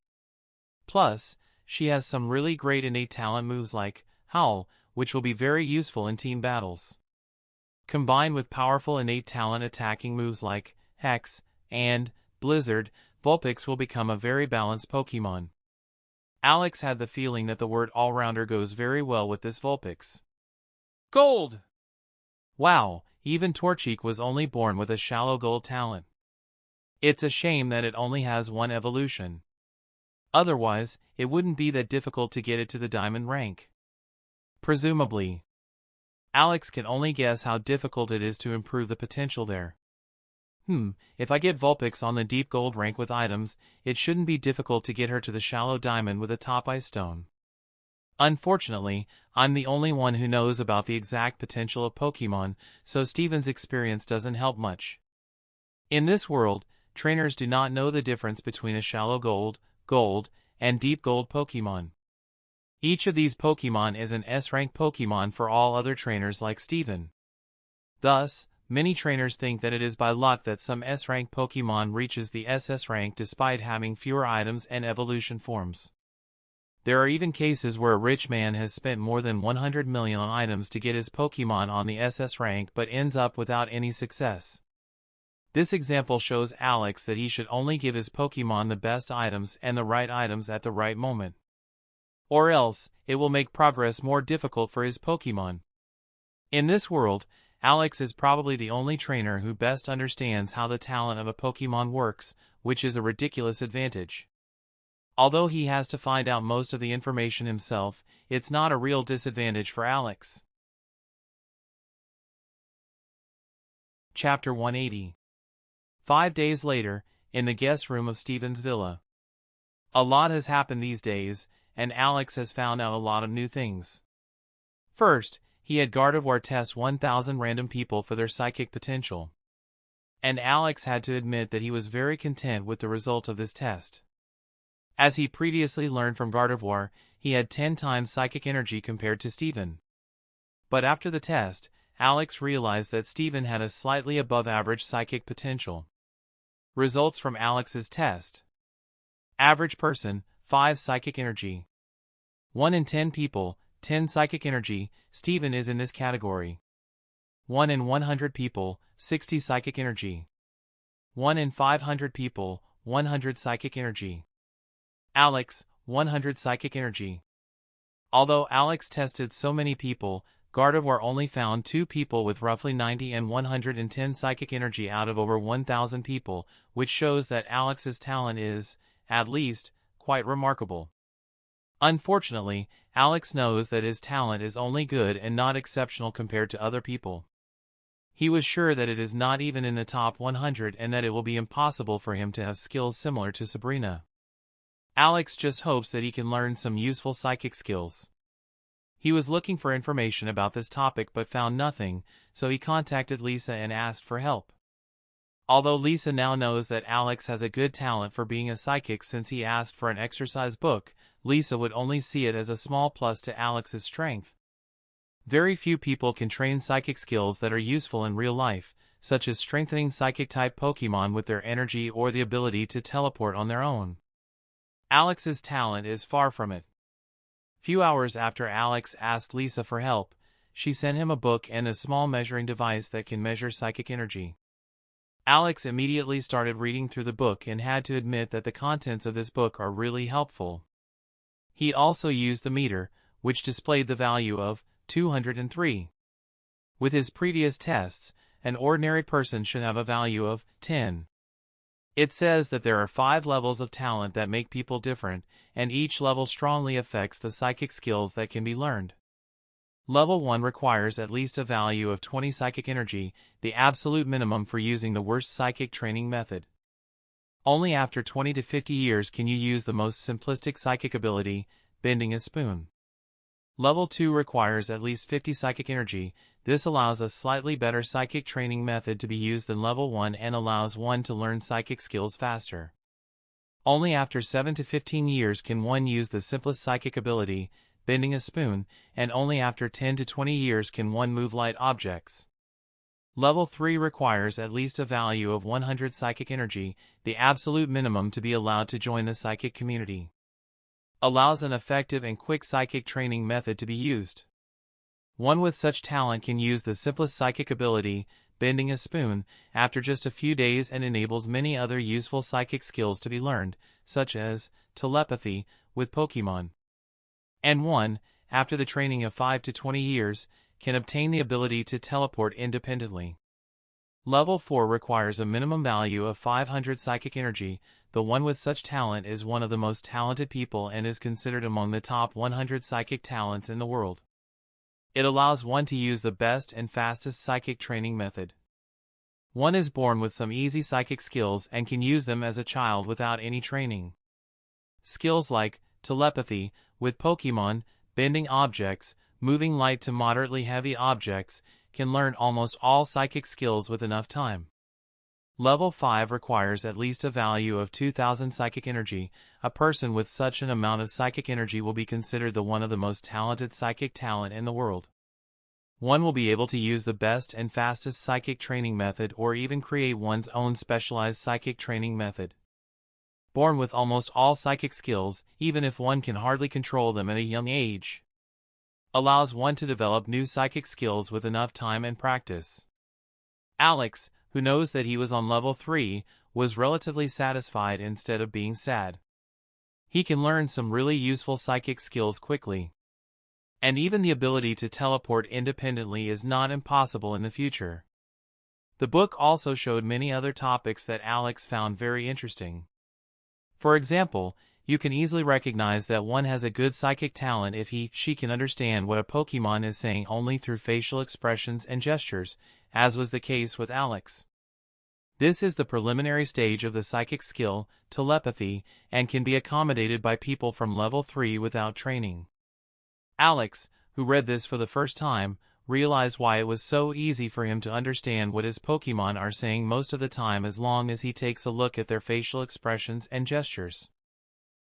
Plus, she has some really great innate talent moves like Howl, which will be very useful in team battles. Combined with powerful innate talent attacking moves like Hex and Blizzard, Vulpix will become a very balanced Pokemon. Alex had the feeling that the word all-rounder goes very well with this Vulpix. Gold! Wow, even Torchic was only born with a shallow gold talent. It's a shame that it only has 1 evolution. Otherwise, it wouldn't be that difficult to get it to the diamond rank. Presumably. Alex can only guess how difficult it is to improve the potential there. If I get Vulpix on the deep gold rank with items, it shouldn't be difficult to get her to the shallow diamond with a top ice stone. Unfortunately, I'm the only one who knows about the exact potential of Pokemon, so Steven's experience doesn't help much. In this world, trainers do not know the difference between a shallow gold, and deep gold Pokemon. Each of these Pokemon is an S-rank Pokemon for all other trainers like Steven. Thus, many trainers think that it is by luck that some S-rank Pokemon reaches the SS rank despite having fewer items and evolution forms. There are even cases where a rich man has spent more than 100 million on items to get his Pokemon on the SS rank but ends up without any success. This example shows Alex that he should only give his Pokemon the best items and the right items at the right moment. Or else, it will make progress more difficult for his Pokemon. In this world, Alex is probably the only trainer who best understands how the talent of a Pokemon works, which is a ridiculous advantage. Although he has to find out most of the information himself, it's not a real disadvantage for Alex. Chapter 180. 5 days later, in the guest room of Steven's villa. A lot has happened these days, and Alex has found out a lot of new things. First, he had Gardevoir test 1,000 random people for their psychic potential. And Alex had to admit that he was very content with the result of this test. As he previously learned from Gardevoir, he had 10 times psychic energy compared to Steven. But after the test, Alex realized that Steven had a slightly above average psychic potential. Results from Alex's test. Average person, 5 psychic energy. 1 in 10 people, 10 psychic energy, Steven is in this category. 1 in 100 people, 60 psychic energy. 1 in 500 people, 100 psychic energy. Alex, 100 psychic energy. Although Alex tested so many people, Gardevoir only found 2 people with roughly 90 and 110 psychic energy out of over 1,000 people, which shows that Alex's talent is, at least, quite remarkable. Unfortunately, Alex knows that his talent is only good and not exceptional compared to other people. He was sure that it is not even in the top 100 and that it will be impossible for him to have skills similar to Sabrina. Alex just hopes that he can learn some useful psychic skills. He was looking for information about this topic but found nothing, so he contacted Lisa and asked for help. Although Lisa now knows that Alex has a good talent for being a psychic since he asked for an exercise book, Lisa would only see it as a small plus to Alex's strength. Very few people can train psychic skills that are useful in real life, such as strengthening psychic-type Pokemon with their energy or the ability to teleport on their own. Alex's talent is far from it. Few hours after Alex asked Lisa for help, she sent him a book and a small measuring device that can measure psychic energy. Alex immediately started reading through the book and had to admit that the contents of this book are really helpful. He also used the meter, which displayed the value of 203. With his previous tests, an ordinary person should have a value of 10. It says that there are 5 levels of talent that make people different, and each level strongly affects the psychic skills that can be learned. Level 1 requires at least a value of 20 psychic energy, the absolute minimum for using the worst psychic training method. Only after 20 to 50 years can you use the most simplistic psychic ability, bending a spoon. Level 2 requires at least 50 psychic energy. This allows a slightly better psychic training method to be used than Level 1 and allows one to learn psychic skills faster. Only after 7 to 15 years can one use the simplest psychic ability, bending a spoon, and only after 10 to 20 years can one move light objects. Level 3 requires at least a value of 100 psychic energy, the absolute minimum to be allowed to join the psychic community. Allows an effective and quick psychic training method to be used. One with such talent can use the simplest psychic ability, bending a spoon, after just a few days and enables many other useful psychic skills to be learned, such as telepathy, with Pokemon. And one, after the training of 5 to 20 years, can obtain the ability to teleport independently. Level 4 requires a minimum value of 500 psychic energy. The one with such talent is one of the most talented people and is considered among the top 100 psychic talents in the world. It allows one to use the best and fastest psychic training method. One is born with some easy psychic skills and can use them as a child without any training. Skills like telepathy, with Pokemon, bending objects, moving light to moderately heavy objects, can learn almost all psychic skills with enough time. Level 5 requires at least a value of 2000 psychic energy. A person with such an amount of psychic energy will be considered the one of the most talented psychic talent in the world. One will be able to use the best and fastest psychic training method or even create one's own specialized psychic training method. Born with almost all psychic skills, even if one can hardly control them at a young age. Allows one to develop new psychic skills with enough time and practice. Alex, who knows that he was on level 3, was relatively satisfied instead of being sad. He can learn some really useful psychic skills quickly. And even the ability to teleport independently is not impossible in the future. The book also showed many other topics that Alex found very interesting. For example, you can easily recognize that one has a good psychic talent if she can understand what a Pokemon is saying only through facial expressions and gestures, as was the case with Alex. This is the preliminary stage of the psychic skill, telepathy, and can be accommodated by people from level 3 without training. Alex, who read this for the first time, realized why it was so easy for him to understand what his Pokemon are saying most of the time as long as he takes a look at their facial expressions and gestures.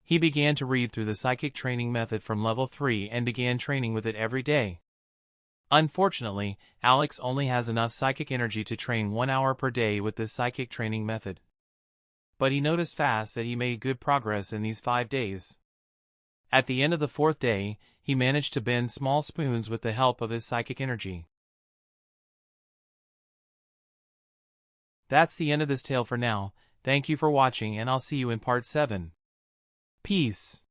He began to read through the psychic training method from level 3 and began training with it every day. Unfortunately, Alex only has enough psychic energy to train 1 hour per day with this psychic training method. But he noticed fast that he made good progress in these 5 days. At the end of the 4th day, he managed to bend small spoons with the help of his psychic energy. That's the end of this tale for now. Thank you for watching and I'll see you in part 7. Peace.